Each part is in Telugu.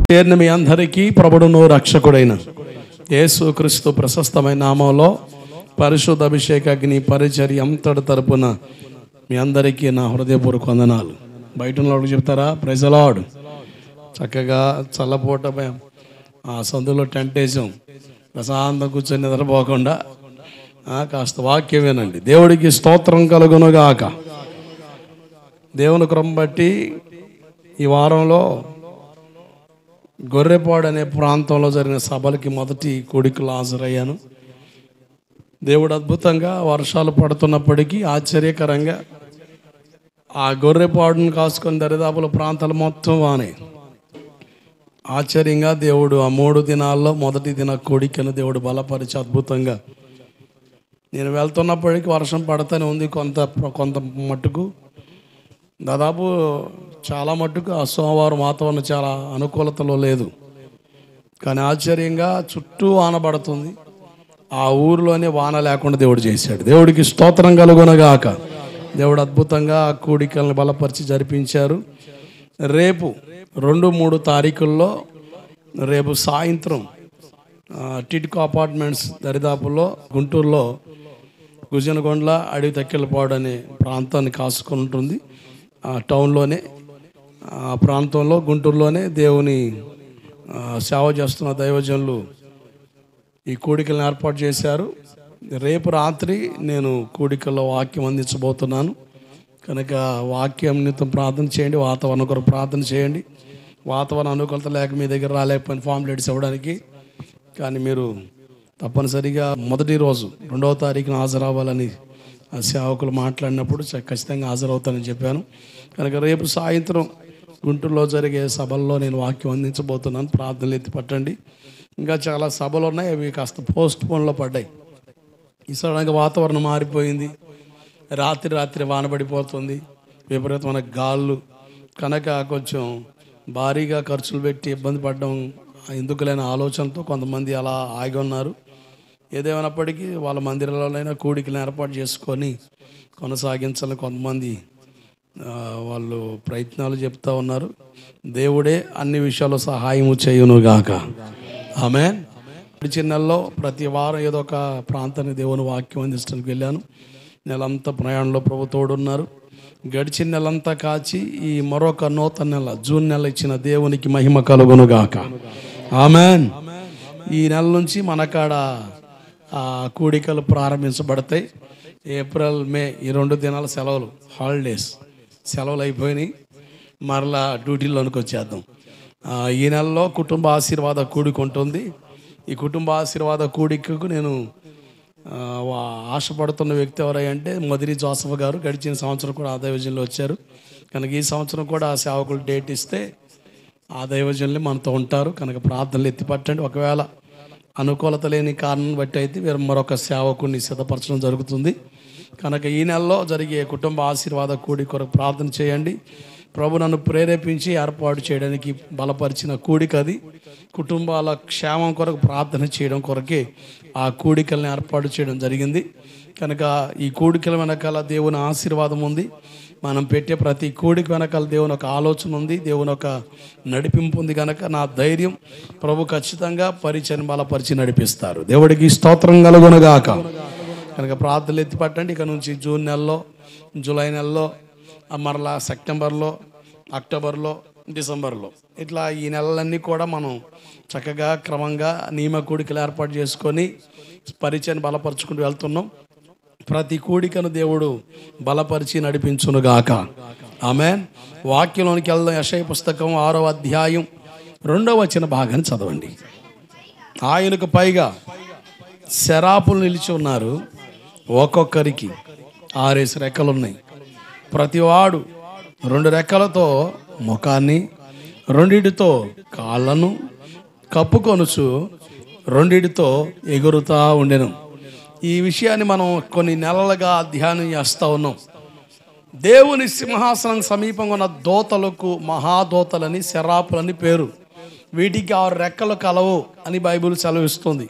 పేరున మీ అందరికీ ప్రభుడును రక్షకుడైన యేసుక్రీస్తు ప్రశస్తమైన నామంలో పరిశుద్ధ అభిషేక అగ్ని పరిచర్య అంతటి తరపున మీ అందరికీ నా హృదయపూర్వక వందనాలు. బయట ఉన్నవాళ్ళకి చెప్తారా? Praise the lord. చక్కగా చల్లపూట ఆ సందులో టెంట్ వేసాం, ప్రశాంతం కూర్చొని నిద్రపోకుండా కాస్త వాక్యం వినండి. దేవుడికి స్తోత్రం కలుగునుగాక. దేవుని కృప బట్టి ఈ వారంలో గొర్రెపాడు అనే ప్రాంతంలో జరిగిన సభలకి మొదటి కూడికలు హాజరయ్యాను. దేవుడు అద్భుతంగా వర్షాలు పడుతున్నప్పటికీ ఆశ్చర్యకరంగా ఆ గొర్రెపాడును కాసుకొని దరిదాపుల ప్రాంతాలు మొత్తం వానే ఆశ్చర్యంగా దేవుడు ఆ 3 దినాల్లో మొదటి దిన కూడికను దేవుడు బలపరిచి అద్భుతంగా నేను వెళ్తున్నప్పటికీ వర్షం పడుతూనే ఉంది. కొంత మట్టుకు దాదాపు చాలా మట్టుకు ఆ సోమవారం వాతావరణం చాలా అనుకూలతలో లేదు, కానీ ఆశ్చర్యంగా చుట్టూ వాన పడుతుంది. ఆ ఊరిలోనే వాన లేకుండా దేవుడు చేశాడు. దేవుడికి స్తోత్రం కలుగునగాక. దేవుడు అద్భుతంగా ఆ కూడికలను బలపరిచి జరిపించారు. రేపు 2-3 తారీఖుల్లో రేపు సాయంత్రం టిడ్కో అపార్ట్మెంట్స్ దరిదాపుల్లో గుంటూరులో గుజనగొండ్ల అడవి తక్కెళ్ళపాడు అనే ప్రాంతాన్ని కాసుకొని ఉంటుంది. ఆ టౌన్లోనే ఆ ప్రాంతంలో గుంటూరులోనే దేవుని సేవ చేస్తున్న దైవజనులు ఈ కూడికలను ఏర్పాటు చేశారు. రేపు రాత్రి నేను కూడికల్లో వాక్యం అందించబోతున్నాను కనుక వాక్యం నిమిత్తం ప్రార్థన చేయండి, వాతావరణం కొరకు ప్రార్థన చేయండి. వాతావరణ అనుకూలత లేక మీ దగ్గర రాలేకపోయిన ఫార్ములేట్స్ ఇవ్వడానికి, కానీ మీరు తప్పనిసరిగా మొదటి రోజు 2వ తారీఖున హాజరవ్వాలని సేవకులు మాట్లాడినప్పుడు ఖచ్చితంగా హాజరవుతానని చెప్పాను. కనుక రేపు సాయంత్రం గుంటూరులో జరిగే సభల్లో నేను వాక్యం అందించబోతున్నాను. ప్రార్థనలు ఎత్తి పట్టండి. ఇంకా చాలా సభలు ఉన్నాయి, అవి కాస్త పోస్ట్ పోన్లో పడ్డాయి. ఈ సడన్గా వాతావరణం మారిపోయింది, రాత్రి వానబడిపోతుంది, విపరీతమైన గాళ్ళు కనుక కొంచెం భారీగా ఖర్చులు పెట్టి ఇబ్బంది పడడం ఎందుకు లేని ఆలోచనతో కొంతమంది అలా ఆగి ఉన్నారు. ఏదేమైనప్పటికీ వాళ్ళ మందిరాలైనా కూడికలను ఏర్పాటు చేసుకొని కొనసాగించాలని కొంతమంది వాళ్ళు ప్రయత్నాలు చెప్తా ఉన్నారు. దేవుడే అన్ని విషయాల్లో సహాయము చేయునుగాక. ఆమేన్. గడిచిన నెలలో ప్రతి వారం ఏదో ఒక ప్రాంతానికి దేవుని వాక్యం అందించడానికి వెళ్ళాను. నెలంతా ప్రయాణంలో ప్రభు తోడున్నారు. గడిచిన నెలంతా కాచి ఈ మరొక నూతన నెల జూన్ నెల ఇచ్చిన దేవునికి మహిమ కలుగునుగాక. ఆమేన్. ఈ నెల నుంచి మనకాడ కూడికలు ప్రారంభించబడతాయి. ఏప్రిల్, మే ఈ 2 దినాల సెలవులు, హాలిడేస్ సెలవులు అయిపోయినాయి. మరలా డ్యూటీలోనికి వచ్చేద్దాం. ఈ నెలలో కుటుంబ ఆశీర్వాద కూడిక ఉంటుంది. ఈ కుటుంబ ఆశీర్వాద కూడికకు నేను ఆశపడుతున్న వ్యక్తి ఎవరంటే మదిరి జోసఫ్ గారు. గడిచిన సంవత్సరం కూడా ఆ దైవజనులు వచ్చారు కనుక ఈ సంవత్సరం కూడా ఆ సేవకులు డేట్ ఇస్తే ఆ దైవజనులు మనతో ఉంటారు కనుక ప్రార్థనలు ఎత్తిపట్టండి. ఒకవేళ అనుకూలత లేని కారణం బట్టి అయితే వీరు మరొక సేవకుడిని సిద్ధపరచడం జరుగుతుంది కనుక ఈ నెలలో జరిగే కుటుంబ ఆశీర్వాద కూడిక కొరకు ప్రార్థన చేయండి. ప్రభు నన్ను ప్రేరేపించి ఏర్పాటు చేయడానికి బలపరిచిన కూడిక అది. కుటుంబాల క్షేమం కొరకు ప్రార్థన చేయడం కొరకే ఆ కూడికలను ఏర్పాటు చేయడం జరిగింది కనుక ఈ కూడికల వెనకాల దేవుని ఆశీర్వాదం ఉంది. మనం పెట్టే ప్రతి కూడిక వెనకాల దేవుని ఒక ఆలోచన ఉంది, దేవుని ఒక నడిపింపు ఉంది కనుక నా ధైర్యం ప్రభు ఖచ్చితంగా పరిచయం బలపరిచి నడిపిస్తారు. దేవుడికి స్తోత్రం కలుగునుగాక. కనుక ప్రార్థనలు ఎత్తి పట్టండి. ఇక నుంచి జూన్ నెలలో, జూలై నెలలో, మరలా సెప్టెంబర్లో, అక్టోబర్లో, డిసెంబర్లో ఇట్లా ఈ నెలలన్నీ కూడా మనం చక్కగా క్రమంగా నియమ కూడికలు ఏర్పాటు చేసుకొని పరిచయం బలపరుచుకుంటూ వెళ్తున్నాం. ప్రతి కూడికను దేవుడు బలపరిచి నడిపించునుగాక. ఆమేన్. వాక్యంలోనికి వెళ్దాం. యెషయా పుస్తకం 6వ అధ్యాయం 2వ వచన భాగాన్ని చదవండి. ఆయనకు పైగా శరాపులు నిలిచి ఉన్నారు, ఒక్కొక్కరికి 6 రెక్కలు ఉన్నాయి. ప్రతివాడు 2 రెక్కలతో ముఖాన్ని, 2 కాళ్ళను కప్పుకొనుచు 2 ఎగురుతా ఉండెను. ఈ విషయాన్ని మనం కొన్ని నెలలుగా ధ్యానం చేస్తూ ఉన్నాం. దేవుని సింహాసనం సమీపంగా ఉన్న దోతలకు మహాదోతలని, శరాపులని పేరు. వీటికి 6 రెక్కలు కలవు అని బైబిల్ సెలవిస్తుంది.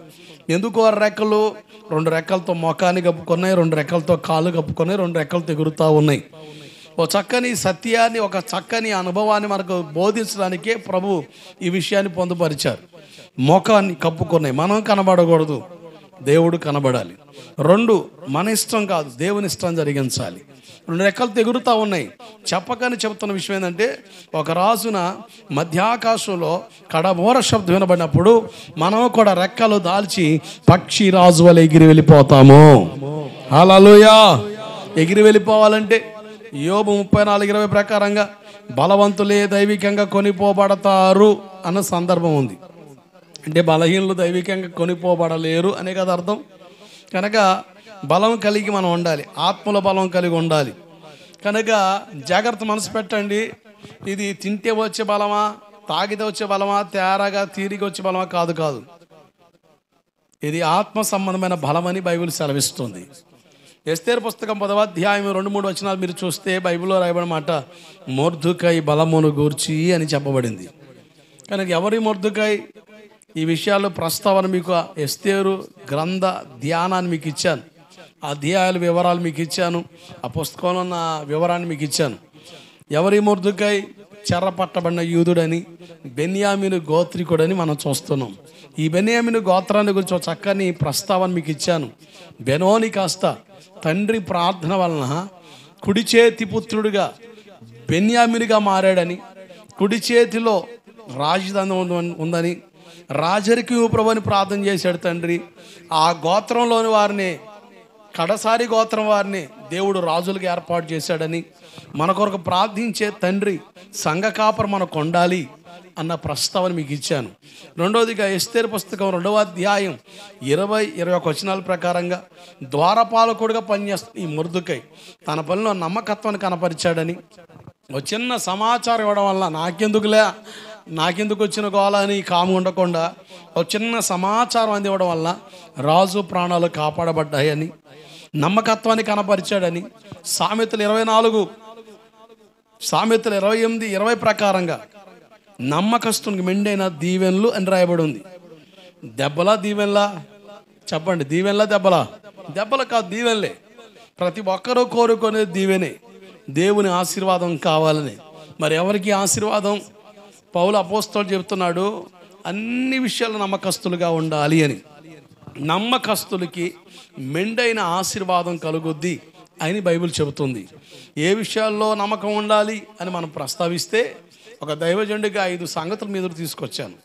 ఎందుకు 6 రెక్కలు? 2 రెక్కలతో ముఖాన్ని కప్పుకున్నాయి, 2 రెక్కలతో కాళ్ళు కప్పుకున్నాయి, 2 రెక్కలతో ఎగురుతూ ఉన్నాయి. ఒక చక్కని సత్యాన్ని, ఒక చక్కని అనుభవాన్ని మనకు బోధించడానికే ప్రభు ఈ విషయాన్ని పొందుపరిచారు. ముఖాన్ని కప్పుకున్నాయి. మనం కనబడకూడదు, దేవుడు కనబడాలి. 2, మన ఇష్టం కాదు, దేవుని ఇష్టం జరిగించాలి. 2 రెక్కలు తెగురుతూ ఉన్నాయి. చెప్పకని చెబుతున్న విషయం ఏంటంటే, ఒక రాజున మధ్యాకాశంలో కడమోర శబ్దం వినబడినప్పుడు మనం కూడా రెక్కలు దాల్చి పక్షి రాజు వల్ల ఎగిరి వెళ్ళిపోతాము. హల్లెలూయా. ఎగిరి వెళ్ళిపోవాలంటే యోబు 34:20 ప్రకారంగా బలవంతులే దైవికంగా కొనిపోబడతారు అన్న సందర్భం ఉంది. అంటే బలహీనులు దైవికంగా కొనిపోబడలేరు అనే కదా అర్థం. కనుక బలం కలిగి మనం ఉండాలి, ఆత్మల బలం కలిగి ఉండాలి. కనుక జాగ్రత్త మనసు పెట్టండి. ఇది తింటే వచ్చే బలమా, తాగితే వచ్చే బలమా, తేరగా తీరిగి వచ్చే బలమా? కాదు. ఇది ఆత్మ సంబంధమైన బలమని బైబిల్ సెలవిస్తుంది. ఎస్తేరు పుస్తకం 10వ అధ్యాయం 2-3 వచనాలు మీరు చూస్తే బైబిల్లో రాయబడిన మాట మొర్దుకై బలమును గూర్చి అని చెప్పబడింది. కనుక ఎవరి మొర్దుకై? ఈ విషయాల్లో ప్రస్తావన మీకు ఎస్తేరు గ్రంథ ధ్యానాన్ని మీకు ఇచ్చాను, అధ్యాయాల వివరాలు మీకు ఇచ్చాను, ఆ పుస్తకంలో ఉన్న వివరాన్ని మీకు ఇచ్చాను. ఎవరి మొర్దుకై? చెర్ర పట్టబడిన యూదుడని, బెన్యామీను గోత్రికుడని మనం చూస్తున్నాం. ఈ బెన్యామీను గోత్రాన్ని గురించి ఒక చక్కని ప్రస్తావన మీకు ఇచ్చాను. బెనోని కాస్త తండ్రి ప్రార్థన వలన కుడి చేతి పుత్రుడిగా బెన్యామీనుగా మారాడని, కుడి చేతిలో రాజధాని ఉందని, రాజరికి ప్రభుని ప్రార్థన చేశాడు తండ్రి. ఆ గోత్రంలోని వారిని, కడసారి గోత్రం వారిని దేవుడు రాజులకు ఏర్పాటు చేశాడని, మన కొరకు ప్రార్థించే తండ్రి సంఘ కాపరి మనకు ఉండాలి అన్న ప్రస్తావన మీకు ఇచ్చాను. 2వదిగా ఎస్తేరు పుస్తకం 2వ అధ్యాయం 20-21 వచనాల ప్రకారంగా ద్వారపాలకుడిగా పనిచేస్తున్న ఈ మొర్దుకై తన పనిలో నమ్మకత్వాన్ని కనపరిచాడని, ఒక చిన్న సమాచారం ఇవ్వడం వల్ల నాకెందుకు వచ్చిన గోళ అని కాము ఉండకుండా ఒక చిన్న సమాచారం అందివ్వడం వల్ల రాజు ప్రాణాలు కాపాడబడ్డాయని, నమ్మకత్వాన్ని కనపరిచాడని, సామెతలు 28-20 ప్రకారంగా నమ్మకస్తునికి మెండైన దీవెనలు అని రాయబడి ఉంది. దెబ్బలా దీవెనలా? చెప్పండి. దీవెనలా దెబ్బలా? దెబ్బలు కాదు, దీవెనలే. ప్రతి ఒక్కరూ కోరుకునేది దీవెనే, దేవుని ఆశీర్వాదం కావాలని. మరి ఎవరికి ఆశీర్వాదం? పౌలు అపోస్తలుడు చెబుతున్నాడు, అన్ని విషయాలు నమ్మకస్తులుగా ఉండాలి అని. నమ్మకస్తులకి మెండైన ఆశీర్వాదం కలుగుద్ది అని బైబిల్ చెబుతుంది. ఏ విషయాల్లో నమ్మకం ఉండాలి అని మనం ప్రస్తావిస్తే, ఒక దైవజనుడిగా 5 సంగతులు మీ ఎదురు తీసుకొచ్చాను.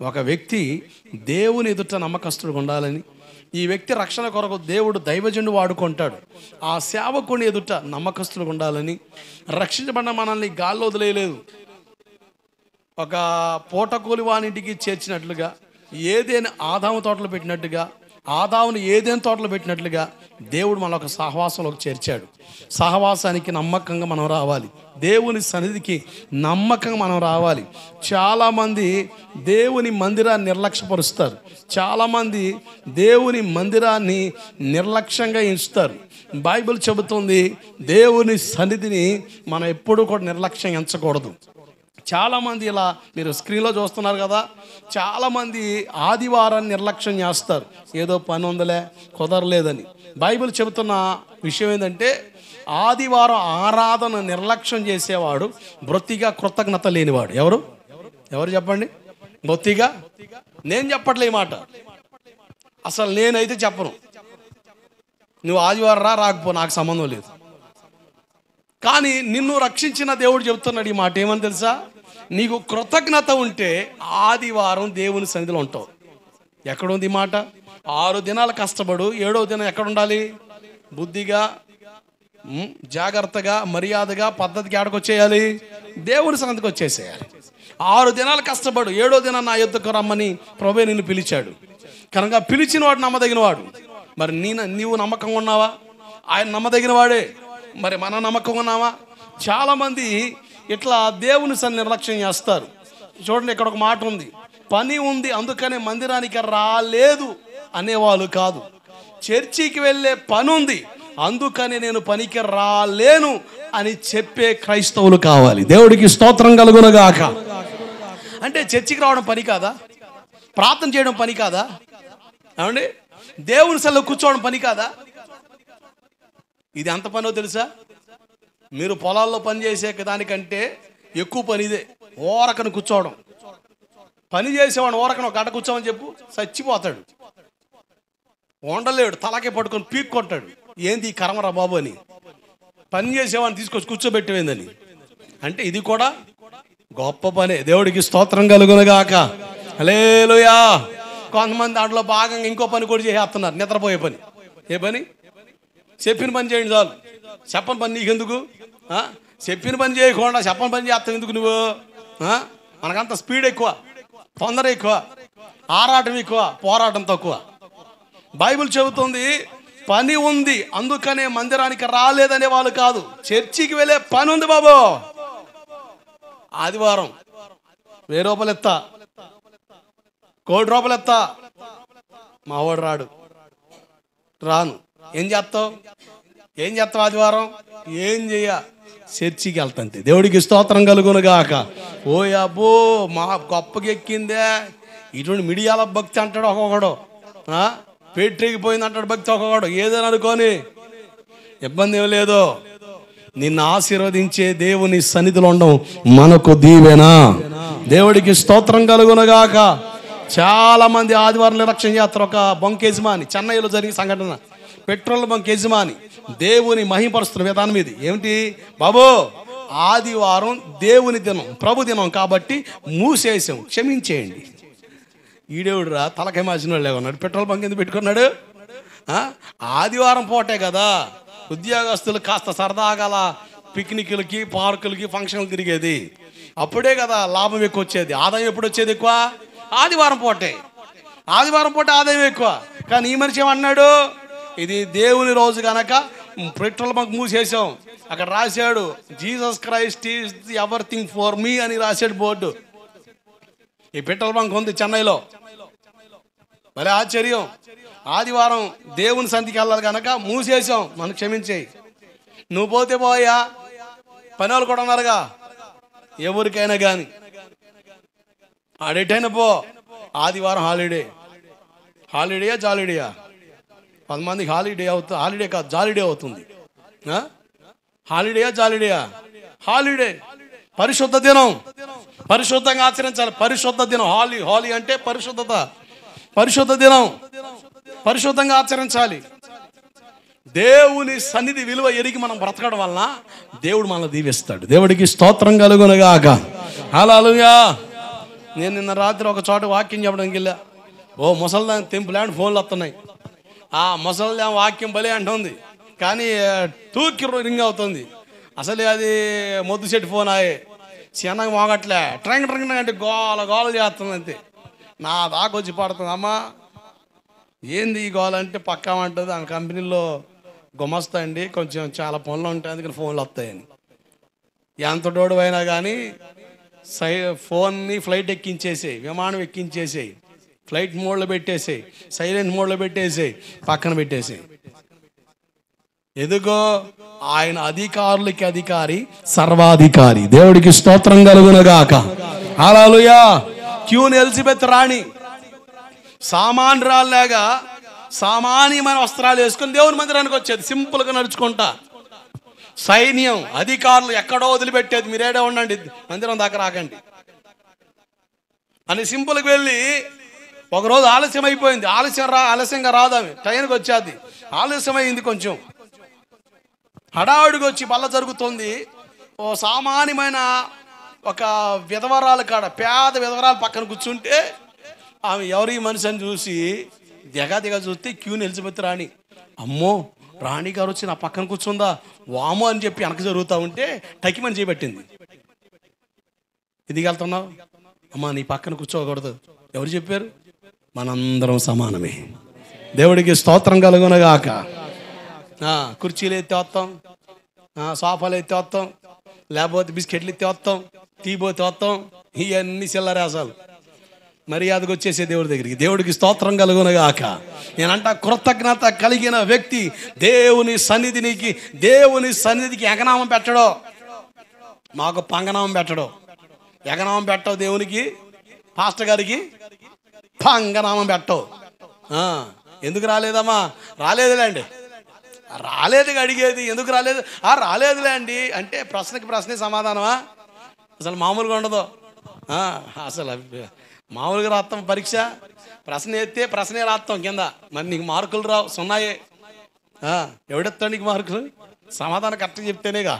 ఒక వ్యక్తి దేవుని ఎదుట నమ్మకస్తుడుగా ఉండాలని, ఈ వ్యక్తి రక్షణ కొరకు దేవుడు దైవజనుడు వాడుకుంటాడు, ఆ సేవకుని ఎదుట నమ్మకస్తుడుగా ఉండాలని, రక్షించబడిన మనల్ని గాల్లో వదిలేయలేదు. ఒక పూటకూలి వానింటికి చేర్చినట్లుగా, ఏదేని ఆదాము తోటలో పెట్టినట్టుగా, ఆదాముని ఏదేని తోటలో పెట్టినట్లుగా దేవుడు మన ఒక సహవాసంలోకి చేర్చాడు. సహవాసానికి నమ్మకంగా మనం రావాలి, దేవుని సన్నిధికి నమ్మకంగా మనం రావాలి. చాలామంది దేవుని మందిరాన్ని నిర్లక్ష్యపరుస్తారు, చాలామంది దేవుని మందిరాన్ని నిర్లక్ష్యంగా ఎంచుతారు. బైబిల్ చెబుతుంది దేవుని సన్నిధిని మనం ఎప్పుడూ కూడా నిర్లక్ష్యం ఎంచకూడదు. చాలామంది ఇలా మీరు స్క్రీన్లో చూస్తున్నారు కదా, చాలామంది ఆదివారాన్ని నిర్లక్ష్యం చేస్తారు, ఏదో పని ఉందలే కుదరలేదని. బైబిల్ చెబుతున్న విషయం ఏంటంటే, ఆదివారం ఆరాధన నిర్లక్ష్యం చేసేవాడు బొత్తిగా కృతజ్ఞత లేనివాడు. ఎవరు చెప్పండి? బొత్తిగా. నేను చెప్పట్లే ఈ మాట, అసలు నేనైతే చెప్పను. నువ్వు ఆదివారం రాకపో, నాకు సంబంధం లేదు. కానీ నిన్ను రక్షించిన దేవుడు చెబుతున్నాడు ఈ మాట. ఏమని తెలుసా? నీకు కృతజ్ఞత ఉంటే ఆదివారం దేవుని సన్నిధిలో ఉంటావు. ఎక్కడుంది ఈ మాట? 6 దినాలు కష్టపడు, 7వ దినం ఎక్కడ ఉండాలి? బుద్ధిగా, జాగ్రత్తగా, మర్యాదగా, పద్ధతికి ఆడకొచ్చేయాలి, దేవుని సన్నిధికి వచ్చేసేయాలి. 6 దినాలు కష్టపడు, 7వ దినం నా యొద్దకు రమ్మని ప్రభువే నిన్ను పిలిచాడు. కనుక పిలిచిన వాడు నమ్మదగిన వాడు. మరి నీవు నమ్మకంగా ఉన్నావా? ఆయన నమ్మదగిన వాడే. మరి మన నమ్మకం ఉన్నావా? చాలామంది ఇట్లా దేవుని నిర్లక్ష్యం చేస్తారు. చూడండి, ఇక్కడ ఒక మాట ఉంది, పని ఉంది అందుకనే మందిరానికి రాలేదు అనేవాళ్ళు కాదు. చర్చికి వెళ్ళే పని ఉంది అందుకని నేను పనికి రాలేను అని చెప్పే క్రైస్తవులు కావాలి. దేవుడికి స్తోత్రం కలుగునుగాక. అంటే చర్చికి రావడం పని కాదా? ప్రార్థన చేయడం పని కాదా? ఏమండి, దేవుని సన్నిధిలో కూర్చోవడం పని కాదా? ఇది ఎంత పనో తెలుసా? మీరు పొలాల్లో పని చేసే దానికంటే ఎక్కువ పని ఇదే. ఓరకను కూర్చోవడం. పని చేసేవాడు ఓరకను ఒక గంట కూర్చోమని చెప్పు, చచ్చిపోతాడు, వండలేడు, తలకే పట్టుకొని పీక్కొంటాడు. ఏంది ఈ కర్మరా బాబు అని. పని చేసేవాడిని తీసుకొచ్చి కూర్చోబెట్టేందని. అంటే ఇది కూడా గొప్ప పనే. దేవుడికి స్తోత్రం కలుగునుగాక. హల్లెలూయా. కొంతమంది దాంట్లో భాగంగా ఇంకో పని కూడా చేసేస్తున్నారు, నిద్రపోయే పని. ఏ పని? చెప్పిన పని చేయండి చాలు, చెప్పని పని నీకెందుకు? చెప్పిన పని చేయకుండా చెప్పని పని చేస్తావు ఎందుకు నువ్వు? మనకంత స్పీడ్ ఎక్కువ, తొందర ఎక్కువ, ఆరాటం ఎక్కువ, పోరాటం తక్కువ. బైబిల్ చెబుతుంది పని ఉంది అందుకనే మందిరానికి రాలేదనే వాళ్ళు కాదు, చర్చికి వెళ్ళే పని ఉంది బాబు. ఆదివారం 1000 రూపాయలు ఎత్తా, 1 కోటి రూపాయలు ఎత్తా, మావాడు రాను. ఏం చేస్తావు ఆదివారం? ఏం చెయ్య, చర్చికి వెళ్తాంతే. దేవుడికి స్తోత్రం కలుగునుగాక. ఓ అబ్బో మా గొప్పకి ఎక్కిందే. ఇటువంటి మిడియాల భక్తి అంటాడు ఒక్కొక్కడు, పేట్రీకి పోయింది అంటాడు భక్తి ఒక్కొక్కడు. ఏదని అనుకోని ఇబ్బంది ఏం లేదు. నిన్ను ఆశీర్వదించే దేవుని సన్నిధిలో ఉండడం మనకు దీవెనా. దేవుడికి స్తోత్రం కలుగునుగాక. చాలా మంది ఆదివారం నిర్లక్ష్యం చేస్తారు. ఒక బంక్ యజమాని, చెన్నైలో జరిగిన సంఘటన, పెట్రోల్ బంక్ యజమాని దేవుని మహిమపరుస్తున్న విధానం ఇది. ఏమిటి బాబు, ఆదివారం దేవుని దినం, ప్రభు దినం కాబట్టి మూసేసాం, క్షమించేయండి. ఈడేవుడు రా తలకాయ మాసిన వాళ్ళు ఉన్నాడు, పెట్రోల్ బంక్ ఎందుకు పెట్టుకున్నాడు? ఆదివారం పూటే కదా ఉద్యోగస్తులు కాస్త సరదాగల పిక్నిక్లకి, పార్కులకి, ఫంక్షన్లు తిరిగేది. అప్పుడే కదా లాభం ఎక్కువ వచ్చేది. ఆదాయం ఎప్పుడు వచ్చేది ఎక్కువ? ఆదివారం పూటే. ఆదివారం పూట ఆదాయం ఎక్కువ. కానీ ఈ మనిషి ఏమన్నాడు? ఇది దేవుని రోజు కనుక పెట్రోల్ బంక్ మూసేసాం. అక్కడ రాశాడు Jesus Christ is the everything for me అని రాశాడు బోర్డు. ఈ పెట్రోల్ బంక్ ఉంది చెన్నైలో. భలే ఆశ్చర్యం. ఆదివారం దేవుని సంధికి వెళ్ళాలి కనుక మూసేసాం, మనం క్షమించేయి. నువ్వు పోతే పోయా, పని వాళ్ళు కూడా ఉన్నారుగా, ఎవరికైనా కానీ ఆడెటైనా పో. ఆదివారం హాలిడేయా జాలిడేయా? 10 మందికి హాలిడే కాదు జాలిడే అవుతుంది. హాలిడేయా జాలిడేయా? హాలిడే. పరిశుద్ధ దినం, పరిశుద్ధంగా ఆచరించాలి. పరిశుద్ధ దినం, హాలీ అంటే పరిశుద్ధత. పరిశుద్ధ దినం పరిశుద్ధంగా ఆచరించాలి. దేవుని సన్నిధి విలువ ఎరిగి మనం బ్రతకడం వలన దేవుడు మనల్ని దీవిస్తాడు. దేవుడికి స్తోత్రం కలుగునుగాక. హల్లెలూయా. నేను నిన్న రాత్రి ఒక చోట వాక్యం చెప్పడానికి వెళ్ళా. ఓ ముసల్దాన్ తెంపులాంటి ఫోన్లు వస్తున్నాయి. ఆ ముసల్దాన్ వాక్యం భలే అంటుంది, కానీ టూకి రింగ్ అవుతుంది. అసలే అది మొద్దు సెట్ ఫోన్ ఆయే, చిన్నగా మోగట్లే, ట్రంగ్ ట్రంగ్ అంటే గోల చేస్తుంది అంతే. నా దాకొచ్చి పడుతుంది. అమ్మా ఏంది ఈ గోల అంటే పక్కామంటుంది. ఆ కంపెనీలో గుమస్తా అండి, కొంచెం చాలా పనులు ఉంటాయి, అందుకని ఫోన్లు వస్తాయని. ఎంత డోడు అయినా కానీ ఫోన్ని ఫ్లైట్ ఎక్కించేసేయి, విమానం ఎక్కించేసేయి, ఫ్లైట్ మోడ్లో పెట్టేసేయి, సైలెంట్ మోడ్లో పెట్టేసేయి, పక్కన పెట్టేసేయి. ఎందుకో ఆయన అధికారులకి అధికారి, సర్వాధికారి. దేవుడికి స్తోత్రం కలుగునుగాక. హల్లెలూయా. క్యూన్ ఎలిజబెత్ రాణి సామాన్యురాల్లాగా సామాన్యమైన వస్త్రాలు వేసుకొని దేవుని మందిరానికి వచ్చేది, సింపుల్గా నడుచుకుంటా. సైన్యం, అధికారులు ఎక్కడో వదిలిపెట్టేది, మీరేడే ఉండండి, మందిరం దాకా రాకండి అని సింపుల్గా వెళ్ళి. ఒకరోజు ఆలస్యం అయిపోయింది. ఆలస్యంగా రాదామి, టైంకి వచ్చేది. ఆలస్యమైంది, కొంచెం హడావుడికి వచ్చి బల్ల జరుగుతుంది. ఓ సామాన్యమైన ఒక విధవరాలు కాడ, పేద విధవరాలు పక్కన కూర్చుంటే ఆమె ఎవరి మనిషి అని చూసి దిగ చూస్తే క్యూన్ ఎలిజబెత్ రాణి. అమ్మో, రాణి గారు వచ్చి నా పక్కన కూర్చుందా, వామో అని చెప్పి వెనక జరుగుతూ ఉంటే టకిమని చేపట్టింది. ఎదిగెళ్తున్నావు అమ్మా, నీ పక్కన కూర్చోకూడదు. ఎవరు చెప్పారు? మనందరం సమానమే. దేవుడికి స్తోత్రం కలుగునుగాక. కుర్చీలు ఎత్తి వస్తాం, సోఫాలు ఎత్తి వస్తాం, లేకపోతే బిస్కెట్లు ఎత్తి వస్తాం, టీ పోతే వస్తాం, ఇవన్నీ చిల్లరేసాలు. మర్యాదకు వచ్చేసే దేవుడి దగ్గరికి. దేవుడికి స్తోత్రం కలుగునుగాక. నేనంట కృతజ్ఞత కలిగిన వ్యక్తి దేవుని సన్నిధికి ఎగనామం పెట్టడో, మాకు పంగనామం పెట్టడో. ఎగనామం పెట్టవు దేవునికి, పాస్టర్ గారికి పంగనామం పెట్టవు. ఎందుకు రాలేదమ్మా? రాలేదులేండి, రాలేదు అడిగేది, ఎందుకు రాలేదు? రాలేదులే అండి అంటే ప్రశ్నకి ప్రశ్నే సమాధానమా? అసలు మామూలుగా ఉండదు. అసలు మామూలుగా రాస్తాం పరీక్ష, ప్రశ్న ఎత్తే ప్రశ్నే రాస్తాం కింద, మరి నీకు మార్కులు రావు, సున్నాయే. ఎవడెత్తాడు నీకు మార్కులు? సమాధానం కరెక్ట్గా చెప్తేనేగా.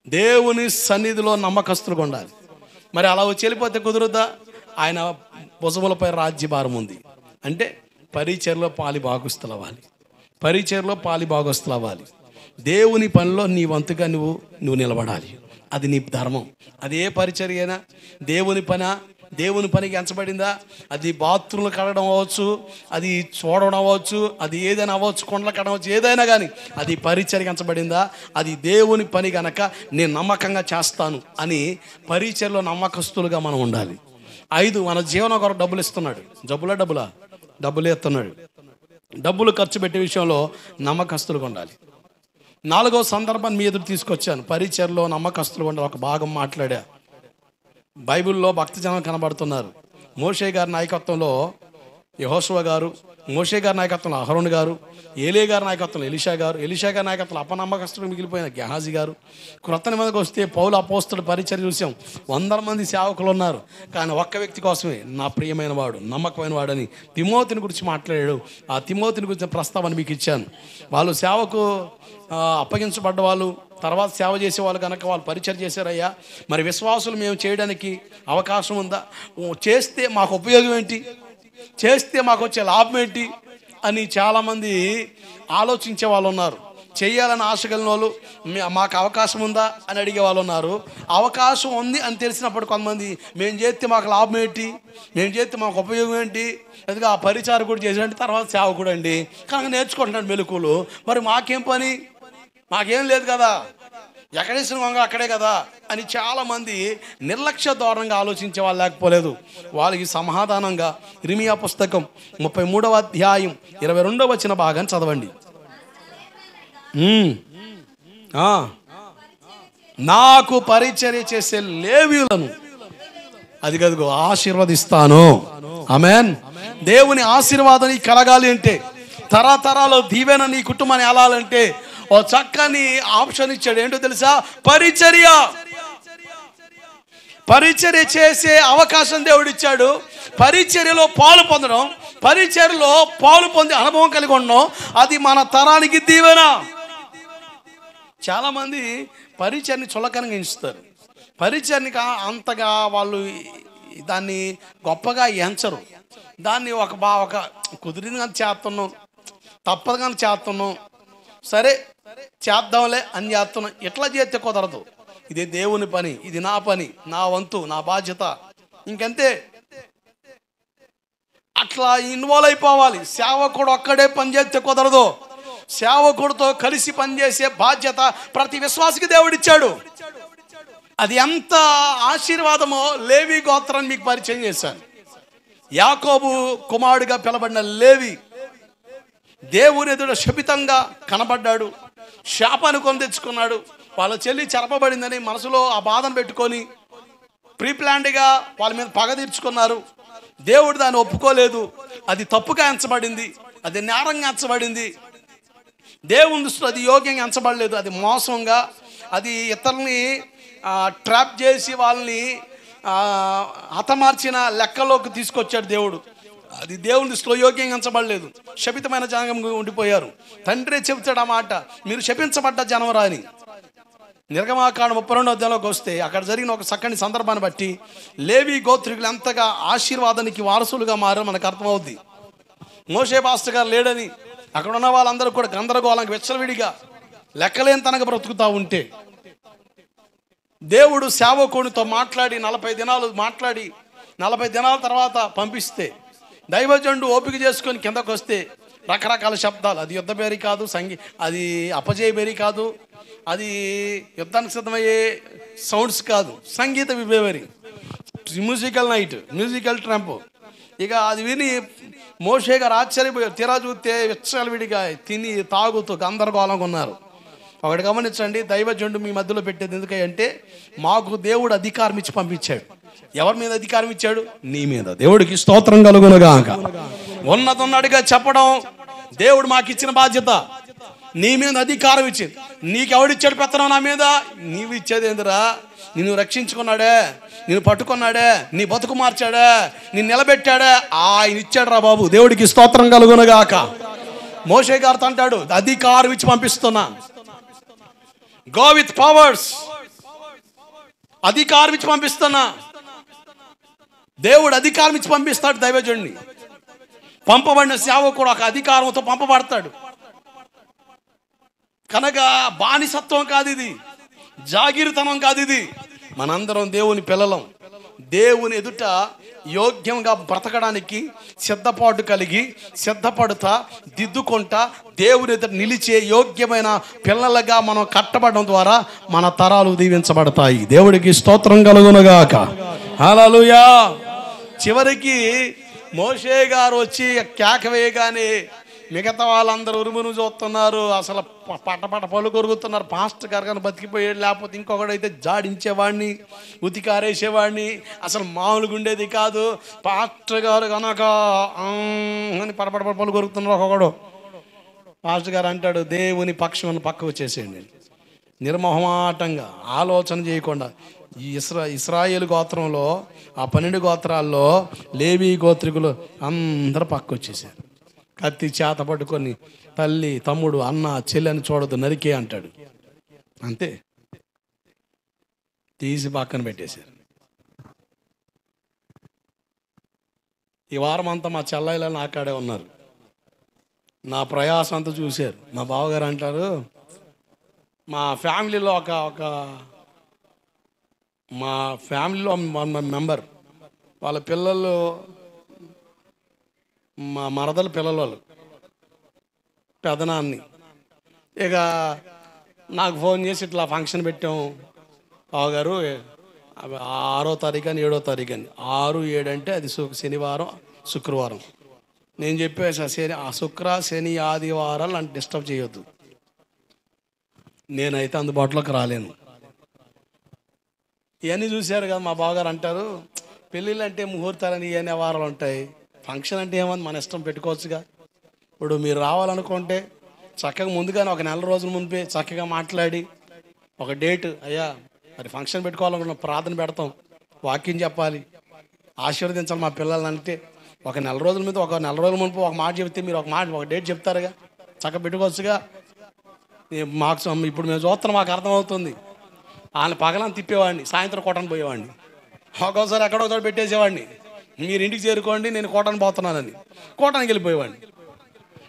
దేవుని సన్నిధిలో నమ్మకస్తులుగా ఉండాలి. మరి అలా వచ్చి వెళ్ళిపోతే కుదురుద్దా? ఆయన భుజములపై రాజ్యభారం ఉంది అంటే పరిచర్లో పాలి భాగస్తులు అవ్వాలి. దేవుని పనిలో నీ వంతుగా నువ్వు నిలబడాలి. అది నీ ధర్మం. అది ఏ పరిచర్య అయినా దేవుని పనికి ఎంచబడిందా? అది బాత్రూమ్లు కడగడం అవ్వచ్చు, అది చూడడం అవ్వచ్చు, అది ఏదైనా అవ్వచ్చు, కొండలు కడడం అవ్వచ్చు, ఏదైనా కానీ అది పరిచర్య ఎంచబడిందా? అది దేవుని పని కనుక నేను నమ్మకంగా చేస్తాను అని పరిచర్యలో నమ్మకస్తులుగా మనం ఉండాలి. 5, మన జీవనం కొరకు డబ్బులు ఇస్తున్నాడు. డబ్బులే ఇస్తున్నాడు. డబ్బులు ఖర్చు పెట్టే విషయంలో నమ్మకస్తులుగా ఉండాలి. 4వ సందర్భాన్ని మీ ఎదురు తీసుకొచ్చాను. పరిచర్యలో నమ్మకస్తులుగా ఉండాలి. ఒక భాగం మాట్లాడా. బైబిల్లో భక్తి జనం కనబడుతున్నారు. మోషే గారి నాయకత్వంలో యెహోషువ గారు, మోషే గారి నాయకత్వంలో అహరోను గారు, ఏలే గారి నాయకత్వంలో ఎలీషా గారి నాయకత్వంలో అపనమ్మకస్తులు మిగిలిపోయిన గెహాజీ గారు. క్రొత్త నిబంధనకు వస్తే పౌలు అపోస్తలుడు పరిచర్య చూసాం. 100 మంది సేవకులు ఉన్నారు. కానీ ఒక్క వ్యక్తి కోసమే, నా ప్రియమైన వాడు, నమ్మకమైన వాడని తిమోతిని గురించి మాట్లాడాడు. ఆ తిమోతిని గురించిన ప్రస్తావన మీకు ఇచ్చాను. వాళ్ళు సేవకు అప్పగించబడ్డ వాళ్ళు, తర్వాత సేవ చేసేవాళ్ళు కనుక వాళ్ళు పరిచయం చేశారయ్యా. మరి విశ్వాసులు మేము చేయడానికి అవకాశం ఉందా? చేస్తే మాకు ఉపయోగం ఏంటి? చేస్తే మాకు వచ్చే లాభం ఏంటి అని చాలామంది ఆలోచించే వాళ్ళు ఉన్నారు. చేయాలని ఆశ కలిగిన వాళ్ళు మాకు అవకాశం ఉందా అని అడిగే వాళ్ళు ఉన్నారు. అవకాశం ఉంది అని తెలిసినప్పుడు కొంతమంది మేము చేస్తే మాకు లాభం ఏంటి, మేము చేస్తే మాకు ఉపయోగం ఏంటి, ఎందుకు ఆ పరిచారం కూడా చేసినట్టు తర్వాత సేవకుడు అండి కనుక నేర్చుకుంటున్నాడు మెలకువలు. మరి మాకేం పని, మాకేం లేదు కదా, ఎక్కడేసిన వంగ అక్కడే కదా అని చాలామంది నిర్లక్ష్య ధోరణంగా ఆలోచించే వాళ్ళు లేకపోలేదు. వాళ్ళకి సమాధానంగా ఇర్మియా పుస్తకం 33వ అధ్యాయం 22వ వచన భాగాన్ని చదవండి. నాకు పరిచర్య చేసే లేవీయులను అదిగదిగో ఆశీర్వదిస్తాను. ఆమేన్. దేవుని ఆశీర్వాదం నీకు కలగాలి అంటే, తరతరాలు దీవెన నీ కుటుంబాన్ని వెళ్ళాలంటే ఓ చక్కని ఆప్షన్ ఇచ్చాడు. ఏంటో తెలుసా? పరిచర్య చేసే అవకాశం దేవుడు ఇచ్చాడు. పరిచర్యలో పాలు పొందడం, పరిచర్యలో పాలు పొందే అనుభవం కలిగి ఉండడం, అది మన తరానికి దీవెన. చాలామంది పరిచర్ని చులకనగా ఎంచుతారు. పరిచర్ని అంతగా వాళ్ళు దాన్ని గొప్పగా ఎంచరు. దాన్ని ఒక కుదిరింది కానీ చేస్తున్నాం, తప్పదు కానీ చేస్తున్నాం, సరే చేద్దాంలే అని చేస్తున్నాం. ఎట్లా చేస్తే కుదరదు. ఇది దేవుని పని, ఇది నా పని, నా వంతు, నా బాధ్యత, ఇంకంతే. అట్లా ఇన్వాల్వ్ అయిపోవాలి. సేవకుడు ఒక్కడే పని చేస్తే కుదరదు. సేవకుడితో కలిసి పనిచేసే బాధ్యత ప్రతి విశ్వాసికి దేవుడిచ్చాడు. అది ఎంత ఆశీర్వాదమో లేవి గోత్రాన్ని మీకు పరిచయం చేశాను. యాకోబు కుమారుడిగా పిలబడిన లేవి దేవుని ఎదుట శపితంగా కనబడ్డాడు. శాపాన్ని కొని తెచ్చుకున్నాడు. వాళ్ళ చెల్లి చెరపబడిందని మనసులో ఆ బాధను పెట్టుకొని ప్రీప్లాన్డ్గా వాళ్ళ మీద పగ తీర్చుకున్నారు. దేవుడు దాన్ని ఒప్పుకోలేదు. అది తప్పుగా ఎంచబడింది, అది నేరంగా ఎంచబడింది. దేవుని దృష్టిలో అది యోగ్యంగా ఎంచబడలేదు. అది మోసంగా, అది ఇతరుల్ని ట్రాప్ చేసి వాళ్ళని హతమార్చిన లెక్కలోకి తీసుకొచ్చాడు దేవుడు. అది దేవుని దృష్టిలో యోగ్యంగా ఎంచబడలేదు. శపితమైన జనంగా ఉండిపోయారు. తండ్రి చెబుతాడు ఆ మాట, మీరు శపించబడ్డ జనవరా అని. నిర్గమాకాండం 32వ అధ్యాయంలోకి వస్తే అక్కడ జరిగిన ఒక చక్కని సందర్భాన్ని బట్టి లేవి గోత్రికులు ఎంతగా ఆశీర్వాదానికి వారసులుగా మారో మనకు అర్థమవుద్ది. మోషే పాస్టర్ గారు లేడని అక్కడ ఉన్న వాళ్ళందరూ కూడా గందరగోళంగా విచ్చలవిడిగా లెక్కలేని తనగా బ్రతుకుతూ ఉంటే దేవుడు సేవకునితో మాట్లాడి 40 దినాలు మాట్లాడి 40 దినాల తర్వాత పంపిస్తే దైవజనుడు ఓపిక చేసుకొని కిందకు వస్తే రకరకాల శబ్దాలు, అది యుద్ధ బేరీ కాదు, అది అపజయ బేరీ కాదు, అది యుద్ధానికి సిద్ధమయ్యే సౌండ్స్ కాదు, సంగీత విభేవరి, మ్యూజికల్ నైట్, మ్యూజికల్ ట్రంప్. ఇక అది విని మోషే గారు ఆశ్చర్యపోయారు. తీరా చూస్తే విచ్చలవిడిగా తిని తాగుతూ గందరగోళంగా ఉన్నారు. ఒకటి గమనించండి, దైవజనుడు మీ మధ్యలో పెట్టేది ఎందుకంటే మాకు దేవుడు అధికారం ఇచ్చి పంపించాడు. ఎవరి మీద అధికారం ఇచ్చాడు? నీ మీద. దేవుడికి స్తోత్రం కలుగునుగాక. ఉన్నతున్నట్టుగా చెప్పడం, దేవుడు మాకు ఇచ్చిన బాధ్యత, నీ మీద అధికారం ఇచ్చింది. నీకెవడిచ్చాడు పెత్తనం నా మీద? నీవు ఇచ్చేది ఏందిరా? నిన్ను రక్షించుకున్నాడే, నిన్ను పట్టుకున్నాడే, నీ బతుకు మార్చాడే, నిన్ను నిలబెట్టాడే, ఆయన ఇచ్చాడు రా బాబు. దేవుడికి స్తోత్రం కలుగునుగాక. మోషే గారితో అంటాడు, అధికారం ఇచ్చి పంపిస్తున్నా, గో విత్ పవర్స్, అధికారం ఇచ్చి పంపిస్తున్నా. దేవుడు అధికారం ఇచ్చి పంపిస్తాడు దైవజనుడిని. పంపబడిన సేవకుడు ఒక అధికారంతో పంపబడతాడు. కనుక బానిసత్వం కాదు ఇది, జాగీరుతనం కాదు ఇది. మనందరం దేవుని పిల్లలం. దేవుని ఎదుట యోగ్యంగా బ్రతకడానికి సిద్ధపాటు కలిగి, సిద్ధపడుతా, దిద్దుకుంటా, దేవుని ఎదుట నిలిచే యోగ్యమైన పిల్లలుగా మనం కట్టబడడం ద్వారా మన తరాలు దీవించబడతాయి. దేవుడికి స్తోత్రం కలుగునుగాక. హల్లెలూయా. చివరికి మోషే గారు వచ్చి కేక వేయగానే మిగతా వాళ్ళందరూ ఉరుమును చూస్తున్నారు. అసలు పట్టపట పళ్ళు కొరుకుతున్నారు. పాస్టర్ గారు కానీ బతికిపోయాడు, లేకపోతే ఇంకొకడైతే జాడించేవాడిని, ఉతికారేసేవాడిని. అసలు మామూలుగా ఉండేది కాదు. పాస్టర్ గారు కనుక అని పడపడ పళ్ళు కొరుకుతున్నారు. ఒకడు పాస్టర్ గారు అంటాడు, దేవుని పక్షం పక్కకు వచ్చేసేయండి. నిర్మోహమాటంగా, ఆలోచన చేయకుండా. ఈ ఇస్రాయేలు గోత్రంలో, ఆ 12 గోత్రాల్లో లేవీ గోత్రికులు అందరూ పక్కకు వచ్చేసారు. కత్తి చేత పట్టుకొని తల్లి, తమ్ముడు, అన్న, చెల్లి చూడదు, నరికే అంటాడు. అంతే, తీసి పక్కన పెట్టేశారు. ఈ వారం అంతా మా చెల్లెళ్ళు నాకాడే ఉన్నారు. నా ప్రయాసం అంతా చూశారు. మా బావగారు అంటారు, మా ఫ్యామిలీలో మా ఫ్యామిలీలో మెంబర్ వాళ్ళ పిల్లలు, మా మరదల పిల్లల వాళ్ళు పెదనాన్ని ఇక నాకు ఫోన్ చేసి ఇట్లా ఫంక్షన్ పెట్టాం బావగారు, 6వ తారీఖు అని 7వ తారీఖు అని. 6, 7 అంటే అది శనివారం, శుక్రవారం. నేను చెప్పేసా, శుక్ర, శని, ఆదివారాలు అంటే డిస్టర్బ్ చేయొద్దు, నేనైతే అందుబాటులోకి రాలేను. ఇవన్నీ చూశారు కదా. మా బావగారు అంటారు, పెళ్ళిళ్ళు అంటే ముహూర్తాలని ఇవన్నీ వారాలు ఉంటాయి, ఫంక్షన్ అంటే ఏమని మన ఇష్టం పెట్టుకోవచ్చుగా. ఇప్పుడు మీరు రావాలనుకుంటే చక్కగా ముందుగానే ఒక నెల రోజుల ముందే చక్కగా మాట్లాడి ఒక డేట్, అయ్యా మరి ఫంక్షన్ పెట్టుకోవాలనుకున్న ప్రార్థన పెడతాం, వాక్యం చెప్పాలి, ఆశీర్వదించాలి మా పిల్లల్ని అంటే ఒక నెల రోజుల మీద, ఒక నెల రోజుల ముందు ఒక మాట చెప్తే మీరు ఒక డేట్ చెప్తారుగా, చక్కగా పెట్టుకోవచ్చుగా. మాకు ఇప్పుడు మేము చూస్తున్నాం, మాకు అర్థమవుతుంది. ఆయన పగలని తిప్పేవాడిని, సాయంత్రం కోటను పోయేవాడిని, ఒక్కోసారి ఎక్కడో చోట పెట్టేసేవాడిని. మీరు ఇంటికి చేరుకోండి, నేను కోటను పోతున్నానని కోటానికి వెళ్ళిపోయేవాడిని.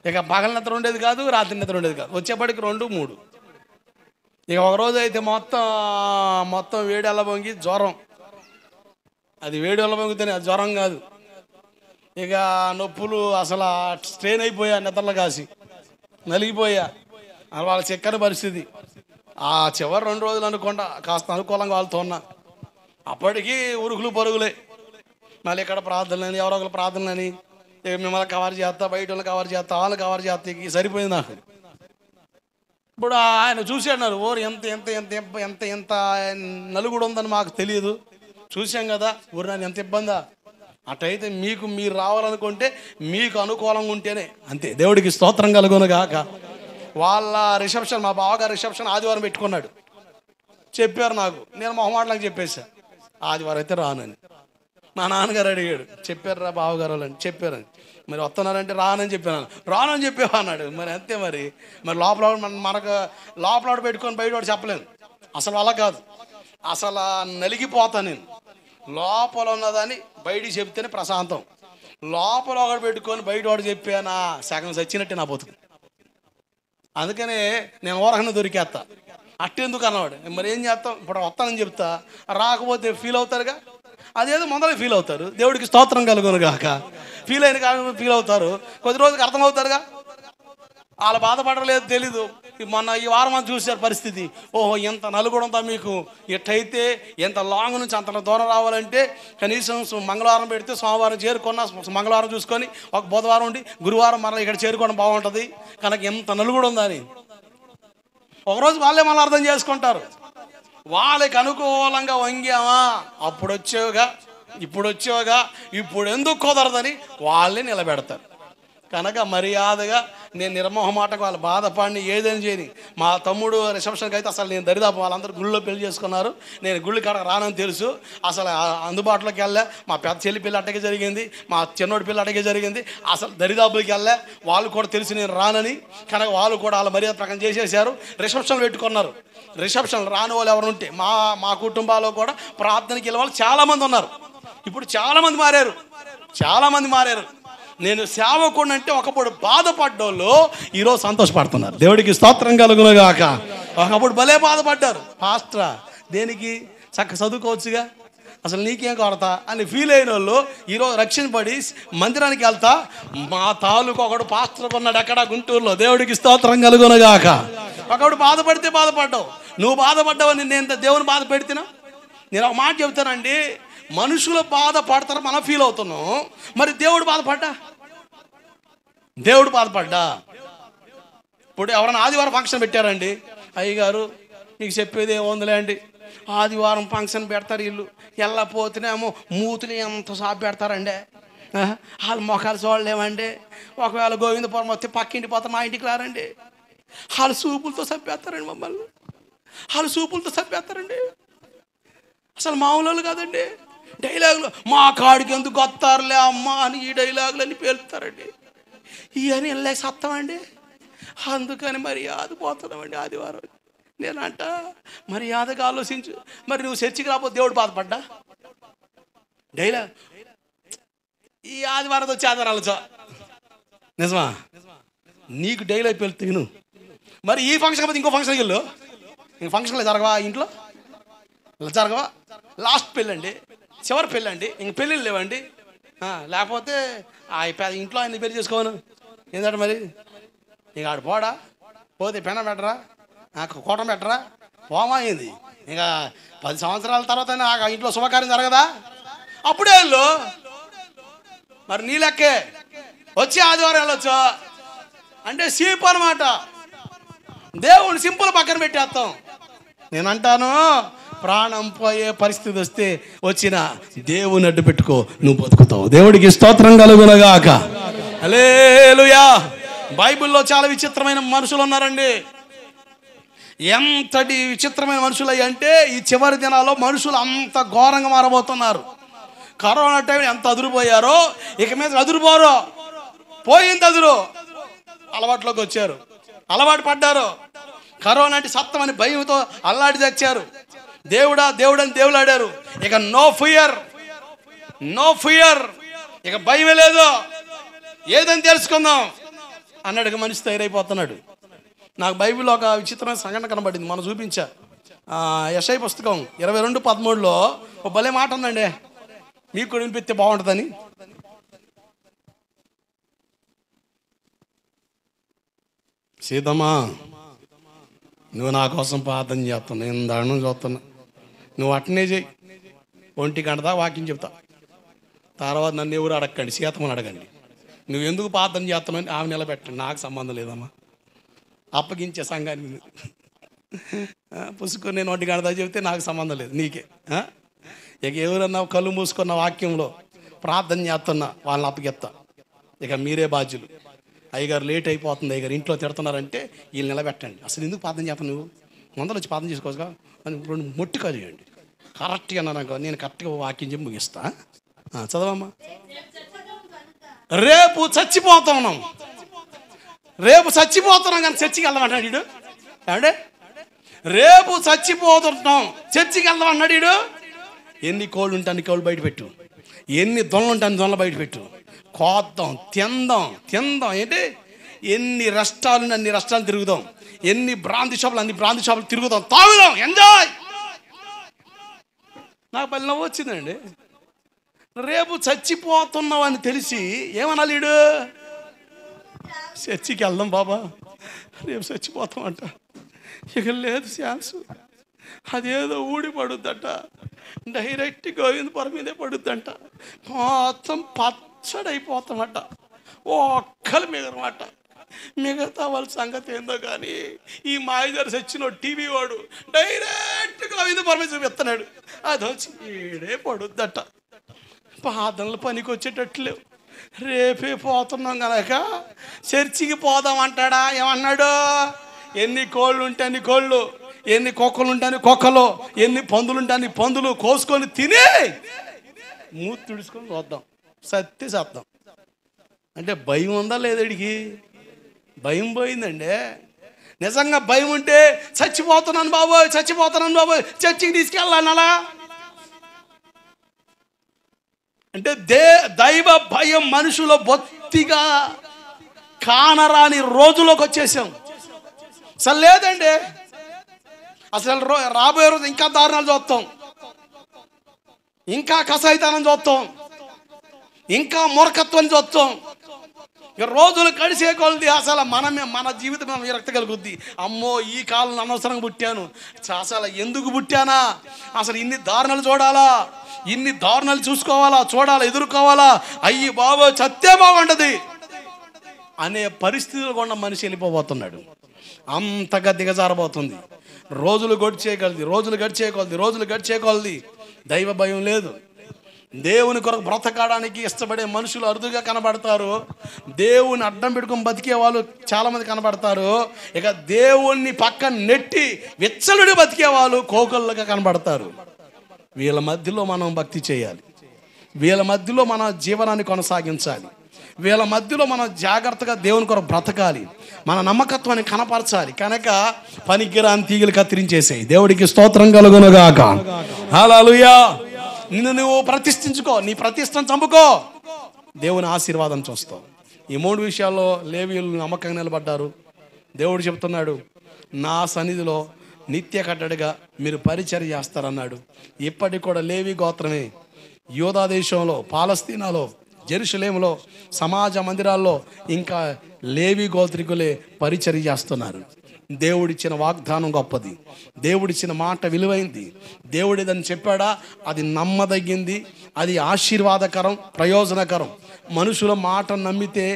ఇక పగల నిద్ర ఉండేది కాదు, రాత్రి నిద్ర ఉండేది కాదు. వచ్చేప్పటికి 2, 3. ఇక ఒకరోజు అయితే మొత్తం వేడెల్ల పొంగి జ్వరం. అది వేడెల్ల పొంగితేనే, అది జ్వరం కాదు. ఇక నొప్పులు, అసలు స్ట్రెయిన్ అయిపోయా, నిద్రలు కాసి నలిగిపోయా. వాళ్ళ చక్కని పరిస్థితి. ఆ చివరి 2 రోజులు అనుకోండా కాస్త అనుకూలంగా వాళ్ళతో ఉన్నా. అప్పటికీ ఉరుకులు పరుగులే. మళ్ళీ ఇక్కడ ప్రార్థనలని, ఎవరో ఒకరు ప్రార్థనలని, ఇక మిమ్మల్ని కవర్ చేస్తా, బయట వాళ్ళని కవర్ చేస్తా, వాళ్ళని కవర్ చేస్తా, ఇక సరిపోయింది నాకు. ఇప్పుడు ఆయన చూసాడు, ఊరు ఎంత ఎంత ఎంత ఎంత ఎంత నలుగుడు ఉందని మాకు తెలియదు, చూసాం కదా ఊరు, నాకు ఎంత ఇబ్బందా. అటైతే మీరు రావాలనుకుంటే మీకు అనుకూలంగా ఉంటేనే, అంతే. దేవుడికి స్తోత్రం కలుగునుగాక. వాళ్ళ రిసెప్షన్, మా బావగారు రిసెప్షన్ ఆదివారం పెట్టుకున్నాడు. చెప్పారు నాకు, నేను మొహమాటలకు చెప్పేసా, ఆదివారం అయితే రానని. మా నాన్నగారు అడిగాడు, చెప్పారు రా బావగారు అని. చెప్పారని. మరి వస్తున్నారంటే రానని చెప్పాను. రానని చెప్పేవా అన్నాడు. మరి అంతే. మరి లోపల మనకు లోపల పెట్టుకొని బయట వాడు చెప్పలేను. అసలు అలా కాదు, అసలు నలిగిపోతాను నేను. లోపల ఉన్నదని బయటికి చెప్తేనే ప్రశాంతం. లోపల ఒకటి పెట్టుకొని బయట వాడు చెప్పానా, సగం చచ్చినట్టే నా బతుకు. అందుకనే నేను ఓరకన్నా దొరికేస్తా. అట్టెందుకు అన్నవాడు. మరి ఏం చేస్తాం, ఇప్పుడు వస్తానని చెప్తా, రాకపోతే ఫీల్ అవుతారుగా, అదేదో మొదలు ఫీల్ అవుతారు. దేవుడికి స్తోత్రం కలుగునుగాక. ఫీల్ అయిన కాదు, ఫీల్ అవుతారు. కొద్ది రోజులకి అర్థమవుతారుగా. వాళ్ళు బాధపడలేదు, తెలీదు. మొన్న ఈ వారం అని చూసారు పరిస్థితి. ఓహో, ఎంత నలుగుడంతా మీకు ఎట్టయితే, ఎంత లాంగ్ నుంచి అంత దూరం రావాలంటే కనీసం మంగళవారం పెడితే సోమవారం చేరుకున్న, మంగళవారం చూసుకొని ఒక బుధవారం ఉండి గురువారం మరలా ఇక్కడ చేరుకోవడం బాగుంటుంది. కనుక ఎంత నలుగుడు ఉందని ఒకరోజు వాళ్ళే మళ్ళీ అర్థం చేసుకుంటారు. వాళ్ళకి అనుకూలంగా వంగామా, అప్పుడు వచ్చేవిగా, ఇప్పుడు వచ్చేవిగా, ఇప్పుడు ఎందుకు కుదరదని వాళ్ళే నిలబెడతారు. కనుక మర్యాదగా నేను నిర్మోహమాటకు వాళ్ళు బాధపడిని ఏదైనా చేయని. మా తమ్ముడు రిసెప్షన్కి అయితే అసలు నేను దరిదాపు వాళ్ళందరూ గుళ్ళో పెళ్లి చేసుకున్నారు. నేను గుళ్ళు కాడ రానని తెలుసు, అసలు అందుబాటులోకి వెళ్ళా. మా పెద్ద చెల్లి పిల్ల అట్టగే జరిగింది, మా చిన్నోడి పిల్ల అట్టగే జరిగింది. అసలు దరిదాపులకి వెళ్ళా. వాళ్ళు కూడా తెలిసి నేను రానని, కనుక వాళ్ళు కూడా వాళ్ళ మర్యాద ప్రకారం చేసేసారు. రిసెప్షన్ పెట్టుకున్నారు. రిసెప్షన్ రాని వాళ్ళు ఎవరు ఉంటే మా కుటుంబాల్లో కూడా ప్రార్థనకి వెళ్ళే వాళ్ళు చాలామంది ఉన్నారు. ఇప్పుడు చాలామంది మారారు. నేను సేవకుడు అంటే ఒకప్పుడు బాధపడ్డోళ్ళు ఈరోజు సంతోషపడుతున్నారు. దేవుడికి స్తోత్రం కలుగునుగాక. ఒకప్పుడు భలే బాధపడ్డారు. పాస్టరా దేనికి, చక్కగా చదువుకోవచ్చుగా, అసలు నీకేం కొరత అని ఫీల్ అయిన వాళ్ళు ఈరోజు రక్షణపడి మందిరానికి వెళ్తా. మా తాలూకు ఒకడు పాస్టర్ ఉన్నాడు అక్కడ గుంటూరులో. దేవుడికి స్తోత్రం కలుగునుగాక. ఒకడు బాధపడితే బాధపడ్డావు, నువ్వు బాధపడ్డావని నేను దేవుని బాధ పెడితేనా? నేను ఒక మాట చెబుతానండి, మనుషులు బాధపడతారు, మనం ఫీల్ అవుతున్నాం. మరి దేవుడు బాధపడ్డా? ఇప్పుడు ఎవరైనా ఆదివారం ఫంక్షన్ పెట్టారండి, అయ్యగారు మీకు చెప్పేది ఏముందిలే అండి, ఆదివారం ఫంక్షన్ పెడతారు వీళ్ళు, వెళ్ళపోతేనేమో మూతులు ఎంత సాపు పెడతారండి, వాళ్ళ మొఖాలు చూడలేమండి. ఒకవేళ గోవిందపురం వస్తే పక్కింటి పోతే మా ఇంటికి రారండి, వాళ్ళు సూపులతో చంపేస్తారండి, మమ్మల్ని వాళ్ళు సూపులతో చంపేస్తారండి. అసలు మామూలు కాదండి. డైలాగులు మా కాడికి ఎందుకు వస్తారులే అమ్మ అని ఈ డైలాగులన్నీ పేలుతారండి. ఇవన్నీ వెళ్ళలేక సత్తామండి. అందుకని మర్యాద పోతున్నామండి ఆదివారం. నేనంట మర్యాదగా ఆలోచించు. మరి నువ్వు చర్చికి రాకపోతే దేవుడు బాధపడ్డా? డైలాగ్ ఈ ఆదివారం వచ్చి ఆదివారాలు నిజమా? నీకు డైలాగ్ పేలుతుంది విను. మరి ఈ ఫంక్షన్ కాకపోతే ఇంకో ఫంక్షన్కి వెళ్ళు. ఇంక ఫంక్షన్లో జరగవా, ఇంట్లో జరగవా? లాస్ట్ పెళ్ళండి, చివరి పెళ్ళండి, ఇంక పెళ్ళిళ్ళు లేవండి. లేకపోతే ఇంట్లో ఆయన పెళ్లి చేసుకోను ఏంటంటే మరి ఇక ఆడు పోతే పెన పెట్టరా, కూటం పెట్టరా, పోమా అయింది. ఇక 10 సంవత్సరాల తర్వాత ఆ ఇంట్లో శుభకార్యం జరగదా? అప్పుడే వెళ్ళు. మరి నీ లెక్కే వచ్చి ఆదివారం వెళ్ళొచ్చు అంటే సీప్ అనమాట. దేవుని సింపుల్ పక్కన పెట్టేస్తాం. నేనంటాను, ప్రాణం పోయే పరిస్థితి వస్తే వచ్చిన దేవుని అడ్డు పెట్టుకో, నువ్వు బతుకుతావు. దేవుడికి స్తోత్రం కలుగునుగాక. హల్లెలూయా. బైబిల్లో చాలా విచిత్రమైన మనుషులు ఉన్నారండి. ఎంతటి విచిత్రమైన మనుషులు అంటే ఈ చివరి దినాల్లో మనుషులు అంత ఘోరంగా మారబోతున్నారు. కరోనా టైం ఎంత అదురుపోయారో ఇక మీద అదురుపోరు. పోయింది అదురు. అలవాట్లోకి వచ్చారు, అలవాటు పడ్డారు. కరోనా అంటే సత్తమని భయంతో అల్లాడి తెచ్చారు. దేవుడా దేవుడని దేవులాడారు. ఇక నో ఫియర్, ఇక భయమే లేదు, ఏదని తెలుసుకుందాం అన్నాడు మనిషి తయారైపోతున్నాడు. నాకు బైబిల్లో ఒక విచిత్రమైన సంఘటన కనబడింది, మనం చూపించా. యెషయా పుస్తకం 22:13లో ఒక భలే మాట ఉందండి, మీకు కూడా వినిపిస్తే బాగుంటుందని. సీతమ్మా, నువ్వు నా కోసం ప్రార్థన చేస్తున్నావు, నేను దారుణం చూస్తున్నా, నువ్వు అట్టనే చేయి. 1 గంట దాకా వాక్యం చెప్తా, తర్వాత నన్ను ఎవరు అడగండి, సీతమ్మని అడగండి. నువ్వు ఎందుకు ప్రార్థన చేస్తున్నావు ఆమె నిలబెట్టండి, నాకు సంబంధం లేదమ్మా. అప్పగించే సంఘాన్ని పుసుకొని నేను 1 గంట దాకా చెబితే నాకు సంబంధం లేదు, నీకే. ఇక ఎవరన్నా కళ్ళు మూసుకున్న వాక్యంలో ప్రార్థన చేస్తున్నా వాళ్ళని అప్పగిస్తా. ఇక మీరే బాధ్యులు. అయ్యగారు లేట్ అయిపోతుంది, అయ్యగారు ఇంట్లో తిడుతున్నారంటే వీళ్ళు నిలబెట్టండి. అసలు ఎందుకు ప్రార్థన చేస్తాను, నువ్వు ముందర వచ్చి ప్రార్థన చేసుకోవచ్చుగా అని 2 మొట్టికాలు చేయండి. కరెక్ట్గా అన్నాను, నేను కరెక్ట్గా వాక్యం చెప్పి ముగిస్తా. చదవమ్మా. రేపు చచ్చిపోతున్నాం కానీ చర్చికి వెళ్దామంటాడు వీడు. ఏమంటే రేపు చచ్చిపోతున్నాం, చర్చికి వెళ్దాం అన్నాడు వీడు. ఎన్ని కోళ్ళు ఉంటే అన్ని కోళ్ళు బయట పెట్టు, ఎన్ని దొనలు ఉంటే అన్ని దొనలు బయట పెట్టు, కోద్దాం, తిందాం. ఏంటి ఎన్ని రెస్టాలు అన్ని రెస్టాలు తిరుగుదాం, ఎన్ని బ్రాంతి షాపులు అన్ని బ్రాంతి షాపులు తిరుగుదాం, తాగుదాం, ఎంజాయ్. నాకు పల్లె నవ్వు వచ్చిందండి. రేపు చచ్చిపోతున్నావు అని తెలిసి ఏమనాలి వీడు? చర్చికి వెళ్దాం బాబా, రేపు చచ్చిపోతామంట. ఇక లేదు ఛాన్స్, అదేదో ఊడి పడుద్దట, డైరెక్ట్ గోవిందపురం మీదే పడుద్దంట. మొత్తం పచ్చడైపోతామట, ఒక్కలు మిగరమాట. మిగతా వాళ్ళ సంగతి ఏందో కానీ ఈ మాయదారి చచ్చిన టీవీ వాడు డైరెక్ట్ గోవిందపురం చూపిస్తున్నాడు. అది వచ్చి ఈడే పడుద్దట. పాదనలు పనికి వచ్చేటట్లేవు, రేపే పోతున్నాం కనుక చర్చికి పోదాం అంటాడా? ఏమన్నాడు? ఎన్ని కోళ్ళు ఉంటే అన్ని కోళ్ళు, ఎన్ని కుక్కలు ఉంటే అన్ని కుక్కలు, ఎన్ని పందులు ఉంటే అన్ని పందులు కోసుకొని తిని మూతి తుడుచుకొని వద్దాం, సత్తి సత్తాం. అంటే భయం ఉందా లేదడికి? భయం పోయిందండి. నిజంగా భయం ఉంటే చచ్చిపోతున్నాను బాబోయ్, చచ్చిపోతున్నాను బాబోయ్, చర్చికి తీసుకెళ్ళాను అలా అంటే దైవ భయం మనుషులో బొత్తిగా కానరాని రోజులోకి వచ్చేసాం. అసలు లేదండి. అసలు రాబోయే రోజు ఇంకా దారుణాలు చూస్తాం, ఇంకా కసాయితనం చూస్తాం, ఇంకా మూర్ఖత్వం చూస్తాం. ఇక రోజులు గడిచే కొలది అసలు మన జీవితం విరక్తి కలుగుద్ది. అమ్మో, ఈ కాలం అనవసరంగా పుట్టాను, అసలు ఎందుకు పుట్టానా, అసలు ఇన్ని దారుణాలు చూడాలా, ఇన్ని దారుణాలు చూసుకోవాలా, చూడాలా, ఎదుర్కోవాలా, అయ్యి బాబో చత్తే బాగుంటది అనే పరిస్థితులు కూడా మనిషి వెళ్ళిపోబోతున్నాడు. అంతగా దిగజారబోతుంది. రోజులు గడిచేకొలది దైవ భయం లేదు. దేవుని కొరకు బ్రతకడానికి ఇష్టపడే మనుషులు అరుదుగా కనబడతారు. దేవుని అడ్డం పెట్టుకొని బతికే వాళ్ళు చాలామంది కనబడతారు. ఇక దేవుణ్ణి పక్కన నెట్టి విచ్చలుడి బతికే వాళ్ళు కోకొల్లుగా కనబడతారు. వీళ్ళ మధ్యలో మనం భక్తి చేయాలి, వీళ్ళ మధ్యలో మన జీవనాన్ని కొనసాగించాలి, వీళ్ళ మధ్యలో మనం జాగ్రత్తగా దేవుని కొరకు బ్రతకాలి, మన నమ్మకత్వాన్ని కనపరచాలి. కనుక పనికిరాని తీగలు కత్తిరించేసాయి. దేవుడికి స్తోత్రం కలుగునుగాక. హల్లెలూయా. నిన్ను నువ్వు ప్రతిష్ఠించుకో, నీ ప్రతిష్టను చంపుకో, దేవుని ఆశీర్వాదం చూస్తావు. ఈ 3 విషయాల్లో లేవీయులు నమ్మకంగా నిలబడ్డారు. దేవుడు చెప్తున్నాడు, నా సన్నిధిలో నిత్య కట్టడిగా మీరు పరిచర్య చేస్తారన్నాడు. ఇప్పటికి కూడా లేవి గోత్రమే యూదా దేశంలో, పాలస్తీనాలో, జెరూసలేములో, సమాజ మందిరాల్లో ఇంకా లేవి గోత్రికులే పరిచర్య చేస్తున్నారు. దేవుడిచ్చిన వాగ్దానం గొప్పది, దేవుడిచ్చిన మాట విలువైంది. దేవుడు ఏదని చెప్పాడా అది నమ్మదగింది, అది ఆశీర్వాదకరం, ప్రయోజనకరం. మనుషుల మాట నమ్మితే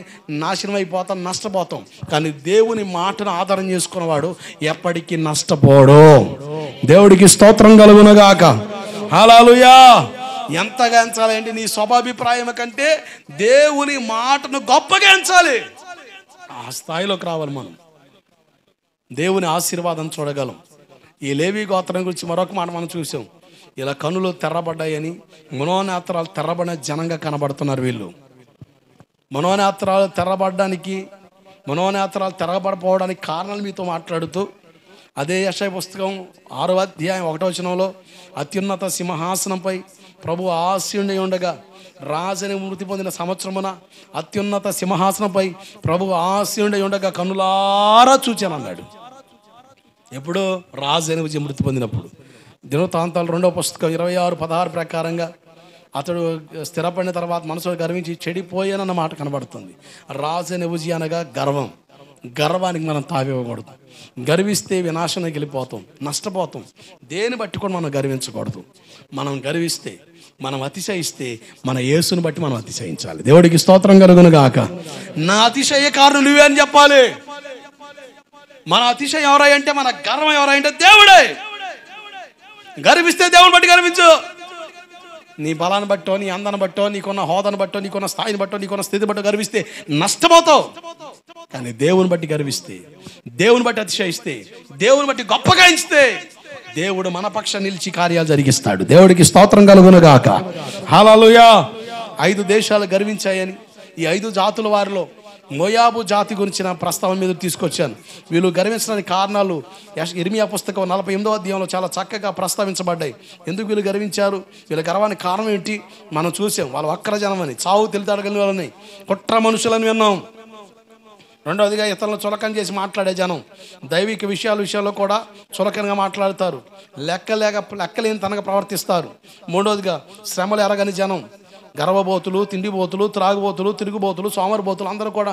నాశనం అయిపోతాం, నష్టపోతాం. కానీ దేవుని మాటను ఆధారం చేసుకున్నవాడు ఎప్పటికీ నష్టపోడు. దేవుడికి స్తోత్రం కలుగునుగాక. హల్లెలూయా. ఎంతగా ఎంచాలంటే నీ స్వాభిప్రాయం కంటే దేవుని మాటను గొప్పగా ఎంచాలి. ఆ స్థాయిలోకి రావాలి. మనం దేవుని ఆశీర్వాదం చూడగలం. ఈ లేవి గోత్రం గురించి మరొక మాట మనం చూసాం. ఇలా కనులు తెర్రబడ్డాయని, మనోనేత్రాలు తెర్రబడిన జనంగా కనబడుతున్నారు వీళ్ళు. మనోనేత్రాలు తెరబడిపోవడానికి కారణాలు మీతో మాట్లాడుతూ అదే యెషయా పుస్తకం 6వ అధ్యాయం 1వ వచనంలో, అత్యున్నత సింహాసనంపై ప్రభు ఆసీనుడై ఉండగా రాజని మృతి పొందిన సంవత్సరమున అత్యున్నత సింహాసనంపై ప్రభు ఆసీనుడై ఉండగా కన్నులారా చూచాను అన్నాడు. ఎప్పుడు? రాజని మృతి పొందినప్పుడు. దినవృత్తాంతాలు 2వ పుస్తకం 26:16 ప్రకారంగా అతడు స్థిరపడిన తర్వాత మనసులో గర్వించి చెడిపోయానన్న మాట కనబడుతుంది. రాజనెబుజీ అనగా గర్వానికి మనం తావివ్వకూడదు. గర్విస్తే వినాశనానికి వెళ్ళిపోతాం, నష్టపోతాం. దేని బట్టి కూడా మనం గర్వించకూడదు. మనం గర్విస్తే, మనం అతిశయిస్తే మన యేసుని బట్టి మనం అతిశయించాలి. దేవుడికి స్తోత్రం కలుగునుగాక. నా అతిశయ కారణం నువ్వే అని చెప్పాలి. మన అతిశయం ఎవరై అంటే, మన గర్వం ఎవరై అంటే దేవుడే. గర్విస్తే దేవుని బట్టి గర్వించు. నీ బలాన్ని బట్టో, నీ అందాన్ని బట్టో, నీకున్న హోదాను బట్టో, నీకున్న స్థాయిని బట్టో, నీకున్న స్థితి బట్టో గర్విస్తే నష్టపోతావు. కానీ దేవుని బట్టి గర్విస్తే, దేవుని బట్టి అతిశయిస్తే, దేవుని బట్టి గొప్పగా ఎంచితే దేవుడు మన పక్షం నిలిచి కార్యాలు జరిగిస్తాడు. దేవుడికి స్తోత్రం కలుగునుగాక. హల్లెలూయా. 5 దేశాలు గర్వించాయని, ఈ 5 జాతుల వారిలో మోయాబు జాతి గురించిన ప్రస్తావన మీద తీసుకొచ్చాను. వీళ్ళు గర్వించడానికి కారణాలు ఇర్మియా పుస్తకం 48వ అధ్యాయంలో చాలా చక్కగా ప్రస్తావించబడ్డాయి. ఎందుకు వీళ్ళు గర్వించారు, వీళ్ళ గర్వానికి కారణం ఏంటి మనం చూసాం. వాళ్ళు వక్ర జనం అని, చావు తెలితాడగలిగిన వాళ్ళని, కుట్ర మనుషులని విన్నాం. రెండవదిగా ఇతరులను చులకన చేసి మాట్లాడే జనం. దైవిక విషయాల్లో కూడా చులకనగా మాట్లాడతారు, లెక్కలేని తనగా ప్రవర్తిస్తారు. మూడవదిగా శ్రమలు ఎరగని జనం, గర్వబోతులు, తిండిబోతులు, త్రాగుబోతులు, తిరుగుబోతులు, సోమరిబోతులు అందరూ కూడా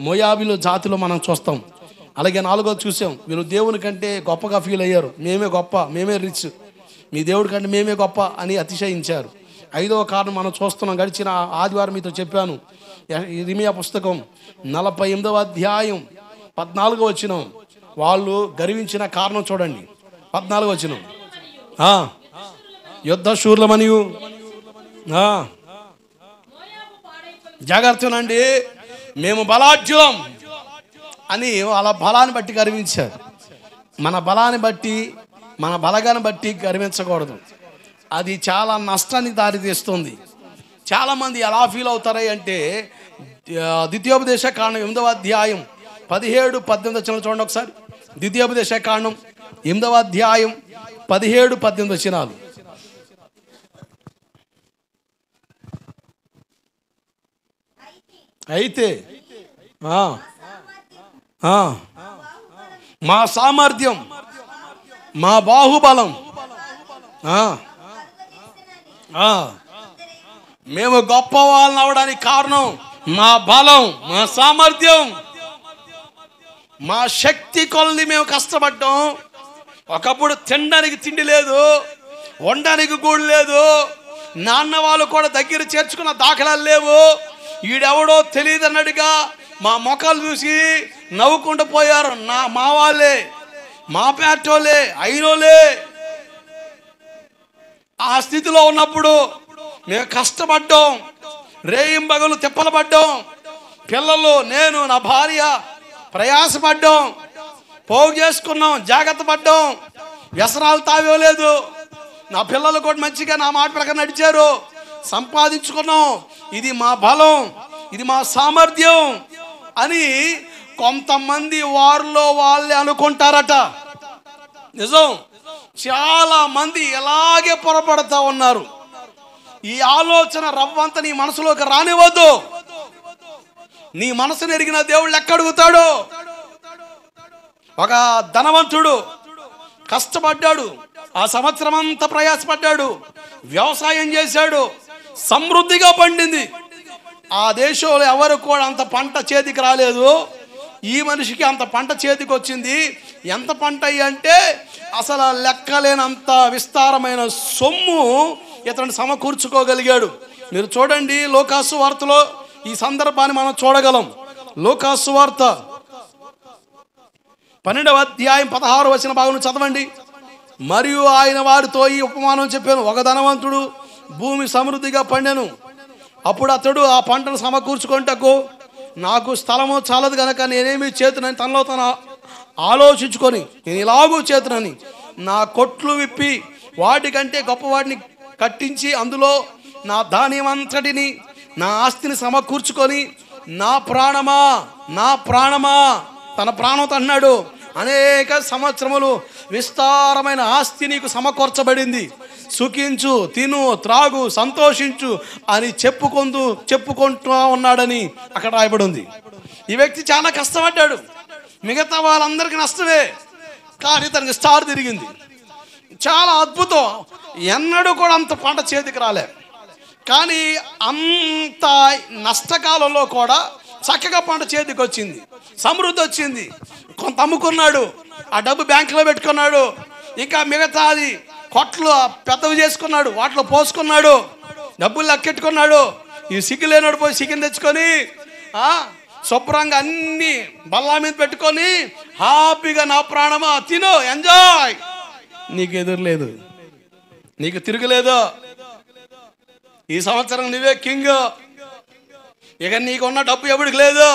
మోయాబీలు జాతిలో మనం చూస్తాం. అలాగే 4వది చూసాం, వీళ్ళు దేవుని కంటే గొప్పగా ఫీల్ అయ్యారు. మేమే గొప్ప, మేమే రిచ్, మీ దేవుడి కంటే మేమే గొప్ప అని అతిశయించారు. 5వ కారణం మనం చూస్తున్నాం. గడిచిన ఆదివారం మీతో చెప్పాను. ఇర్మియా పుస్తకం 48వ అధ్యాయం 14వ వచనం. వాళ్ళు గర్వించిన కారణం చూడండి. 14వ వచనం, యుద్ధ శూరులమనియు జాగ్రత్తనండి, మేము బలాఢ్యులం అని వాళ్ళ బలాన్ని బట్టి గర్వించారు. మన బలాన్ని బట్టి, మన బలగాన్ని బట్టి గర్వించకూడదు. అది చాలా నష్టానికి దారితీస్తుంది. చాలామంది ఎలా ఫీల్ అవుతారు అంటే, ద్వితీయోపదేశ కాండం 8వ అధ్యాయం 17-18 చూడండి ఒకసారి. ద్వితీయోపదేశ కాండం 8వ అధ్యాయం 17-18. అయితే మా సామర్థ్యం, మా బాహుబలం, మేము గొప్ప వాళ్ళని అవడానికి కారణం మా బలం, మా సామర్థ్యం, మా శక్తి కొలది మేము కష్టపడ్డాం. ఒకప్పుడు తినడానికి తిండి లేదు, వండడానికి గూడు లేదు, నాన్న వాళ్ళు కూడా దగ్గర చేర్చుకున్న దాఖలాలు లేవు. ఈడెవడో తెలియదు అన్నట్టుగా మా మొక్కలు చూసి నవ్వుకుంటూ పోయారు. మా వాళ్ళే, మా పేటోళ్ళే, అయినోళ్ళే. ఆ స్థితిలో ఉన్నప్పుడు మేము కష్టపడ్డాం, రేయింబగలు తిప్పలు పడ్డాం. పిల్లలు, నేను, నా భార్య ప్రయాసపడ్డాం, పోగు చేసుకున్నాం, జాగ్రత్త పడ్డాం, వ్యసనాలు తావేలేదు. నా పిల్లలు కూడా మంచిగా నా మాట ప్రకారం నడిచారు, సంపాదించుకున్నాం. ఇది మా బలం, ఇది మా సామర్థ్యం అని కొంతమంది వారిలో వాళ్ళే అనుకుంటారట. నిజం, చాలా మంది ఇలాగే పొరపడతా ఉన్నారు. ఈ ఆలోచన రవ్వంత నీ మనసులోకి రానివ్వద్దు. నీ మనసును ఎరిగిన దేవుళ్ళు ఎక్కడుగుతాడు. ఒక ధనవంతుడు కష్టపడ్డాడు, ఆ సంవత్సరం అంతా ప్రయాసపడ్డాడు, వ్యవసాయం చేశాడు, సమృద్ధిగా పండింది. ఆ దేశంలో ఎవరు కూడా అంత పంట చేతికి రాలేదు. ఈ మనిషికి అంత పంట చేతికి వచ్చింది. ఎంత పంట అంటే అసలు లెక్కలేనంత విస్తారమైన సొమ్ము ఇతను సమకూర్చుకోగలిగాడు. మీరు చూడండి, లూకాసు వార్తలో ఈ సందర్భాన్ని మనం చూడగలం. లూకాసు వార్త 12వ అధ్యాయం 16 భాగం చదవండి. మరియు ఆయన వారితో ఈ ఉపమానం చెప్పాను. ఒక ధనవంతుడు భూమి సమృద్ధిగా పండెను. అప్పుడు అతడు ఆ పంటను సమకూర్చుకుంటకు, నాకు స్థలము చాలదు కనుక నేనేమి చేతునని తనలో తన ఆలోచించుకొని, నేను ఇలాగూ చేతునని నా కొట్లు విప్పి వాటికంటే గొప్పవాటిని కట్టించి అందులో నా ధాన్యం అంతటిని, నా ఆస్తిని సమకూర్చుకొని, నా ప్రాణమా, నా ప్రాణమా, తన ప్రాణంతో అన్నాడు, అనేక సంవత్సరములు విస్తారమైన ఆస్తి నీకు సమకూర్చబడింది, సుఖించు, తిను, త్రాగు, సంతోషించు అని చెప్పుకుంటూ ఉన్నాడని అక్కడ రాయబడి ఉంది. ఈ వ్యక్తి చాలా కష్టపడ్డాడు, మిగతా వాళ్ళందరికీ నష్టమే, కానీ తనకి స్టార్ తిరిగింది. చాలా అద్భుతం. ఎన్నడూ కూడా అంత పంట చేతికి రాలే, కానీ అంత నష్టకాలంలో కూడా చక్కగా పంట చేతికి వచ్చింది, సమృద్ధి వచ్చింది. కొంత అమ్ముకున్నాడు, ఆ డబ్బు బ్యాంకులో పెట్టుకున్నాడు, ఇంకా మిగతాది కొట్లు పెద్దవి చేసుకున్నాడు, వాటిలో పోసుకున్నాడు, డబ్బులు లెక్కెట్టుకున్నాడు. ఈ సిగ్గు లేనాడు పోయి చికెన్ తెచ్చుకొని శుభ్రంగా అన్ని బల్లా మీద పెట్టుకొని హ్యాపీగా నా ప్రాణమా తిను, ఎంజాయ్. నీకు ఎదురులేదు, నీకు తిరుగులేదు. ఈ సంవత్సరం నువ్వే కింగ్. ఇక నీకున్న డబ్బు ఎవడికి లేదు.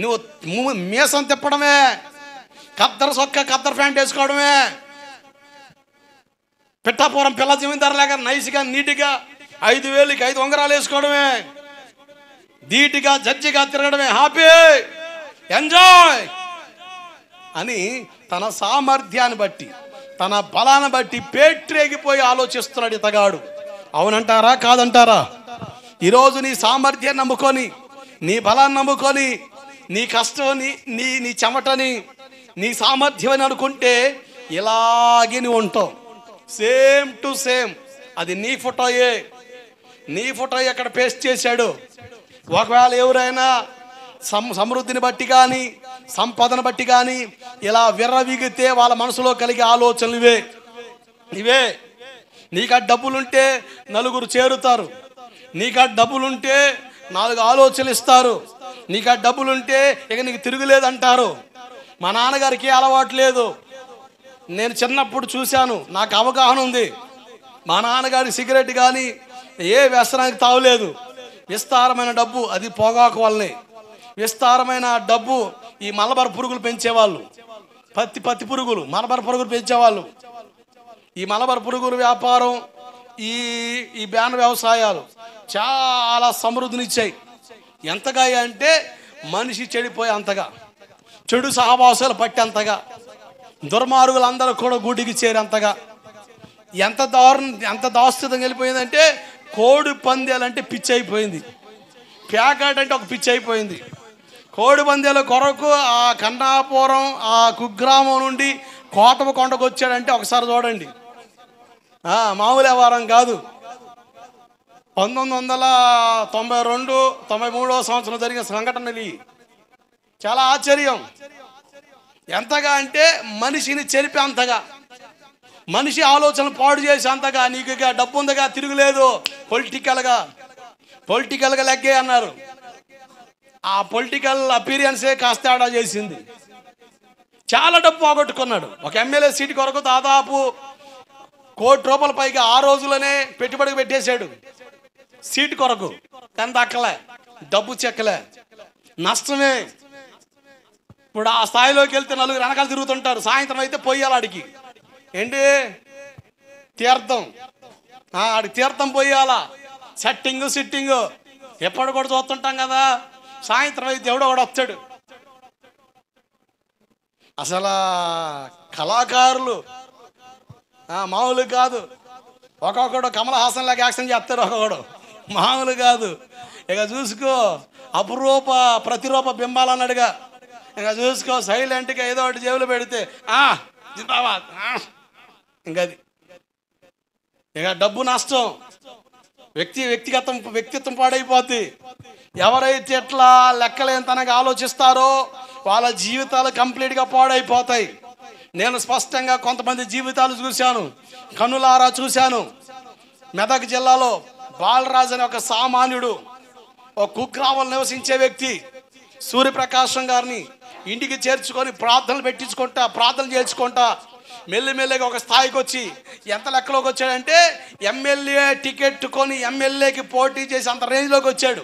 నువ్వు మీసం తిప్పడమే, కద్దరు సొక్క కద్దరు ప్యాంట్ వేసుకోవడమే, పిట్టాపురం పిల్ల జమీందారులాగా నైస్గా నీట్గా 5,000కి 5 ఉంగరాలు వేసుకోవడమే, ధీటుగా జడ్జిగా తిరగడమే, హ్యాపీ, ఎంజాయ్ అని తన సామర్థ్యాన్ని బట్టి, తన బలాన్ని బట్టి పేట్రేగిపోయి ఆలోచిస్తున్నాడు ఇతగాడు. అవునంటారా కాదంటారా? ఈరోజు నీ సామర్థ్యాన్ని నమ్ముకొని, నీ బలాన్ని నమ్ముకొని, నీ కష్టం, నీ చెమటని నీ సామర్థ్యం అని అనుకుంటే ఇలాగే నువ్వు ఉంటావు. సేమ్ టు సేమ్ అది నీ ఫోటోయే. నీ ఫోటో ఎక్కడ పేస్ట్ చేశాడు. ఒకవేళ ఎవరైనా సమృద్ధిని బట్టి కానీ, సంపదను బట్టి కానీ ఇలా విర్రవీగితే వాళ్ళ మనసులో కలిగే ఆలోచనలు ఇవే. నీకు ఆ డబ్బులుంటే నలుగురు చేరుతారు, నీకు ఆ డబ్బులుంటే 4 ఆలోచనలు ఇస్తారు, నీకు ఆ డబ్బులుంటే ఇక నీకు తిరుగులేదంటారు. మా నాన్నగారికి అలవాటు లేదు, నేను చిన్నప్పుడు చూశాను, నాకు అవగాహన ఉంది. మా నాన్నగారి సిగరెట్ కానీ ఏ వ్యసనానికి తావులేదు. విస్తారమైన డబ్బు, అది పొగాకు వల్లనే. విస్తారమైన డబ్బు ఈ మలబార్ పురుగులు పెంచేవాళ్ళు, పత్తి పురుగులు, మలబార్ పురుగులు పెంచేవాళ్ళు. ఈ మలబార్ పురుగుల వ్యాపారం, ఈ బ్యాన్ వ్యవసాయాలు చాలా సమృద్ధినిచ్చాయి. ఎంతగా అంటే మనిషి చెడిపోయి అంతగా, చెడు సహవాసాలు పట్టి అంతగా, దుర్మార్గులందరూ కూడా గూటికి చేరేంతగా, ఎంత దాస్తుతం వెళ్ళిపోయిందంటే కోడి పందేలంటే పిచ్చి అయిపోయింది. ప్యాకెట్ అంటే ఒక పిచ్చి అయిపోయింది. కోడి పందేల కొరకు ఆ కన్నాపురం, ఆ కుగ్రామం నుండి కోటమ కొండకు వచ్చాడంటే ఒకసారి చూడండి. మామూలు వ్యవహారం కాదు. 1992-93 సంవత్సరం జరిగిన సంఘటనలు చాలా ఆశ్చర్యం. ఎంతగా అంటే మనిషిని చెరిపే అంతగా, మనిషి ఆలోచనలు పాడు చేసి అంతగా. నీకు ఇక డబ్బు ఉందిగా, తిరుగులేదు. పొలిటికల్గా లెగ్గే అన్నారు. ఆ పొలిటికల్ అపీరియన్సే కాస్త తేడా చేసింది. చాలా డబ్బు పోగొట్టుకున్నాడు. ఒక ఎమ్మెల్యే సీటు కొరకు దాదాపు ₹1 కోటి పైగా ఆ రోజులోనే పెట్టుబడికి పెట్టేశాడు సీటు కొరకు. కానీ దక్కలే, డబ్బు చెక్కలే, నష్టమే. ఇప్పుడు ఆ స్థాయిలోకి వెళ్తే నలుగురు వెనకాల తిరుగుతుంటారు. సాయంత్రం అయితే పోయాలి ఆడికి. ఏంటి తీర్థం, ఆడికి తీర్థం పోయాలా, సిట్టింగ్ ఎప్పుడు కూడా చూస్తుంటాం కదా. సాయంత్రం అయితే ఎవడో కూడా వచ్చాడు. అసలు కళాకారులు మామూలు కాదు. ఒక్కొక్కడు కమల్ హాసన్ లాగా యాక్షన్ చేస్తారు, ఒక్కొక్కడు మామూలు కాదు. ఇక చూసుకో ప్రతిరూప బింబాలు అన్నాడుగా. ఇక చూసుకో సైలెంట్గా ఏదో ఒకటి జేబులు పెడితే జిందాబాద్ ఇంకది. ఇక డబ్బు నష్టం, వ్యక్తిత్వం పాడైపోద్ది. ఎవరైతే ఎట్లా లెక్కలేంతనగా ఆలోచిస్తారో వాళ్ళ జీవితాలు కంప్లీట్గా పాడైపోతాయి. నేను స్పష్టంగా కొంతమంది జీవితాలు చూశాను, కన్నులారా చూశాను. మెదక్ జిల్లాలో బాలరాజు అనే ఒక సామాన్యుడు, ఒక కుగ్రామంలో నివసించే వ్యక్తి, సూర్యప్రకాశం గారిని ఇంటికి చేర్చుకొని ప్రార్థనలు చేసుకుంటా మెల్లిమెల్లిగా ఒక స్థాయికి వచ్చి ఎంత లెక్కలోకి వచ్చాడంటే ఎమ్మెల్యే టికెట్ కొని ఎమ్మెల్యేకి పోటీ చేసి అంత రేంజ్లోకి వచ్చాడు.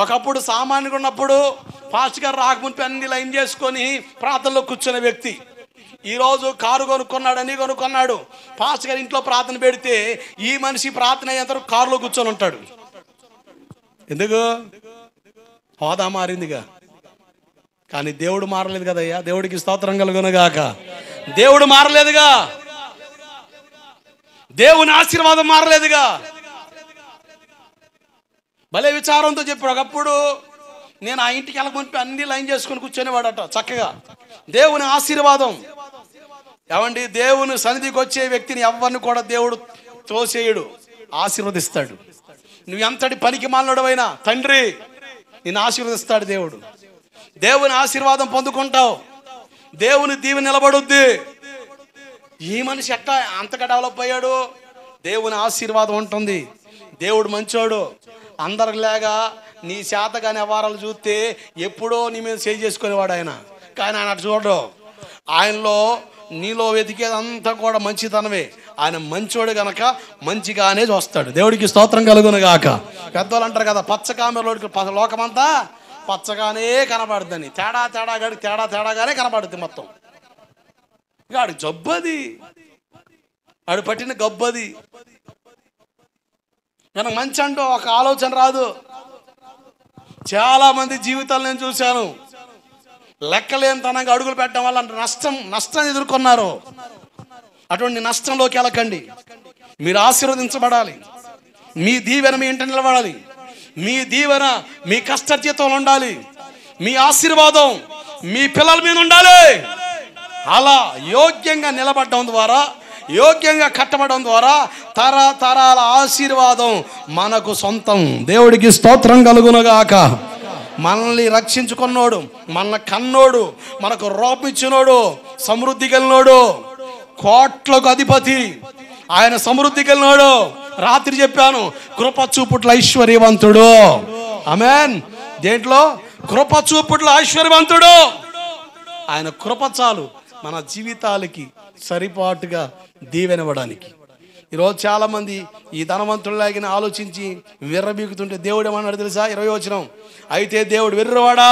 ఒకప్పుడు సామాన్యుగా ఉన్నప్పుడు పాస్టర్ గారు రాకముందు అన్ని లైన్ చేసుకొని ప్రార్థనలో కూర్చునే వ్యక్తి. ఈరోజు కారు కొనుక్కున్నాడు. పాస్టర్ గారు ఇంట్లో ప్రార్థన పెడితే ఈ మనిషి ప్రార్థన అయ్యేంత కారులో కూర్చొని ఉంటాడు. ఎందుకు? హోదా మారిందిగా. కానీ దేవుడు మారలేదు కదయ్యా. దేవుడికి స్తోత్రం కలుగునుగాక. దేవుడు మారలేదుగా, దేవుని ఆశీర్వాదం మారలేదుగా. భలే విచారంతో చెప్పాడు. ఒకప్పుడు నేను ఆ ఇంటికి వెళ్ళకపోతే అన్ని లైన్ చేసుకుని కూర్చొనేవాడట చక్కగా. దేవుని ఆశీర్వాదం ఏమండి, దేవుని సన్నిధికి వచ్చే వ్యక్తిని ఎవరిని కూడా దేవుడు తోసేయుడు, ఆశీర్వదిస్తాడు. నువ్వు ఎంతటి పనికి మాలినోడవైనా తండ్రి నిన్ను ఆశీర్వదిస్తాడు దేవుడు. దేవుని ఆశీర్వాదం పొందుకుంటావు, దేవుని దీవెన నిలబడుద్ది. ఈ మనిషి ఎట్లా అంతగా డెవలప్ అయ్యాడు? దేవుని ఆశీర్వాదం ఉంటుంది. దేవుడు మంచోడు. అందరిలాగా నీ శాతగాని వ్యవహారాలు చూస్తే ఎప్పుడో నీ మీద చేసుకునేవాడు ఆయన. కానీ ఆయన అటు చూడడు. ఆయనలో నీలో వెతికేదంతా కూడా మంచితనమే. ఆయన మంచోడు గనక మంచిగానే చూస్తాడు. దేవుడికి స్తోత్రం కలుగునుగాక. పెద్దవాళ్ళు అంటారు కదా, పచ్చకామెలోడికి లోకమంతా పచ్చగానే కనబడుద్దని. తేడాగానే కనబడుద్ది మొత్తం. ఇక ఆడు జబ్బది, ఆడు పట్టిన గబ్బది. మనకు మంచి అంటూ ఒక ఆలోచన రాదు. చాలా మంది జీవితాలు నేను చూశాను, లెక్కలేనితనంగా అడుగులు పెట్టడం వల్ల నష్టం ఎదుర్కొన్నారు. అటువంటి నష్టంలోకి వెళ్ళకండి. మీరు ఆశీర్వదించబడాలి. మీ దీవెన మీ ఇంట నిలబడాలి. మీ దీవెన మీ కష్టజీతంలో ఉండాలి. మీ ఆశీర్వాదం మీ పిల్లల మీద ఉండాలి. అలా యోగ్యంగా నిలబడడం ద్వారా, యోగ్యంగా కట్టబడడం ద్వారా తరతరాల ఆశీర్వాదం మనకు సొంతం. దేవుడికి స్తోత్రం కలుగునుగాక. మనల్ని రక్షించుకున్నోడు, మన కన్నోడు, మనకు రూపమిచ్చినోడు, సమృద్ధి కలిగినోడు, కోట్లకు అధిపతి, ఆయన సమృద్ధి కలిగినోడు. రాత్రి చెప్పాను, కృప చూపుట్ల ఐశ్వర్యవంతుడు. ఆమేన్. దేంట్లో? కృప చూపుట్ల ఐశ్వర్యవంతుడు. ఆయన కృప చాలు మన జీవితాలకి సరిపాటుగా దీవెనవ్వడానికి. ఈరోజు చాలామంది ఈ ధనవంతుల్లాగిన ఆలోచించి విర్రబీగుతుంటే దేవుడు ఏమన్నాడు తెలుసా? 20వ వచనం, అయితే దేవుడు, వెర్రవాడా,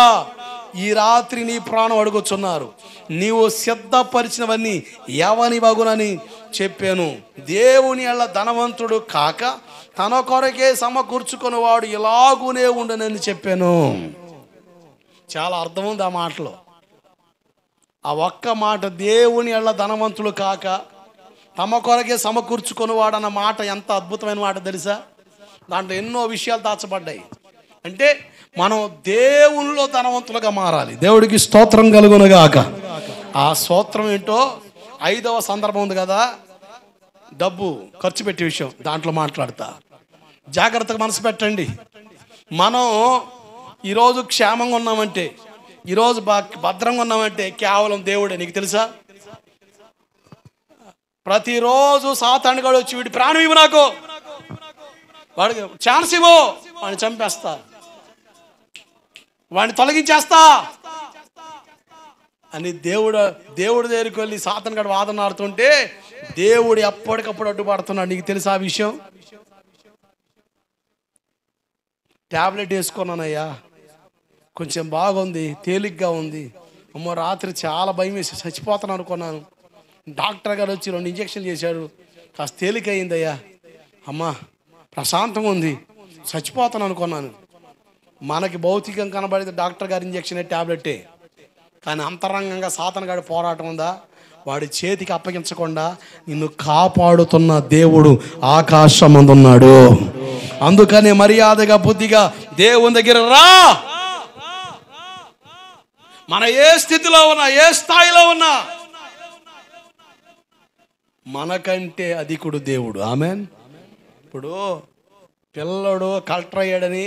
ఈ రాత్రి నీ ప్రాణం అడుగుచున్నారు, నీవు సిద్ధపరిచినవన్నీ ఎవని వగునని చెప్పాను. దేవుని ఎల్ల ధనవంతుడు కాక తన కొరకే సమకూర్చుకుని వాడు ఇలాగునే ఉండనని చెప్పాను. చాలా అర్థం ఉంది ఆ మాటలో. ఆ ఒక్క మాట, దేవుని ఎల్ల ధనవంతుడు కాక తమ కొరకే సమకూర్చుకొని వాడు అన్న మాట ఎంత అద్భుతమైన మాట తెలుసా? దాంట్లో ఎన్నో విషయాలు దాచబడ్డాయి. అంటే మనం దేవునిలో ధనవంతులుగా మారాలి. దేవుడికి స్తోత్రం కలుగునుగాక. ఆ స్తోత్రం ఏంటో 5వ సందర్భం ఉంది కదా, డబ్బు ఖర్చు పెట్టే విషయం, దాంట్లో మాట్లాడతా. జాగ్రత్తగా మనసు పెట్టండి. మనం ఈరోజు క్షేమంగా ఉన్నామంటే, ఈరోజు భద్రంగా ఉన్నామంటే కేవలం దేవుడే. నీకు తెలుసా? ప్రతిరోజు సాతానుగాడు వచ్చి వీడి ప్రాణం ఇవ్వు, నాకు వాడికి ఛాన్స్ ఇవ్వు, వాడిని చంపేస్తా, వాడిని తొలగించేస్తా అని దేవుడి దగ్గరికి వెళ్ళి సాతానుగాడు వాదన ఆడుతుంటే దేవుడు ఎప్పటికప్పుడు అడ్డుపడుతున్నాడు. నీకు తెలుసా ఆ విషయం? ట్యాబ్లెట్ వేసుకున్నానయ్యా, కొంచెం బాగుంది, తేలిగ్గా ఉంది, అమ్మో రాత్రి చాలా భయం వేసి చచ్చిపోతాను అనుకున్నాను, డాక్టర్ గారు వచ్చి 2 ఇంజక్షన్లు చేశాడు, కాస్త తేలికయిందయ్యా, అమ్మా ప్రశాంతంగా ఉంది, చచ్చిపోతాను అనుకున్నాను. మనకి భౌతికం కనబడేది డాక్టర్ గారి ఇంజక్షనే, ట్యాబ్లెటే. కానీ అంతరంగంగా సాతానుగాడి పోరాటం ఉందా? వాడి చేతికి అప్పగించకుండా నిన్ను కాపాడుతున్న దేవుడు ఆకాశమందున్నాడు. అందుకని మర్యాదగా బుద్ధిగా దేవుని దగ్గర రా. మన ఏ స్థితిలో ఉన్నా, ఏ స్థాయిలో ఉన్నా, మనకంటే అధికుడు దేవుడు. ఆమెన్. ఇప్పుడు పిల్లడు కలెక్టర్ అయ్యాడని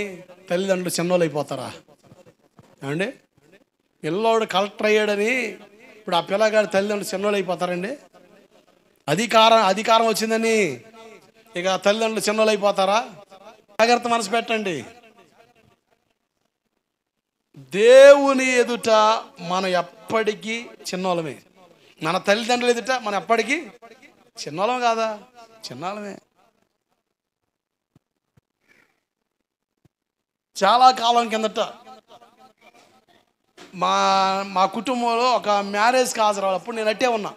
తల్లిదండ్రులు చిన్నోళ్ళు అయిపోతారా? ఏమండి? పిల్లోడు కలెక్టర్ అయ్యాడని ఇప్పుడు ఆ పిల్లగాడి తల్లిదండ్రులు చిన్నోళ్ళు అయిపోతారండి? అధికారం వచ్చిందని ఇక తల్లిదండ్రులు చిన్నోళ్ళు అయిపోతారా? జాగ్రత్త మనసు పెట్టండి. దేవుని ఎదుట మనం ఎప్పటికీ చిన్నోళ్ళమే. మన తల్లిదండ్రులు ఎదుట మనం ఎప్పటికీ చిన్నోళ్ళం కాదా? చిన్నోళ్ళమే. చాలా కాలం కిందట మా కుటుంబంలో ఒక మ్యారేజ్కి హాజరవ్వాలి. అప్పుడు నేను అట్టే ఉన్నా.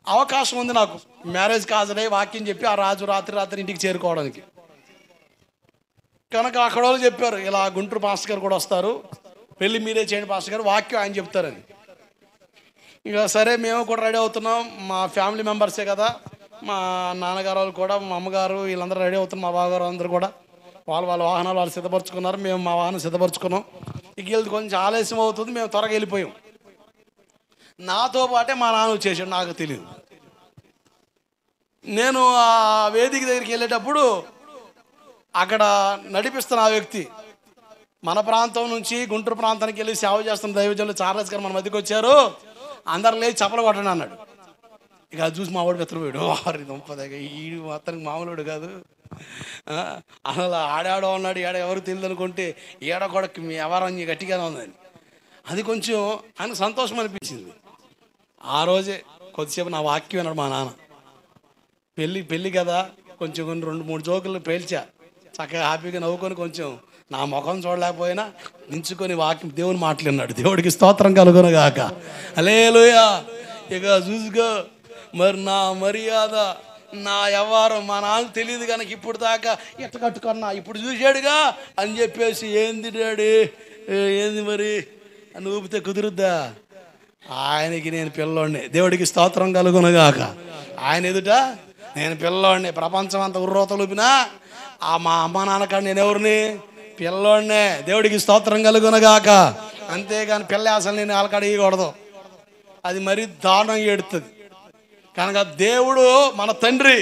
అవకాశం ఉంది నాకు మ్యారేజ్కి హాజరై వాక్యం చెప్పి ఆ రాజు రాత్రి ఇంటికి చేరుకోవడానికి. కనుక అక్కడ వాళ్ళు చెప్పారు, ఇలా గుంటూరు పాస్టర్ గారు కూడా వస్తారు, పెళ్ళి మీరే చేయండి పాస్టర్ గారు, వాక్యం ఆయన చెప్తారని. ఇక సరే మేము కూడా రెడీ అవుతున్నాం. మా ఫ్యామిలీ మెంబర్సే కదా, మా నాన్నగారు వాళ్ళు కూడా, మా అమ్మగారు, వీళ్ళందరూ రెడీ అవుతున్నాం. మా బావగారు అందరూ కూడా వాళ్ళ వాహనాలు వాళ్ళు సిద్ధపరచుకున్నారు, మేము మా వాహనం సిద్ధపరచుకున్నాం. ఇక వెళ్తే కొంచెం ఆలస్యం అవుతుంది, మేము త్వరగా వెళ్ళిపోయాం. నాతో పాటే మా నాన్న వచ్చేసాడు, నాకు తెలియదు. నేను ఆ వేదిక దగ్గరికి వెళ్ళేటప్పుడు అక్కడ నడిపిస్తున్న ఆ వ్యక్తి మన ప్రాంతం నుంచి గుంటూరు ప్రాంతానికి వెళ్ళి సేవ చేస్తున్న దైవజనులు చార్లెస్ గారు మన మధ్యకి వచ్చారు, అందరు లేచి చప్పలు కొట్టండి అన్నాడు. ఇక అది చూసి మా వాడు పెత్తపోయాడు, వారి దుంపదగా ఈ అతనికి మామూలుడు కాదు, అసలు ఆడాడో ఉన్నాడు, ఏడ ఎవరు తెలియదు అనుకుంటే ఏడ కూడా ఎవరని గట్టిగానే ఉందని. అది కొంచెం ఆయనకు సంతోషం అనిపించింది. ఆ రోజే కొద్దిసేపు నా వాక్యం అన్నాడు మా నాన్న. పెళ్ళి కదా, కొంచెం 2-3 జోకులు పేల్చా, చక్కగా హ్యాపీగా నవ్వుకొని కొంచెం నా ముఖం చూడలేకపోయినా నించుకొని వాక్యం దేవుని మాట్లాడినాడు. దేవుడికి స్తోత్రం కలుగునుగాక. హల్లెలూయా. ఇక చూసుకో, మరి నా మర్యాద, నా వ్యవహారం మా నాన్న తెలియదు కనుక ఇప్పుడు దాకా ఎట్ట కట్టుకున్నా, ఇప్పుడు చూశాడుగా అని చెప్పేసి ఏంది డాడీ ఏంది మరి అని ఊపితే కుదురుద్దా? ఆయనకి నేను పిల్లోడిని. దేవుడికి స్తోత్రం కలుగునుగాక. ఆయన ఎదుట నేను పిల్లోడిని. ప్రపంచం అంతా ఉర్రోతలుపినా మా అమ్మ నాన్నకాడు నేను ఎవరిని? పిల్లోడినే. దేవుడికి స్తోత్రం కలుగునుగాక. అంతేగాని పిల్ల అసలు నేను ఆలకాడ ఇవ్వకూడదు, అది మరీ దారుణంగా ఎడుతుంది. కనుక దేవుడు మన తండ్రి.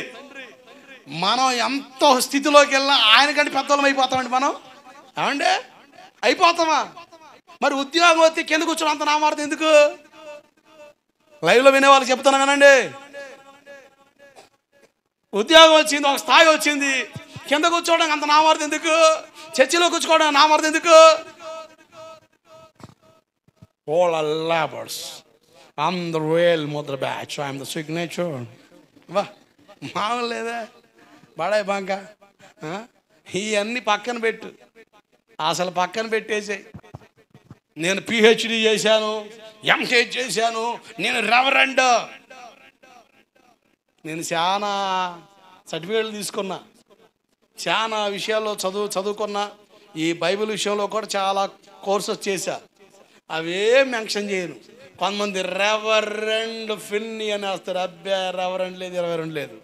మనం ఎంత స్థితిలోకి వెళ్ళినా ఆయనకంటే పెద్దోళ్ళం అయిపోతామండి మనం. ఏమండి అయిపోతామా? మరి ఉద్యోగం వచ్చి కింద కూర్చోడం అంత నామార్థం ఎందుకు? లైవ్లో వినేవాళ్ళు చెప్తాను వినండి. ఉద్యోగం వచ్చింది, ఒక స్థాయి వచ్చింది, కింద కూర్చోవడానికి అంత నామార్థం ఎందుకు? చర్చిలో కూర్చోవడానికి నామార్థం ఎందుకు? All are labors. I'm the real mother batch. I'm the signature. మామూలు లేదా? బడాయి బంక ఇవన్నీ పక్కన పెట్టు, అసలు పక్కన పెట్టేసాయి. నేను పిహెచ్డి చేశాను, ఎంటెక్ చేశాను, నేను రెవరెండ్, నేను చాలా సర్టిఫికేట్లు తీసుకున్నా, చాలా విషయాల్లో చదువుకున్నా, ఈ బైబిల్ విషయంలో కూడా చాలా కోర్సెస్ చేశా. అవేం మెన్షన్ చేయను. కొంతమంది రెవరెండ్ ఫిన్ని అని వస్తారు. అబ్బాయి రెవరెండ్ లేదు, 22 లేదు.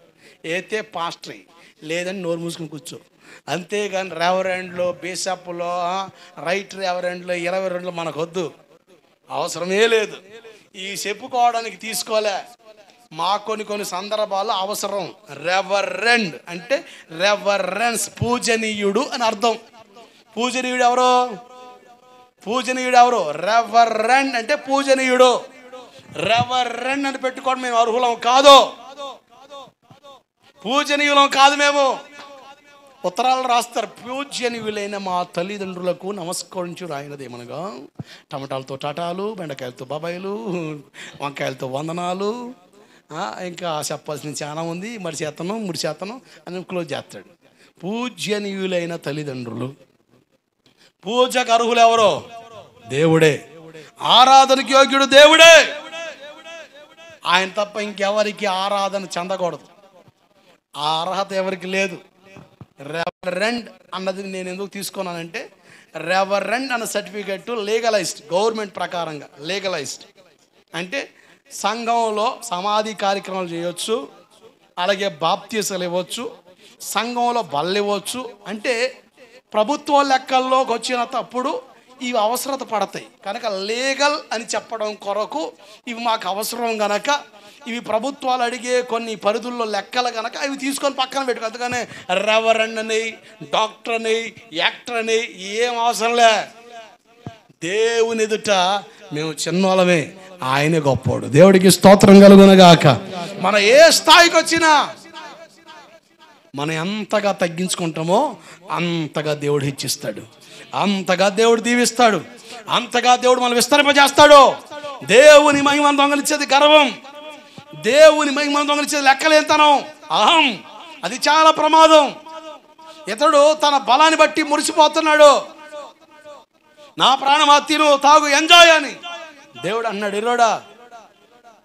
అయితే పాస్టరీ లేదని నోరు మూసుకుని కూర్చో. అంతేగాని రెవరెండ్లో, బిషప్లో, రైట్ రెవరెండ్లో, 22 మనకు వద్దు, అవసరమే లేదు. ఈ చెప్పుకోవడానికి తీసుకోలే. మా కొన్ని సందర్భాల్లో అవసరం. రెవరెండ్ అంటే రెవరెన్స్, పూజనీయుడు అని అర్థం. పూజనీయుడు ఎవరు? పూజనీయుడు ఎవరు? రెవరెండ్ అంటే పూజనీయుడు. రెవరెండ్ అని పెట్టుకోవడం మేము అర్హులం కాదు, పూజనీయులం కాదు. మేము ఉత్తరాలు రాస్తారు, పూజనీయులైన మా తల్లిదండ్రులకు నమస్కరించు రాయినదేమనగా టమాటాలతో టాటాలు, బెండకాయలతో బాబాయిలు, వంకాయలతో వందనాలు, ఇంకా చెప్పాల్సిన చాలా ఉంది, ముడి చేతనం అని క్లోజ్ చేస్తాడు. పూజనీయులైన తల్లిదండ్రులు. పూజకు అర్హులు ఎవరో? దేవుడే. ఆరాధనకి యోగ్యుడు దేవుడే. ఆయన తప్ప ఇంకెవరికి ఆరాధన చెందకూడదు. ఆ అర్హత ఎవరికి లేదు. రెవరెండ్ అన్నది నేను ఎందుకు తీసుకున్నానంటే, రెవరెండ్ అన్న సర్టిఫికెట్ లీగలైజ్డ్, గవర్నమెంట్ ప్రకారంగా లీగలైజ్డ్ అంటే సంఘంలో సమాధి కార్యక్రమాలు చేయవచ్చు, అలాగే బాప్తీసాలు ఇవ్వచ్చు, సంఘంలో బళ్ళు ఇవ్వచ్చు. అంటే ప్రభుత్వ లెక్కల్లోకి వచ్చినప్పుడు ఇవి అవసరత పడతాయి కనుక లీగల్ అని చెప్పడం కొరకు ఇవి మాకు అవసరం గనక, ఇవి ప్రభుత్వాలు అడిగే కొన్ని పరిధుల్లో లెక్కలు కనుక ఇవి తీసుకొని పక్కన పెట్టుకో. అందుకనే రెవరెండ్ అని, డాక్టర్ అని, యాక్టర్ అని ఏం అవసరంలే. దేవుని ఎదుట మేము చిన్నోళ్ళమే, ఆయనే గొప్పోడు. దేవుడికి స్తోత్రం కలుగునగాక. మన ఏ స్థాయికి వచ్చినా మనం ఎంతగా తగ్గించుకుంటామో అంతగా దేవుడు హెచ్చిస్తాడు, అంతగా దేవుడు దీవిస్తాడు, అంతగా దేవుడు మనం విస్తరింపజేస్తాడు. దేవుని మహిమను దొంగలించేది గర్వం, దేవుని మహిమను దొంగలించేది లెక్కలేంతనం, అహం. అది చాలా ప్రమాదం. ఇతడు తన బలాన్ని బట్టి మురిసిపోతున్నాడు. నా ప్రాణమా తిను, తాగు, ఎంజాయ్ అని దేవుడు అన్నాడు. ఇరోడా,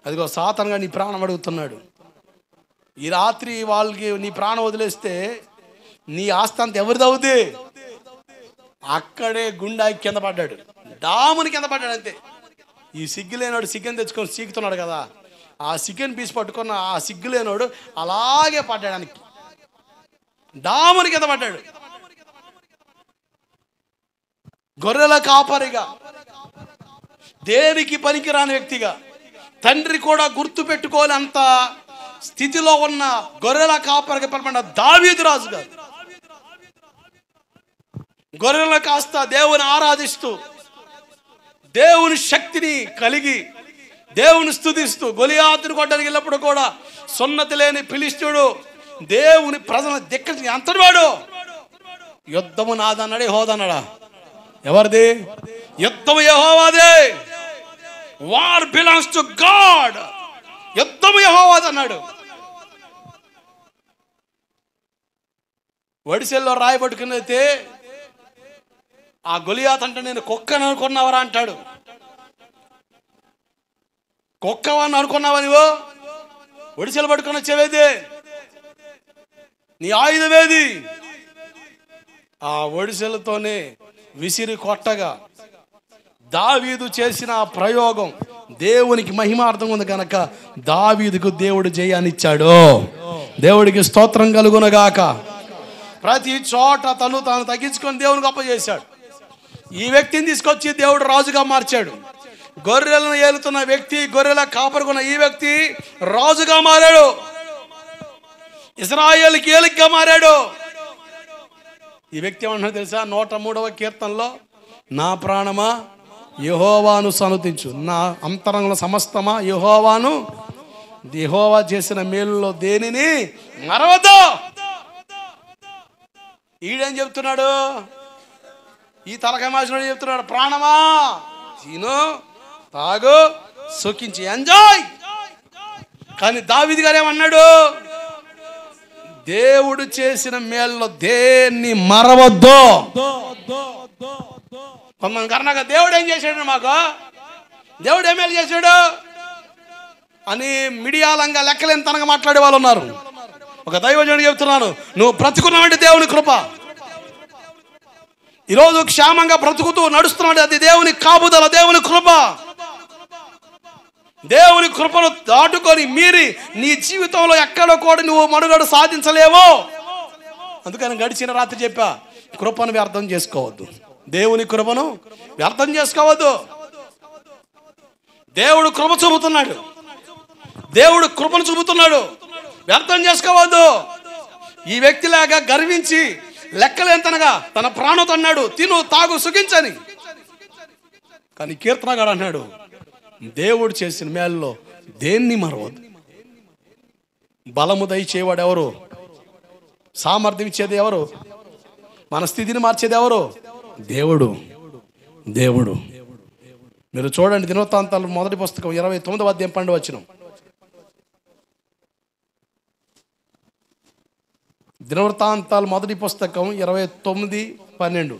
అదిగో సాతానుగా నీ ప్రాణం అడుగుతున్నాడు. ఈ రాత్రి వాళ్ళకి నీ ప్రాణం వదిలేస్తే నీ ఆస్తి అంత ఎవరిదవుద్ది? అక్కడే గుండాకి కింద పడ్డాడు, డాముని కింద పడ్డాడు అంతే. ఈ సిగ్గులేనోడు చికెన్ తెచ్చుకొని సీకుతున్నాడు కదా, ఆ చికెన్ పీస్ పట్టుకున్న ఆ సిగ్గులేనోడు అలాగే పడ్డాడానికి డాముని కింద పడ్డాడు. గొర్రెల కాపరిగా, దేనికి పనికిరాని వ్యక్తిగా, తండ్రి కూడా గుర్తు పెట్టుకోలేంత స్థితిలో ఉన్న గొర్రెల కాపరిగా పిలువబడిన దావీదు రాజు గారు గొర్రెలను కాస్త దేవుని ఆరాధిస్తూ, దేవుని శక్తిని కలిగి, దేవుని స్తుతిస్తూ, గొలియాతును కొట్టడానికి వెళ్ళినప్పుడు కూడా సున్నతి లేని ఫిలిష్తీయుడు దేవుని ప్రజలను ధిక్కరించి అంతటి వాడు. యుద్ధము నాదన్నాడు, యెహోవాదన్నాడా? ఎవరిది? యుద్ధము యెహోవాదే. War belongs to God. యుద్ధము యెహోవాదన్నాడు. వడిసెల్లో రాయి పట్టుకునైతే ఆ గొలియాత్ అంటే నేను కుక్కని అనుకున్నావరా అంటాడు. కుక్కవని అనుకున్నావా నువ్వు? ఒడిసెలు పట్టుకొని వచ్చేవేది? నీ ఆయుధమేది? ఆ ఒడిసెలతోనే విసిరి కొట్టగా దావీదు చేసిన ప్రయోగం దేవునికి మహిమార్థం ఉంది కనుక దావీదుకు దేవుడు జయాన్నిచ్చాడు. దేవుడికి స్తోత్రం కలుగునగాక. ప్రతి చోట తాను తగ్గించుకొని దేవుని గొప్ప చేశాడు. ఈ వ్యక్తిని తీసుకొచ్చి దేవుడు రాజుగా మార్చాడు. గొర్రెలను ఏలుతున్న వ్యక్తి, గొర్రెల కాపరుకున్న ఈ వ్యక్తి రాజుగా మారాడు. ఇశ్రాయేలుకి ఏలికగా మారాడు. ఈ వ్యక్తి ఏమంటున్నా తెలుసా? 103వ కీర్తనలో, నా ప్రాణమా యెహోవాను సనుతించు, నా అంతరంగంలో సమస్తమా యెహోవా చేసిన మేలులో దేనిని మరవద్దు. ఈడేం చెప్తున్నాడు? ఈ తలకాయ మాసినోడు చెప్తున్నాడు, ప్రాణమా తిను, తాగు, సుఖించి, ఎంజాయ్. కానీ దావీదు గారు ఏమన్నాడు? దేవుడు చేసిన మేల్లో దేన్ని మరవద్దు. కొంతమంది కర్ణాక దేవుడు ఏం చేశాడు, మాకు దేవుడు ఏమేలు చేశాడు అని మిడియాలంగా లెక్కలేని తనగా మాట్లాడే వాళ్ళు ఉన్నారు. ఒక దైవజనుడు చెబుతున్నాను, నువ్వు బ్రతుకున్నావంటే దేవుని కృప. ఈరోజు క్షేమంగా బ్రతుకుతూ నడుస్తున్నాడు, అది దేవుని కాపుదల, దేవుని కృప. దేవుని కృపను దాటుకొని మీరి నీ జీవితంలో ఎక్కడో కూడా నువ్వు మనుగడ సాధించలేవు. అందుకని గడిచిన రాత్రి చెప్పా, కృపను వ్యర్థం చేసుకోవద్దు. దేవుని కృపను వ్యర్థం చేసుకోవద్దు. దేవుడు కృప చూపుతున్నాడు, దేవుడు కృపను చూపుతున్నాడు, వ్యర్థం చేసుకోవద్దు. ఈ వ్యక్తిలాగా గర్వించి లెక్కలేంతనగా తన ప్రాణం అన్నాడు, తిను తాగు సుఖించని. కానీ కీర్తనగాడు అన్నాడు, దేవుడు చేసిన మేల్లో దేన్ని మరవద్దు. బలము దయచేవాడు ఎవరు? సామర్థ్యం ఇచ్చేది ఎవరు? మన స్థితిని మార్చేది ఎవరు? దేవుడు. దేవుడు. మీరు చూడండి, దినవృత్తాంతాలు మొదటి పుస్తకం 29వ అధ్యాయం 12వ వచనం. దినవృత్తాంతాలు మొదటి పుస్తకం 29:12.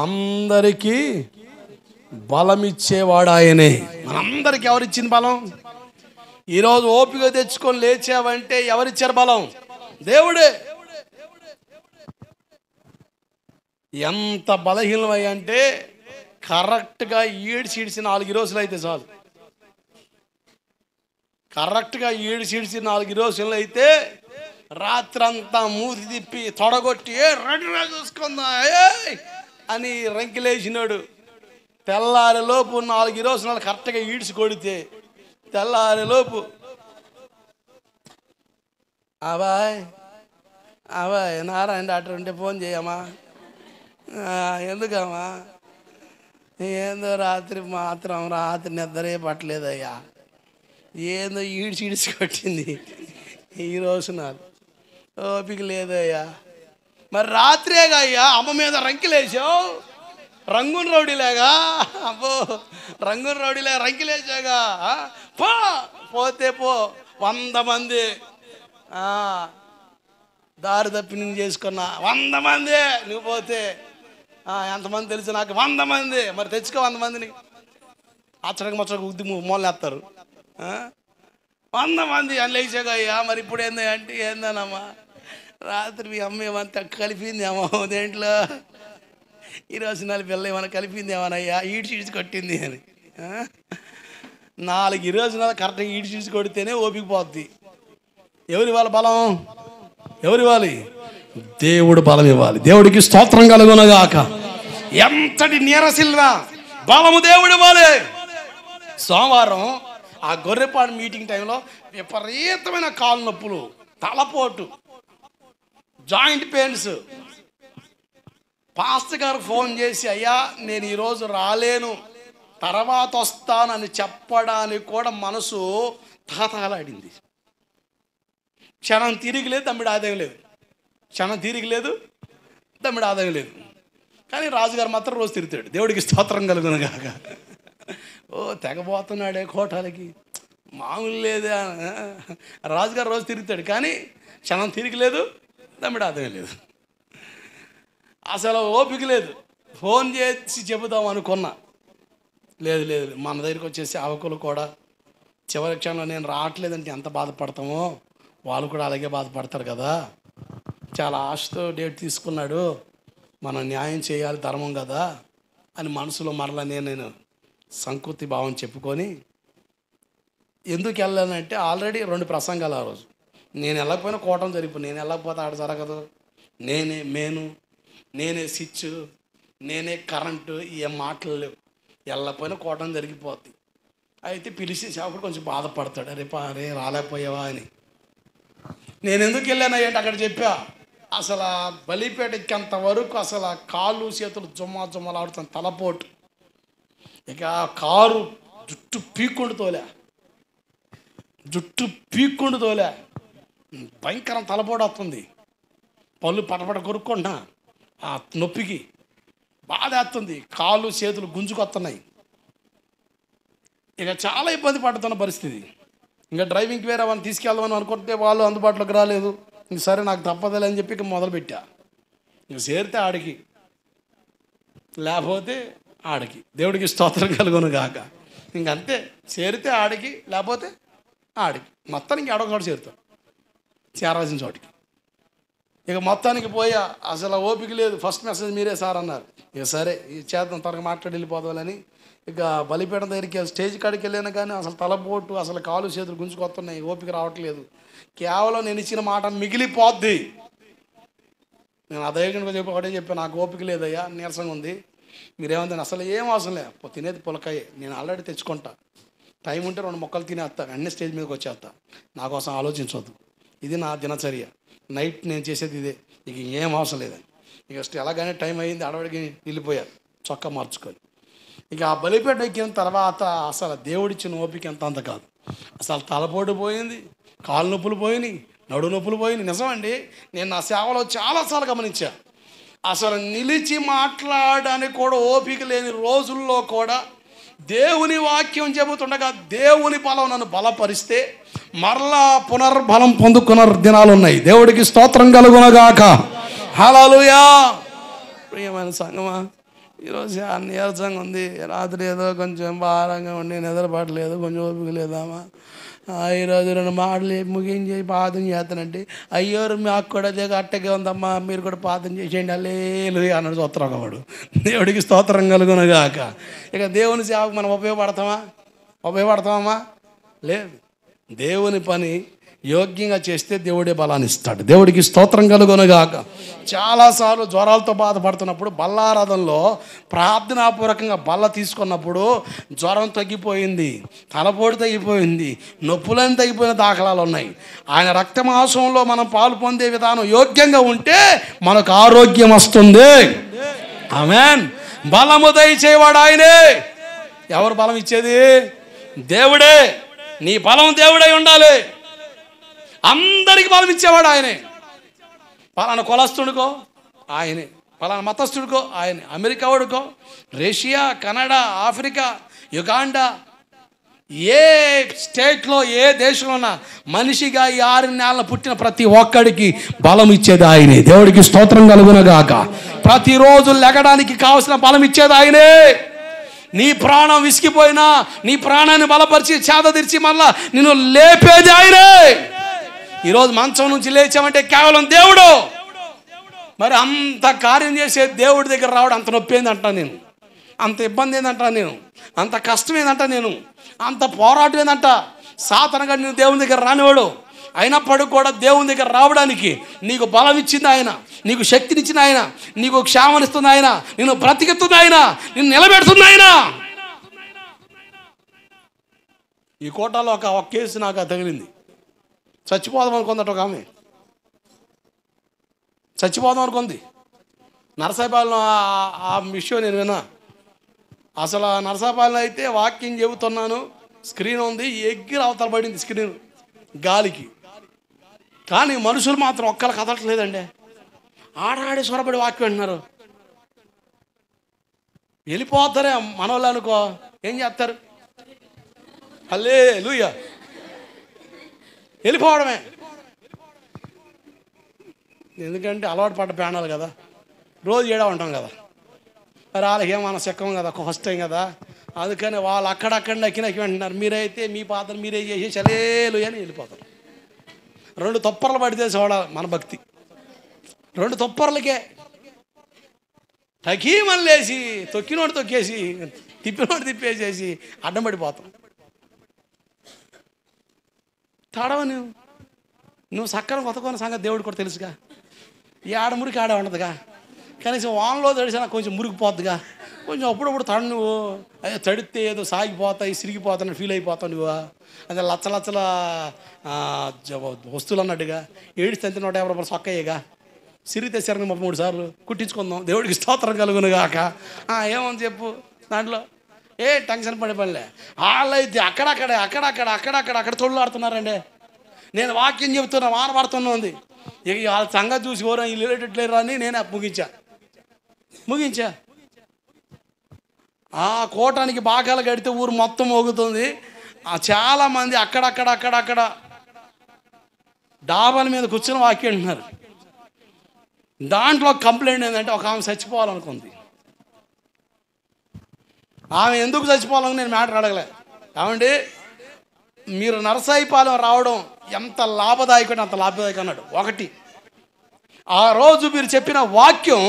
అందరికీ బలం ఇచ్చేవాడు ఆయనే. మనందరికి ఎవరిచ్చింది బలం? ఈరోజు ఓపిక తెచ్చుకొని లేచావంటే ఎవరిచ్చారు బలం? దేవుడే. ఎంత బలహీనమై అంటే కరెక్ట్గా ఈడ్చిడిచి 4 రోజులు అయితే చాలు. కరెక్ట్గా ఈడ్చిడిచి 4 రోజులు అయితే రాత్రంతా మూతి తిప్పి తొడగొట్టి రెడీ చూసుకుందా అని రంకిలేసినాడు. తెల్లారిలోపు 4 రోజులు కరెక్ట్గా ఈడ్చి కొడితే తెల్లారిలోపు అబాయ్ అబాయ్ నారాయణ డాక్టర్ ఉంటే ఫోన్ చేయమ్మా. ఎందుకమ్మా? ఏందో రాత్రి నిద్రే పట్టలేదయ్యా, ఏందో ఈడ్చి కొట్టింది ఈ రోజు, నాకు ఓపిక లేదయ్యా. మరి రాత్రేగా అయ్యా అమ్మ మీద రంకిలేసావు, రంగున్ రౌడీలాగా. అబ్బో, రంగున్ రౌడీలాగా రంకిలేసాగా. పోతే పో 100 మంది దారి తప్పి నేను చేసుకున్నా. 100 మంది నువ్వు పోతే ఎంతమంది తెలుసు నాకు? 100 మంది. మరి తెచ్చుకో 100 మందిని. అచ్చడికి మచ్చడికి ఉద్ది మూలనేస్తారు. 100 మంది అని లేచాగా అయ్యా. మరి ఇప్పుడు ఏంది అంటే ఏందనమ్మా, రాత్రి మీ అమ్మ ఏమంతా కలిపిందేమో దేంట్లో, ఈరోజు 4 పిల్ల ఏమైనా కలిపిందేమోనయ్యా, ఈడ్చి కొట్టింది అని. 4 ఈరోజు కరెక్ట్గా ఈడ్చి కొడితేనే ఓపిక పోద్ది. ఎవరి వాళ్ళ బలం? ఎవరివ్వాలి? దేవుడు బలం ఇవ్వాలి. దేవుడికి స్తోత్రం కలుగునగాక. ఎంతటి నీరసిల్లా బలము దేవుడు ఇవ్వాలి. సోమవారం ఆ గొర్రెపాడు మీటింగ్ టైంలో విపరీతమైన కాలు నొప్పులు, తలపోటు, జాయింట్ పెయిన్స్. పాస్టర్ గారు ఫోన్ చేసి, అయ్యా నేను ఈరోజు రాలేను, తర్వాత వస్తానని చెప్పడానికి కూడా మనసు తాతాలాడింది. క్షణం తీరిక లేదు, తమ్మిడి ఆదాయం లేదు. క్షణం తీరిక లేదు, తమ్మిడి ఆదాయం లేదు. కానీ రాజుగారు మాత్రం రోజు తిరుగుతాడు. దేవుడికి స్తోత్రం కలుగునగాక. ఓ తెగబోతున్నాడే కోటాలకి, మామూలు లేదా. రాజుగారు రోజు తిరుగుతాడు, కానీ క్షణం తీరిక లేదు, తమ్మిడి ఆదాయం లేదు. అసలు ఓపిక లేదు. ఫోన్ చేసి చెబుదాం అనుకున్నా, లేదు లేదు. మన దగ్గరికి వచ్చే సేవకులు కూడా చివరి క్షణంలో నేను రావట్లేదంటే ఎంత బాధపడతామో వాళ్ళు కూడా అలాగే బాధపడతారు కదా. చాలా ఆశతో డేట్ తీసుకున్నాడు, మనం న్యాయం చేయాలి, ధర్మం కదా అని మనసులో మరలా నేను సంకృతి భావం చెప్పుకొని ఎందుకు వెళ్ళానంటే ఆల్రెడీ 2 ప్రసంగాలు ఆ రోజు. నేను వెళ్ళకపోయినా కోటం జరిగిపోయి, నేను వెళ్ళకపోతే ఆడ జరగదు, నేనే మెయిను, నేనే స్విచ్, నేనే కరెంటు, ఏం మాటలు లేవు. వెళ్ళకపోయినా కోటం జరిగిపోద్ది. అయితే పిలిచి సేవకుడు కొంచెం బాధపడతాడు, అరే రాలేకపోయావా అని. నేను ఎందుకు వెళ్ళాను అంటే అక్కడ చెప్పా, అసలు బలిపేట ఎక్కేంత వరకు అసలు కాళ్ళు చేతులు జుమ్మలాడుతాను, తలపోటు. ఇక కారు జుట్టు పీక్కుంటూ తోలే. జుట్టు పీక్కుండు తోలే, భయంకరం తలపోటు వస్తుంది, పళ్ళు పటపట కొరుక్కుంటా, ఆ నొప్పికి బాధ వేస్తుంది, కాళ్ళు చేతులు గుంజుకొస్తున్నాయి. ఇక చాలా ఇబ్బంది పడుతున్న పరిస్థితి. ఇంకా డ్రైవింగ్కి వేరే వాళ్ళని తీసుకెళ్దామని అనుకుంటే వాళ్ళు అందుబాటులోకి రాలేదు. ఇంక సరే నాకు తప్పదులే అని చెప్పి ఇక మొదలుపెట్టా. ఇంక చేరితే ఆడికి, లేకపోతే ఆడికి. దేవుడికి స్తోత్రం కలుగును గాక. ఇంకంతే, చేరితే ఆడికి, లేకపోతే ఆడికి. మొత్తానికి ఆడొక చేరుతాం, చేరాల్సిన చోటికి. ఇక మొత్తానికి పోయా, అసలు ఓపిక లేదు. ఫస్ట్ మెసేజ్ మీరే సార్ అన్నారు. ఇక సరే ఈ చేద్దాం, త్వరగా మాట్లాడి వెళ్ళిపోదామని ఇక బలిపీఠం దగ్గరికి స్టేజ్ కాడికి వెళ్ళాను. కానీ అసలు తలపోటు, అసలు కాలు చేతులు గుంజుకొస్తున్నాయి, ఓపిక రావట్లేదు. కేవలం నేను ఇచ్చిన మాట మిగిలిపోద్ది. నేను అదైనా చెప్పి ఒకటే చెప్పాను, నాకు ఓపిక లేదయ్యా, నీరసంగా ఉంది, మీరేమంటే అసలు ఏం అవసరం లే, తినేది పులకాయ, నేను ఆల్రెడీ తెచ్చుకుంటా, టైం ఉంటే 2 ముక్కలు తినేస్తా, వెంటనే స్టేజ్ మీదకి వచ్చేస్తా, నా కోసం ఆలోచించవద్దు, ఇది నా దినచర్య, నైట్ నేను చేసేది ఇదే, ఇక ఏం అవసరం లేదని. ఇక ఎలాగైనా టైం అయ్యింది, అడవడికి వెళ్ళిపోయారు చొక్కా మార్చుకొని. ఇక ఆ బలిపేట ఎక్కిన తర్వాత అసలు దేవుడిచ్చిన ఓపిక అంత కాదు. అసలు తలపోటు పోయింది, కాళ్ళు నొప్పులు పోయినాయి, నడు నొప్పులు పోయినాయి. నిజమండి, నేను నా సేవలో చాలాసార్లు గమనించా. అసలు నిలిచి మాట్లాడడానికి కూడా ఓపిక లేని రోజుల్లో కూడా దేవుని వాక్యం చెబుతుండగా దేవుని బలం నన్ను బలపరిస్తే మరలా పునర్బలం పొందుకున్న దినాలు ఉన్నాయి. దేవుడికి స్తోత్రం కలుగునగాక. హల్లెలూయా. ప్రియమైన సంగమా, ఈరోజు నీరసంగా ఉంది, రాత్రి ఏదో కొంచెం భారంగా ఉండి నిద్రపడలేదు, కొంచెం ఓపిక లేదామా, ఈరోజు 2 మాటలు ముగించి ప్రార్థన చేస్తానంటే, అయ్యో మాకు కూడా అట్టగే ఉందమ్మా, మీరు కూడా ప్రార్థన చేసేయండి హల్లెలూయా అన్నాడు స్తోత్రం వాడు. దేవుడికి స్తోత్రం కలుగునగాక. ఇక దేవుని సేవకు మనం ఉపయోగపడతామా? లేదు. దేవుని పని యోగ్యంగా చేస్తే దేవుడే బలాన్ని ఇస్తాడు. దేవుడికి స్తోత్రం కలుగునగాక. చాలాసార్లు జ్వరాలతో బాధపడుతున్నప్పుడు బల్లారాధనలో ప్రార్థనాపూర్వకంగా బల్ల తీసుకున్నప్పుడు జ్వరం తగ్గిపోయింది, తలపోటు తగ్గిపోయింది, నొప్పులని తగ్గిపోయిన దాఖలాలు ఉన్నాయి. ఆయన రక్తమాంసంలో మనం పాలు పొందే విధానం యోగ్యంగా ఉంటే మనకు ఆరోగ్యం వస్తుంది. ఆమేన్. బలము దయచేవాడు ఆయనే. ఎవరు బలం ఇచ్చేది? దేవుడే. నీ బలం దేవుడై ఉండాలి. అందరికి బలం ఇచ్చేవాడు ఆయనే. పలానా కులస్తుడికో ఆయనే, పలానా మతస్థుడికో ఆయనే, అమెరికా వాడికో, రష్యా, కెనడా, ఆఫ్రికా, యుగాండా, ఏ స్టేట్లో ఏ దేశంలో ఉన్న మనిషిగా ఈ 6 నెలలు పుట్టిన ప్రతి ఒక్కడికి బలం ఇచ్చేది ఆయనే. దేవుడికి స్తోత్రం కలుగునగాక. ప్రతిరోజు లెగడానికి కావలసిన బలం ఇచ్చేది ఆయనే. నీ ప్రాణం విసిగిపోయినా నీ ప్రాణాన్ని బలపరిచి చేత తీర్చి మళ్ళా నిన్ను లేపేది ఆయనే. ఈరోజు మంచం నుంచి లేచామంటే కేవలం దేవుడు. మరి అంత కార్యం చేసే దేవుడి దగ్గర రావడం అంత నొప్పి ఏందంటా నేను, అంత ఇబ్బంది ఏందంటా నేను, అంత కష్టం ఏందంటా నేను, అంత పోరాటం ఏందంట. సాతానుగా నేను దేవుని దగ్గర రానివాడు. అయినప్పటికీ కూడా దేవుని దగ్గర రావడానికి నీకు బలం ఇచ్చింది ఆయన, నీకు శక్తినిచ్చింది ఆయన, నీకు క్షేమనిస్తుంది ఆయన, నిన్ను బ్రతికిస్తుంది ఆయన, నిన్ను నిలబెడుతుంది ఆయన. ఈ కోటాలో ఒక కేసు నాకు తగిలింది. చచ్చిపోదాం అనుకుందట ఒక ఆమె, చచ్చిపోదాం అనుకుంది. నరసాపాలెం ఆ విషయం నేను విన్నా. అసలు ఆ నరసాపాలెం అయితే వాక్యం చెబుతున్నాను, స్క్రీన్ ఉంది, ఎగ్గిరి అవతల పడింది స్క్రీన్ గాలికి. కానీ మనుషులు మాత్రం ఒక్కరు కదలట్లేదండి. ఆడాడి స్వరపడి వాక్యం అంటున్నారు. వెళ్ళిపోతారే మనోళ్ళు అనుకో, ఏం చేస్తారు? హల్లెలూయా, వెళ్ళిపోవడమే. ఎందుకంటే అలవాటు పడ్డ ప్రాణాలు కదా, రోజు ఏడా ఉంటాం కదా, మరి వాళ్ళకి ఏమన్నా చెక్కం కదా, ఫస్ట్ టైం కదా, అందుకని వాళ్ళు అక్కడక్కడ నక్కి అంటున్నారు. మీరైతే మీ పాత్ర మీరే చేసేసి హల్లెలూయా అని వెళ్ళిపోతారు. 2 తొప్పర్లు పడితే చూడాలి మన భక్తి. 2 తొప్పర్లకే టకీమని లేచి తొక్కినోడు తొక్కేసి తిప్పినోడు తిప్పేసేసి అడ్డం పడిపోతాం. తడవ నువ్వు సక్కన కొత్తకొన్న సంగతి దేవుడు కూడా తెలుసుగా. ఈ ఆడ మురికి ఆడే ఉండదుగా, కనీసం వానలో తడిసినా కొంచెం మురిగిపోద్దుగా. కొంచెం అప్పుడప్పుడు తడు, నువ్వు అదే తడితే ఏదో సాగిపోతాయి సిరిగిపోతాను ఫీల్ అయిపోతావు నువ్వు. అదే లచ్చల వస్తువులు అన్నట్టుగా ఏడిస్తే 150 రూపాయలు సొక్కయ్యగా, సిరిగితే 33 సార్లు కుట్టించుకుందాం. దేవుడికి స్తోత్రం కలుగునుగాక. ఏమని చెప్పు దాంట్లో టెన్షన్ పడే పనిలే. వాళ్ళైతే అక్కడక్కడ తొళ్ళాడుతున్నారండి. నేను వాక్యం చెబుతున్నా, వాన పడుతున్నా ఉంది. ఇక వాళ్ళ సంగతి చూసి ఎవరో వీళ్ళు వెళ్ళేటట్లేరు అని నేను ముగించా. ఆ కోటానికి భాగాలు కడితే ఊరు మొత్తం మోగుతుంది. చాలామంది అక్కడక్కడ డాబాల మీద కూర్చొని వాక్యం అంటున్నారు. దాంట్లో కంప్లైంట్ ఏంటంటే ఒక ఆమె చచ్చిపోవాలనుకుంది. ఆమె ఎందుకు చచ్చిపోవాలని నేను మ్యాటర్ అడగలే. ఏమండి, మీరు నరసాయిపాలెం రావడం ఎంత లాభదాయకం, అంత లాభదాయకం అన్నాడు. ఒకటి, ఆ రోజు మీరు చెప్పిన వాక్యం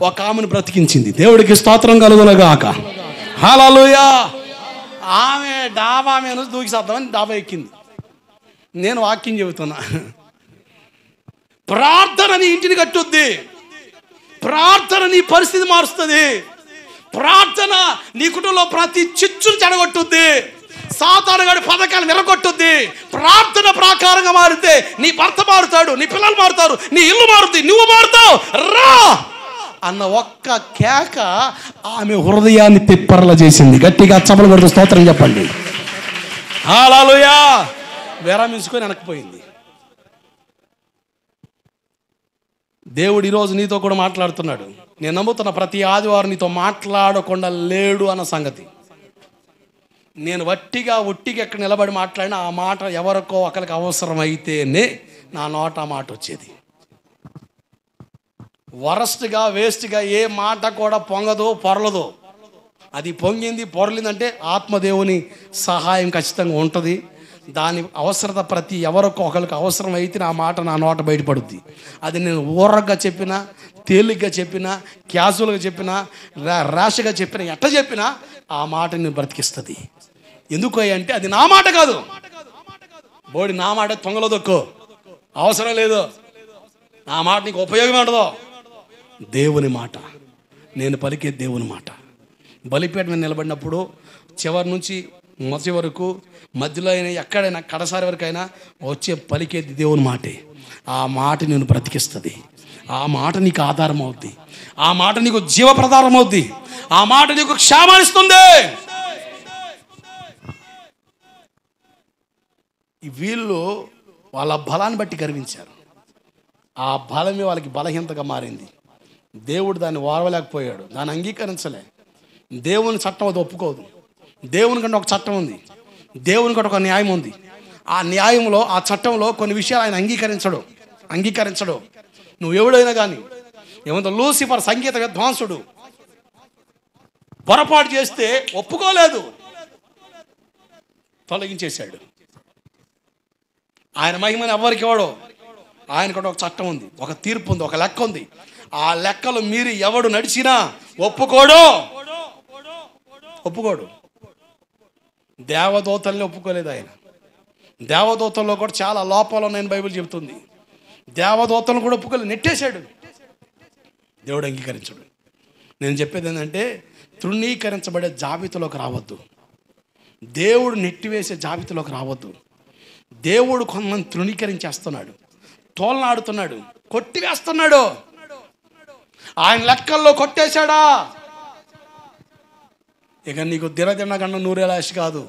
ఒక ఆమెను బ్రతికించింది. దేవుడికి స్తోత్రం కలుగునగాక. హల్లెలూయా. ఆమె డాబా మీద దూకి చేద్దామని డాబా ఎక్కింది. నేను వాక్యం చెబుతున్నా. ప్రార్థన నీ ఇంటిని కట్టుద్ది. ప్రార్థన నీ పరిస్థితి మారుస్తుంది. ప్రార్థన నీ కుటుంబంలో ప్రతి చిచ్చును చెడగొట్టుద్ది. సాతానుగాడి పథకాలు విరగొట్టుద్ది. ప్రార్థన ప్రకారంగా మారితే నీ భర్త మారుతాడు, నీ పిల్లలు మారుతారు, నీ ఇల్లు మారుతుంది, నువ్వు మారుతావు. రా అన్న ఒక్క కేక ఆమె హృదయాన్ని తిప్పర్ల చేసింది. గట్టిగా చప్పలు కొడుతూ స్తోత్రం చెప్పండి. హల్లెలూయా. విరమించుకొని వెనక్కిపోయింది. దేవుడు ఈరోజు నీతో కూడా మాట్లాడుతున్నాడు. నేను నమ్ముతున్న ప్రతి ఆదివారం నీతో మాట్లాడకుండా లేడు అన్న సంగతి. నేను ఒట్టిగా ఎక్కడ నిలబడి మాట్లాడినా ఆ మాట ఎవరికో ఒకరికి అవసరమైతేనే నా నోట ఆ మాట వచ్చేది. వరస్ట్గా వేస్ట్గా ఏ మాట కూడా పొంగదు, పొరలదు. అది పొంగింది, పొరలిందంటే ఆత్మదేవుని సహాయం ఖచ్చితంగా ఉంటుంది. దాని అవసరత ప్రతి ఎవరికో ఒకరికి అవసరం అయితే ఆ మాట నా నోట బయటపడుద్ది. అది నేను ఊరగా చెప్పినా, తేలిగ్గా చెప్పినా, క్యాజువల్గా చెప్పినా, ర్యాష్గా చెప్పినా, ఎట్ట చెప్పినా ఆ మాట నేను బ్రతికిస్తుంది. ఎందుకు అంటే అది నా మాట కాదు. బోడి నా మాట తొంగలో దొక్కో, అవసరం లేదు. నా మాట నీకు ఉపయోగం ఉండదు. దేవుని మాట, నేను పలికే దేవుని మాట. బలిపేట మీద నిలబడినప్పుడు చివరి నుంచి మొదటి వరకు, మధ్యలో అయినా ఎక్కడైనా కడసారి వరకైనా వచ్చే పలికేది దేవుని మాటే. ఆ మాట నేను బ్రతికిస్తుంది. ఆ మాట నీకు ఆధారం అవుద్ది. ఆ మాట నీకు జీవప్రధానం అవుద్ది. ఆ మాట నీకు క్షేమాన్నిస్తుంది. వీళ్ళు వాళ్ళ బలాన్ని బట్టి గర్వించారు. ఆ బలమే వాళ్ళకి బలహీనతగా మారింది. దేవుడు దాన్ని ఓర్వలేకపోయాడు, దాన్ని అంగీకరించలే. దేవుని చట్టం అది ఒప్పుకోదు. దేవుని కంటే ఒక చట్టం ఉంది, దేవుని కంటే ఒక న్యాయం ఉంది. ఆ న్యాయంలో, ఆ చట్టంలో కొన్ని విషయాలు ఆయన అంగీకరించడు. నువ్వు ఎవడైనా కానీ, ఏమంటే లూసిఫర్ సంగీత విద్వాంసుడు పొరపాటు చేస్తే ఒప్పుకోలేదు, తొలగించేశాడు. ఆయన మహిమని ఎవరికి ఇవ్వడు. ఆయన కూడా ఒక చట్టం ఉంది, ఒక తీర్పు ఉంది, ఒక లెక్క ఉంది. ఆ లెక్కలు మీరు ఎవడు నడిచినా ఒప్పుకోడు. దేవదూతల్ని ఒప్పుకోలేదు ఆయన. దేవదూతల్లో కూడా చాలా లోపాలు ఉన్నాయని బైబిల్ చెబుతుంది. దేవదూతలను కూడా ఒప్పుకోలేదు, నెట్టేశాడు. దేవుడు అంగీకరించడు. నేను చెప్పేది ఏంటంటే, తృణీకరించబడే జాబితాలోకి రావద్దు. దేవుడు నెట్టివేసే జాబితాలోకి రావద్దు. దేవుడు కొంతమంది తృణీకరించేస్తున్నాడు, తోలనాడుతున్నాడు, కొట్టివేస్తున్నాడు. ఆయన లెక్కల్లో కొట్టేశాడా, ఇక నీకు దినదినగండ నూరేలాశ కాదు,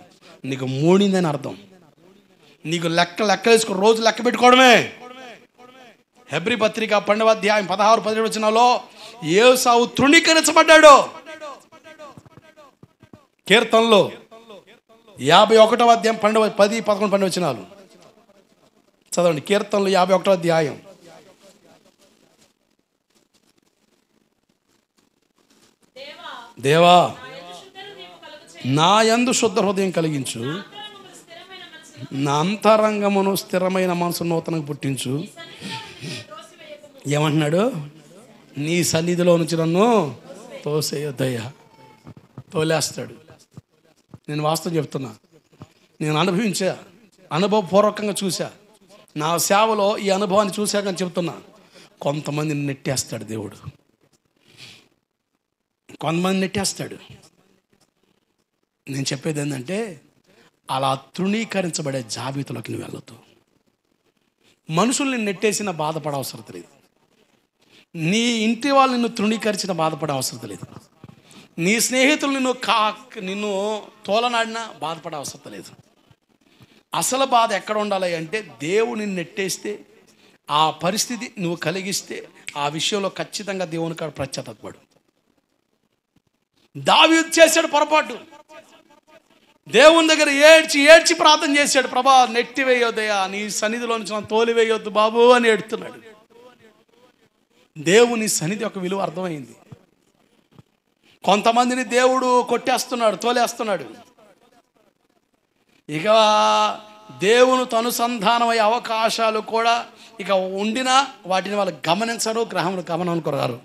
నీకు మూడిందని అర్థం. నీకు లెక్కలేసుకుని రోజు లెక్క పెట్టుకోవడమే. హెబ్రీ పత్రిక 12వ అధ్యాయం 16-17 వచనాల్లో ఏసావు తృణీకరించబడ్డాడు. కీర్తనలో 51వ అధ్యాయం 10-11 వచనాలు చదవండి. కీర్తనలు 51వ అధ్యాయం. దేవా, నా యందు శుద్ధ హృదయం కలిగించు, నా అంతరంగమును స్థిరమైన మనసు నూతనంగా పుట్టించు. ఏమంటున్నాడు? నీ సన్నిధిలో నుంచి నన్ను తోసేయొద్దయ్యా. తోలేస్తాడు. నేను వాస్తవం చెప్తున్నా, నేను అనుభవపూర్వకంగా చూసా. నా సేవలో ఈ అనుభవాన్ని చూశాకని చెప్తున్నా. కొంతమందిని నెట్టేస్తాడు దేవుడు, కొంతమంది నెట్టేస్తాడు. నేను చెప్పేది ఏంటంటే, అలా తృణీకరించబడే జాబితాలోకి నువ్వు వెళ్ళొద్దు. మనుషుల్ని నెట్టేసిన బాధపడే అవసరం లేదు. నీ ఇంటి వాళ్ళు నిన్ను తృణీకరించిన బాధపడే అవసరం లేదు. నీ స్నేహితులు నిన్ను తోలనాడినా బాధపడే అవసరం లేదు. అసలు బాధ ఎక్కడ ఉండాలి అంటే దేవుని నెట్టేస్తే, ఆ పరిస్థితి నువ్వు కలిగిస్తే ఆ విషయంలో ఖచ్చితంగా దేవుని కాడ పశ్చాత్తాపపడు. దావీదు చేశాడు పొరపాటు. దేవుని దగ్గర ఏడ్చి ప్రార్థన చేశాడు. ప్రభా నెట్టి వేయొద్దయా, నీ సన్నిధిలో నుంచి తోలి వేయొద్దు బాబు అని ఏడుతున్నాడు. దేవుని సన్నిధి యొక్క విలువ అర్థమైంది. కొంతమందిని దేవుడు కొట్టేస్తున్నాడు, తోలేస్తున్నాడు. ఇక దేవునితో అనుసంధానమయ్యే అవకాశాలు కూడా ఇక ఉండినా వాటిని వాళ్ళు గమనించరు, గమనం కొరగారు.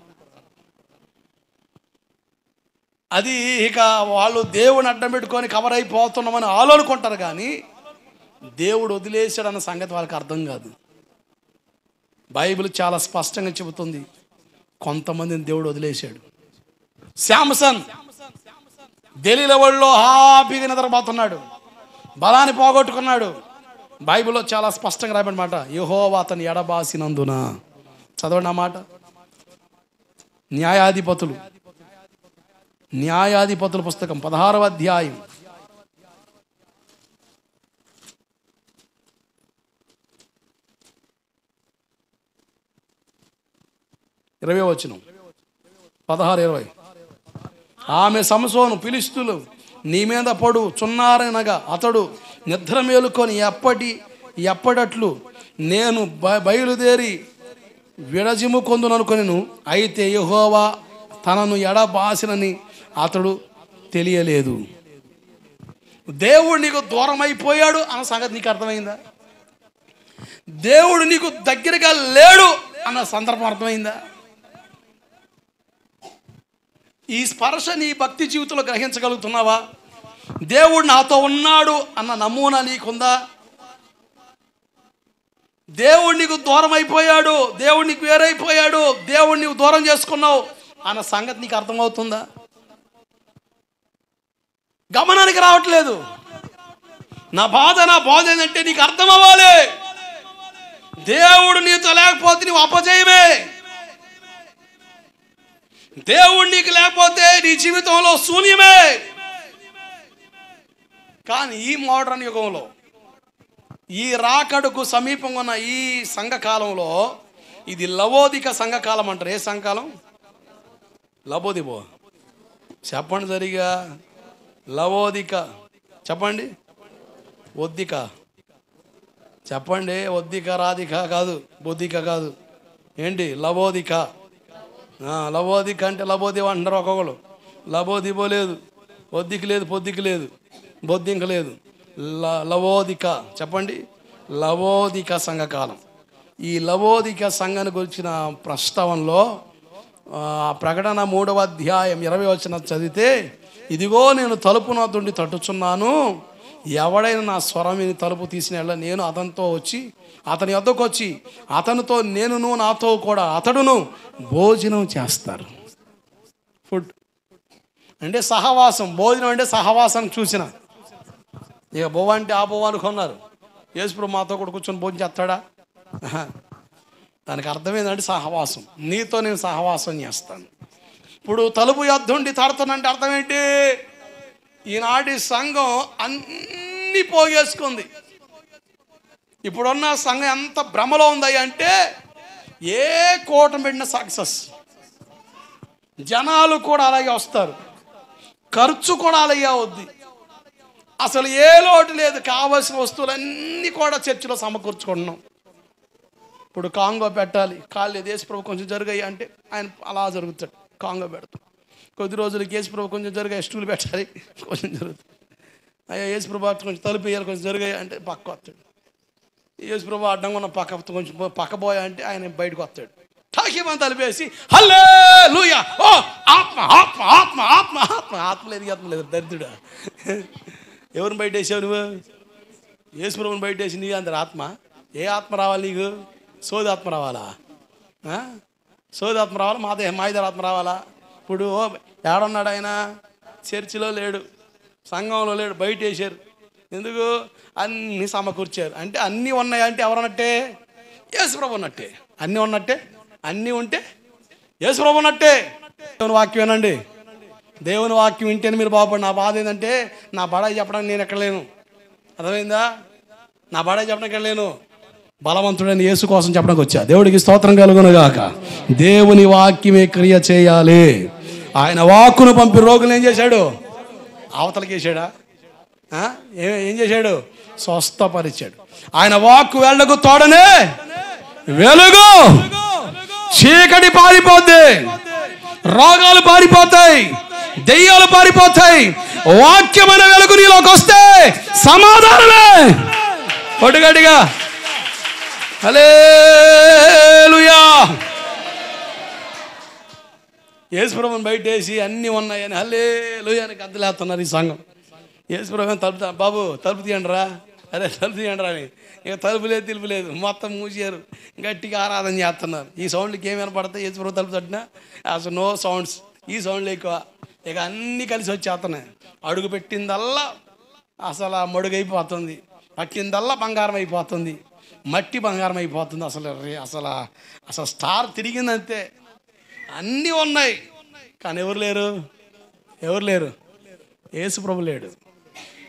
అది ఇక వాళ్ళు దేవుని అడ్డం పెట్టుకొని కవర్ అయిపోతున్నామని వాళ్ళు అనుకుంటారు, కానీ దేవుడు వదిలేశాడు అన్న సంగతి వాళ్ళకి అర్థం కాదు. బైబిల్ చాలా స్పష్టంగా చెబుతుంది, కొంతమందిని దేవుడు వదిలేశాడు. శాంసన్ దెలీలా ఒళ్ళో హ్యాపీగా నిద్రపోతున్నాడు, బలాన్ని పోగొట్టుకున్నాడు. బైబిల్లో చాలా స్పష్టంగా రాయబడిన మాట, యెహోవా అతని ఎడబాసినందున. చదవండి ఆ మాట. న్యాయాధిపతుల పుస్తకం 16వ అధ్యాయం 20వ వచనం. 16:20. ఆమె సంసోను, ఫిలిష్తీయులు నీ మీద పడు చున్నారనగా అతడు నిద్ర మేలుకొని ఎప్పటట్లు నేను బయలుదేరి విడజిము కొందుననుకొనెను. అయితే యెహోవా తనను ఎడబాసినని అతడు తెలియలేదు. దేవుడు నీకు దూరం అయిపోయాడు అన్న సంగతి నీకు అర్థమైందా? దేవుడు నీకు దగ్గరగా లేడు అన్న సందర్భం అర్థమైందా? ఈ స్పర్శ నీ భక్తి జీవితంలో గ్రహించగలుగుతున్నావా? దేవుడు నాతో ఉన్నాడు అన్న నమూనా నీకుందా? దేవుడు నీకు దూరం అయిపోయాడు, దేవుడు నీకు వేరైపోయాడు, దేవుడు నీకు దూరం చేసుకున్నావు అన్న సంగతి నీకు అర్థమవుతుందా? గమనానికి రావట్లేదు. నా బాధ ఏంటంటే నీకు అర్థం అవ్వాలి, దేవుడు నీతో లేకపోతే నువ్వు అపజయమే. దేవుడు నీకు లేకపోతే నీ జీవితంలో శూన్యమే. కానీ ఈ మోడర్న్ యుగంలో, ఈ రాకడకు సమీపంగా ఉన్న ఈ సంఘకాలంలో, ఇది లవోదిక సంఘకాలం అంటారు. ఏ సంఘకాలం? లబోదిబో చెప్పండి సరిగా. లవోదిక చెప్పండి. ఒద్దిక చెప్పండి. ఒద్దిక రాధిక కాదు, బొద్దిక కాదు. ఏంటి? లవోదిక. లవోదిక అంటే లబోదివ అంటారు ఒక్కొక్కరు. లబోదిబో లేదు, ఒద్దిక లేదు, పొద్దిక లేదు, బొద్దింక లేదు. లవోదిక చెప్పండి. లవోదిక సంఘకాలం. ఈ లవోదిక సంఘానికి వచ్చిన ప్రస్తావనలో ప్రకటన 3వ అధ్యాయం 20వ వచనం చదివితే, ఇదిగో నేను తలుపు నాదుండి తట్టుచున్నాను, ఎవడైనా నా స్వరం విని తలుపు తీసిన నేను అతని వద్దకు వచ్చి అతనితో నేనును నాతో కూడా అతడును భోజనం చేస్తారు. ఫుడ్ అంటే సహవాసం, భోజనం అంటే సహవాసం చూసిన. ఇక బోవ అంటే ఆ బోవ అనుకున్నారు. యేసుప్రభు మాతో కూడా కూర్చొని భోజనం చేస్తాడా? దానికి అర్థం ఏంటంటే సహవాసం. నీతో నేను సహవాసం చేస్తాను. ఇప్పుడు తలుపు యొద్దుండి తడుతానంటే అర్థం ఏంటి? ఈనాటి సంఘం అన్నీ పోగేసుకుంది. ఇప్పుడున్న సంఘం ఎంత భ్రమలో ఉంది అంటే, ఏ కూటమి పెట్టిన సక్సెస్. జనాలు కూడా అలాగే వస్తారు, ఖర్చు కూడా అలాగే అవుద్ది. అసలు ఏ లోటు లేదు, కావాల్సిన వస్తువులన్నీ కూడా చర్చిలో సమకూర్చుకుంటున్నాం. ఇప్పుడు కాంగో పెట్టాలి, కాళ్ళు యేసుప్రభు కొంచెం జరిగాయి అంటే ఆయన అలా జరుగుతాడు, కాంగో పెడతాం. కొద్ది రోజులకి యేసుప్రభు కొంచెం జరిగాయి, స్టూలు పెట్టాలి, కొంచెం జరుగుతుంది. అయ్యా యేసుప్రభు కొంచెం తలుపు వేయాలి, కొంచెం జరిగాయి అంటే పక్క వస్తాడు. యేసుప్రభు అడ్డంగా ఉన్న కొంచెం పక్కబోయా అంటే ఆయన బయటకు వస్తాడు. ఠాకీమని తలిపేసి హల్లెలూయా, ఓ ఆత్మ ఆత్మ ఆత్మ ఆత్మ ఆత్మ ఆత్మ లేదు దరిద్రుడా. ఎవరిని బయట వేసావు నువ్వు? యేసుప్రభుని బయట వేసి నీ అందరు ఆత్మ. ఏ ఆత్మ రావాలి నీకు? సోదాత్మ రావాలా? సోదాత్మ రావాలా? మాయిదారు ఆత్మ రావాలా? ఇప్పుడు ఏడున్నాడు ఆయన? చర్చిలో లేడు, సంఘంలో లేడు, బయట వేసారు. ఎందుకు? అన్నీ సమకూర్చారు. అంటే అన్నీ ఉన్నాయంటే ఎవరన్నట్టే? యేసుప్రభు ఉన్నట్టే. అన్నీ ఉన్నట్టే, అన్నీ ఉంటే యేసుప్రభు ఉన్నట్టే. వాక్యం ఏనండి, దేవుని వాక్యం వింటేనే మీరు బాగుపడి. నా బాధ ఏంటంటే నా బడాయి చెప్పడానికి నేను ఎక్కడ లేను. అర్థమైందా? నా బడాయి చెప్పడానికి ఎక్కడ లేను. బలవంతుడైన యేసు కోసం చెప్పడానికి వచ్చా. దేవుడికి స్తోత్రం కలుగునుగాక. దేవుని వాక్యమే క్రియ చేయాలి. ఆయన వాక్కును పంపి రోగులు ఏం చేశాడు? అవతలకి వేసాడా? ఏం చేశాడు? స్వస్థపరిచాడు. ఆయన వాక్కు వెళ్ళకు తోడనే వెలుగు, చీకటి పారిపోద్ది, రోగాలు పారిపోతాయి, దెయ్యాలు పారిపోతాయి. వాక్యమైన వెలుగు నీలోకి వస్తే సమాధానమే. కొట్టుగట్టిగా హల్లెలూయా. యేసుప్రభుని బయట వేసి అన్నీ ఉన్నాయని హల్లెలూయా అని గంతులేస్తున్నారు ఈ సంఘం. యేసుప్రభుని తలుపు, బాబు తలుపు తీయండి రా, అరే తలుపు తీయండి రా అని. ఇక తలుపు లేదు, తెలుపు లేదు, మొత్తం మూసారు. గట్టిగా ఆరాధన చేస్తున్నారు. ఈ సౌండ్కి ఏమి వినపడతాయి? యేసుప్రభు తలుపు తట్టినా అసలు నో సౌండ్స్, ఈ సౌండ్లు ఎక్కువ. ఇక అన్నీ కలిసి వచ్చేస్తున్నాయి. అడుగు పెట్టిందల్లా అసలు మడుగైపోతుంది, పట్టిందల్లా బంగారం అయిపోతుంది, మట్టి బంగారం అయిపోతుంది. అసలు అసలు అసలు స్టార్ తిరిగిందంతే. అన్నీ ఉన్నాయి కానీ ఎవరు లేరు? ఎవరు లేరు? యేసుప్రభు లేడు.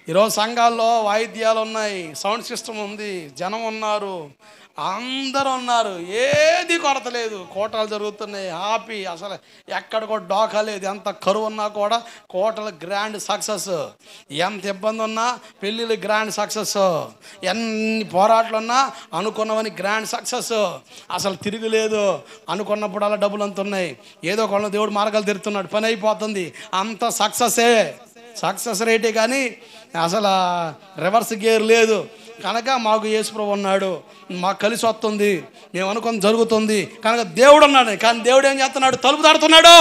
ఈరోజు సంఘాల్లో వాయిద్యాలు ఉన్నాయి, సౌండ్ సిస్టమ్ ఉంది, జనం ఉన్నారు, అందరూ ఉన్నారు, ఏది కొరత లేదు. కోటలు జరుగుతున్నాయి హ్యాపీ. అసలు ఎక్కడ కూడా డోకా లేదు. ఎంత కరువు ఉన్నా కూడా కోటలు గ్రాండ్ సక్సెస్. ఎంత ఇబ్బంది ఉన్నా పెళ్ళిళ్ళు గ్రాండ్ సక్సెస్. ఎన్ని పోరాటాలు ఉన్నా అనుకున్నవని గ్రాండ్ సక్సెస్. అసలు తిరుగులేదు. అనుకున్నప్పుడు అలా డబ్బులు అంత ఉన్నాయి. ఏదో ఒక దేవుడు మార్గాలు తెరుతున్నాడు, పని అయిపోతుంది. అంత సక్సెసే, సక్సెస్ రేటే కానీ అసలు రివర్స్ గేర్ లేదు. కనుక మాకు యేసుప్రభు ఉన్నాడు, మాకు కలిసి వస్తుంది, మేము అనుకుని జరుగుతుంది కనుక దేవుడు ఉన్నాడు. కానీ దేవుడు ఏం చేస్తున్నాడు? తలుపు దాడుతున్నాడు.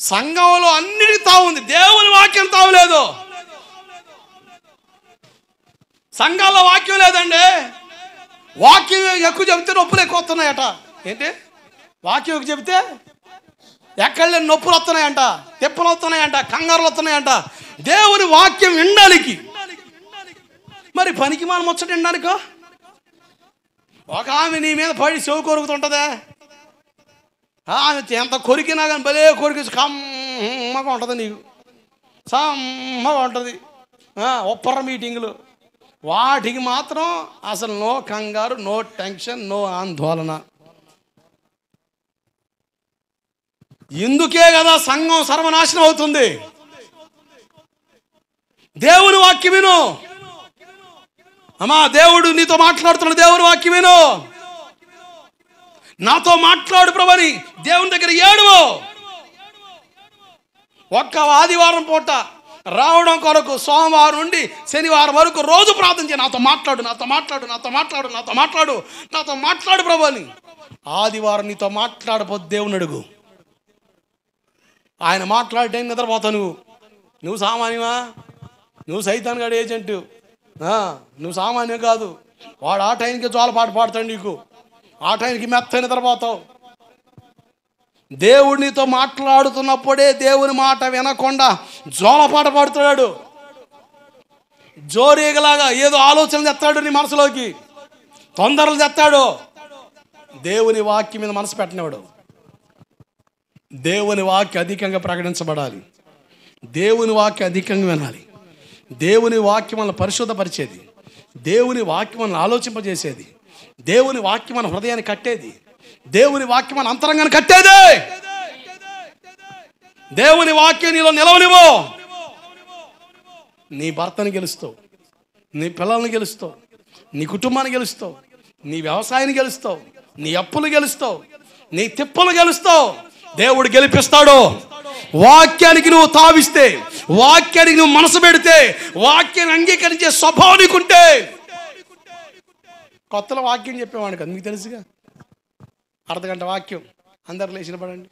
సంఘంలో అన్నిటికీ తావు ఉంది, దేవుని వాక్యం తావులేదు. సంఘాల్లో వాక్యం లేదండి. వాక్యం ఎక్కువ చెబితే నొప్పులు ఎక్కువ వస్తున్నాయట. ఏంటి? వాక్యం ఎక్కువ చెబితే ఎక్కడ లేని నొప్పులు వస్తున్నాయంట, తెప్పలు వస్తున్నాయంట, కంగారులు వస్తున్నాయంట. దేవుని వాక్యం వినడానికి, మరి పనికి మనం ముచ్చట వినడానికో? ఒక ఆమె నీ మీద పడి చెవు కొరుకుతుంటుందే, ఆమె ఎంత కొరికినా కానీ భలే కొరికి కమ్మగా ఉంటుంది, నీకు సమ్మగా ఉంటుంది. ఒప్పర మీటింగులు వాటికి మాత్రం అసలు నో కంగారు, నో టెన్షన్, నో ఆందోళన. ఇందుకే కదా సంఘం సర్వనాశనం అవుతుంది. దేవుని వాక్యం విను అమ్మా. దేవుడు నీతో మాట్లాడుతున్నాడు, దేవుని వాక్యం విను. నాతో మాట్లాడు ప్రభుని దేవుని దగ్గర ఏడువు. ఒక్క ఆదివారం పూట రావడం కొరకు సోమవారం నుండి శనివారం వరకు రోజు ప్రార్థన చేయి. నాతో మాట్లాడు, నాతో మాట్లాడు, నాతో మాట్లాడు, నాతో మాట్లాడు, నాతో మాట్లాడు ప్రభుని. ఆదివారం నీతో మాట్లాడపోతే దేవుని అడుగు. ఆయన మాట్లాడే నిద్రపోతావు. నువ్వు సామాన్యమా? నువ్వు సైతాన్ గడి ఏజెంటు. నువ్వు సామాన్యం కాదు. వాడు ఆ టైంకి జోలపాట పాడతాడు నీకు, ఆ టైంకి మెత్త నిద్రపోతావు. దేవుడు నీతో మాట్లాడుతున్నప్పుడే దేవుని మాట వినకుండా జోలపాట పాడుతున్నాడు. జోరీగలాగా ఏదో ఆలోచనలు తెస్తాడు నీ మనసులోకి, తొందరలు తెస్తాడు. దేవుని వాక్యం మీద మనసు పెట్టినవాడు. దేవుని వాక్యం అధికంగా ప్రకటించబడాలి. దేవుని వాక్యం అధికంగా వినాలి. దేవుని వాక్యం మనల్ని పరిశుద్ధపరిచేది, దేవుని వాక్యం మనల్ని ఆలోచింపజేసేది, దేవుని వాక్యం మన హృదయాన్ని కట్టేది, దేవుని వాక్యం మన అంతరంగాన్ని కట్టేది. దేవుని వాక్యం నీలో నిలవనివ్వు. నీ భర్తని గెలుస్తావు, నీ పిల్లల్ని గెలుస్తావు, నీ కుటుంబాన్ని గెలుస్తావు, నీ వ్యవసాయాన్ని గెలుస్తావు, నీ అప్పులు గెలుస్తావు, నీ తిప్పలు గెలుస్తావు. దేవుడు గెలిపిస్తాడు. వాక్యానికి నువ్వు తావిస్తే, వాక్యానికి నువ్వు మనసు పెడితే, వాక్యాన్ని అంగీకరించే స్వభావం నీకుంటే. కొత్తలో వాక్యం చెప్పేవాడు కదా, మీకు తెలుసుగా. అర్ధగంట వాక్యం, అందరు లేచిన పడండి.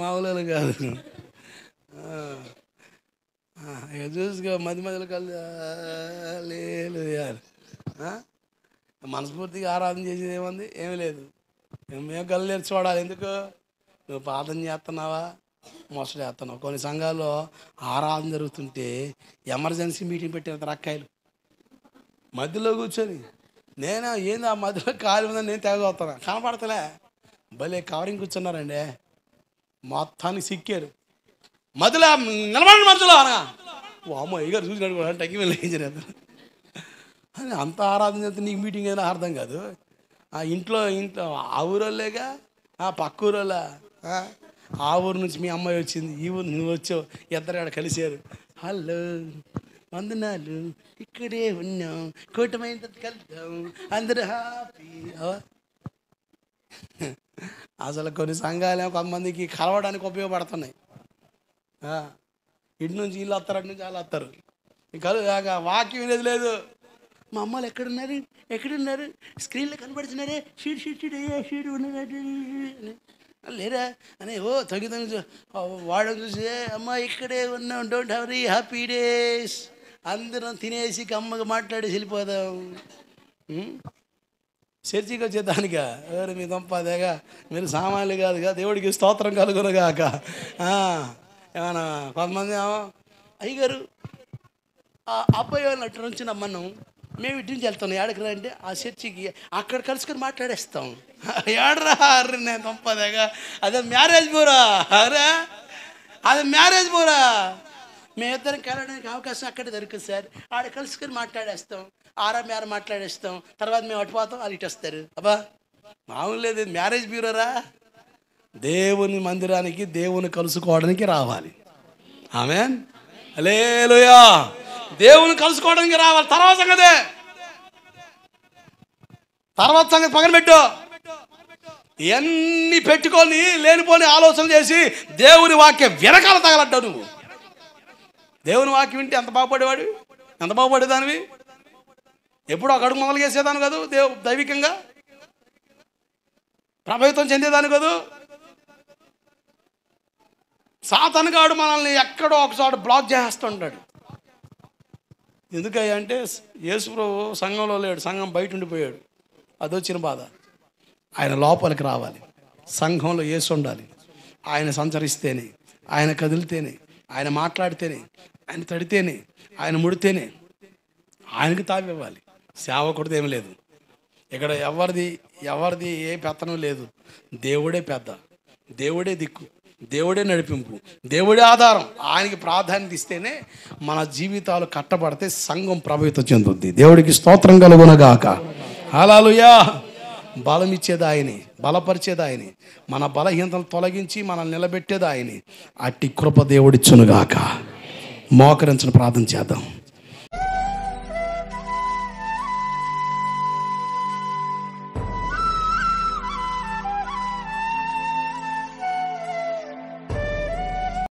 మామూలు కాదు. చూసుగా మధ్య మధ్యలో కళ్ళు లేదు. మనస్ఫూర్తిగా ఆరాధన చేసేది ఏముంది? ఏమీ లేదు. మేము కళ్ళు తెరిచి చూడాలి. ఎందుకు? నువ్వు ప్రార్థన చేస్తున్నావా? ముసలేస్తున్నాం. కొన్ని సంఘాల్లో ఆరాధన జరుగుతుంటే ఎమర్జెన్సీ మీటింగ్ పెట్టిన అక్కాయలు మధ్యలో కూర్చొని, నేను ఏంది ఆ మధ్యలో కాలు ఉందని నేను తెగొస్తున్నా, కనపడతలే, భలే కవరింగ్ కూర్చున్నారండి. మొత్తానికి సిక్కారు. మధ్యలో నిలబడి మధ్యలో అనగా అమ్మ అయ్యగారు చూసినట్టు టంకి వెళ్ళి ఏం చేయలేదు అని అంత ఆరాధన చేస్తే నీకు మీటింగ్ అయినా అర్థం కాదు. ఇంట్లో ఆ ఊరోళ్ళేగా, పక్క ఊరోళ్ళ, ఆ ఊరు నుంచి మీ అమ్మాయి వచ్చింది, ఈ ఊరు నువ్వు వచ్చావు, ఇద్దరు కలిసారు. హలో వందనాలు, ఇక్కడే ఉన్నాం, కూటమైన కలుద్దాం, అందరూ హ్యాపీ. అసలు కొన్ని సంఘాలు కొంతమందికి కలవడానికి ఉపయోగపడుతున్నాయి. ఇటు నుంచి వీళ్ళు వస్తారు, అటు నుంచి వాళ్ళు వస్తారు. వాక్యం వినేది లేదు. మా అమ్మాయిలు ఎక్కడున్నారు స్క్రీన్లో కనపడుతున్నారే, షీట్ ఉన్నట్టు లేరా అని తగ్గి వాడని చూసి, అమ్మ ఇక్కడే ఉన్నాం, don't have very happy days, అందరం తినేసి కమ్మగా మాట్లాడేసి వెళ్ళిపోదాం. చర్చికి వచ్చేదానిగా ఎవరు మీ దొంపదేగా, మీరు సామాన్లు కాదుగా, దేవుడికి స్తోత్రం కలుగునుగాక. ఏమన్నా కొంతమంది అయ్యగారు అబ్బాయి అన్నట్టు నుంచి నమ్మను, మేము ఇటు నుంచి వెళ్తాం, ఏడకి రండి ఆ చర్చికి, అక్కడ కలుసుకొని మాట్లాడేస్తాం. ఏడరా నేను దొంపదేగా, అదే మ్యారేజ్ బోరా, అరే అది మ్యారేజ్ బోరా. మేమిద్దరం కలవడానికి అవకాశం అక్కడే దొరుకుతుంది సార్, ఆడ కలుసుకొని మాట్లాడేస్తాం, మేర మాట్లాడేస్తాం, తర్వాత మేము అటుపోతాం, వాళ్ళు ఇటు వస్తారు. అబ్బా మామూలు లేదు, మ్యారేజ్ బ్యూరోరా. దేవుని మందిరానికి దేవుని కలుసుకోవడానికి రావాలి. ఆమేన్, హల్లెలూయా. దేవుని కలుసుకోవడానికి రావాలి. తర్వాత సంగతి పక్కన పెట్టు. ఇవన్నీ పెట్టుకొని లేనిపోని ఆలోచన చేసి దేవుని వాక్యం వెనకాల తగలడ్డావు నువ్వు. దేవుని వాక్యం వింటే ఎంత బాగుపడేవాడు, ఎంత బాగుపడేదానివి. ఎప్పుడు ఒక అడుగు మొదలు చేసేదాను కాదు, దైవికంగా ప్రభావితం చెందేదాను కాదు. సాతానుగాడు మనల్ని ఎక్కడో ఒకసారి బ్లాక్ చేస్తుంటాడు. ఎందుకయ్యా అంటే యేసు ప్రభు సంఘంలో లేడు, సంఘం బయట ఉండిపోయాడు. అదొచ్చిన బాధ. ఆయన లోపలికి రావాలి, సంఘంలో యేసు ఉండాలి. ఆయన సంచరిస్తేనే, ఆయన కదిలితేనే, ఆయన మాట్లాడితేనే, ఆయన తడితేనే, ఆయన ముడితేనే ఆయనకి తావివ్వాలి. సేవకుడిది ఏమి లేదు ఇక్కడ. ఎవరిది ఏ పెత్తనం లేదు. దేవుడే పెద్ద, దేవుడే దిక్కు, దేవుడే నడిపింపు, దేవుడే ఆధారం. ఆయనకి ప్రాధాన్యత ఇస్తేనే మన జీవితాలు కట్టబడితే సంఘం ప్రభావితం చెందుద్ది. దేవుడికి స్తోత్రం కలుగునగాక. హల్లెలూయా. బలం ఇచ్చేది ఆయనే, బలపరిచేది ఆయనే, మన బలహీనతలు తొలగించి మనల్ని నిలబెట్టేది ఆయనే. అట్టి కృప దేవుడిచ్చునుగాక. మోకరించిన ప్రార్థన చేద్దాం.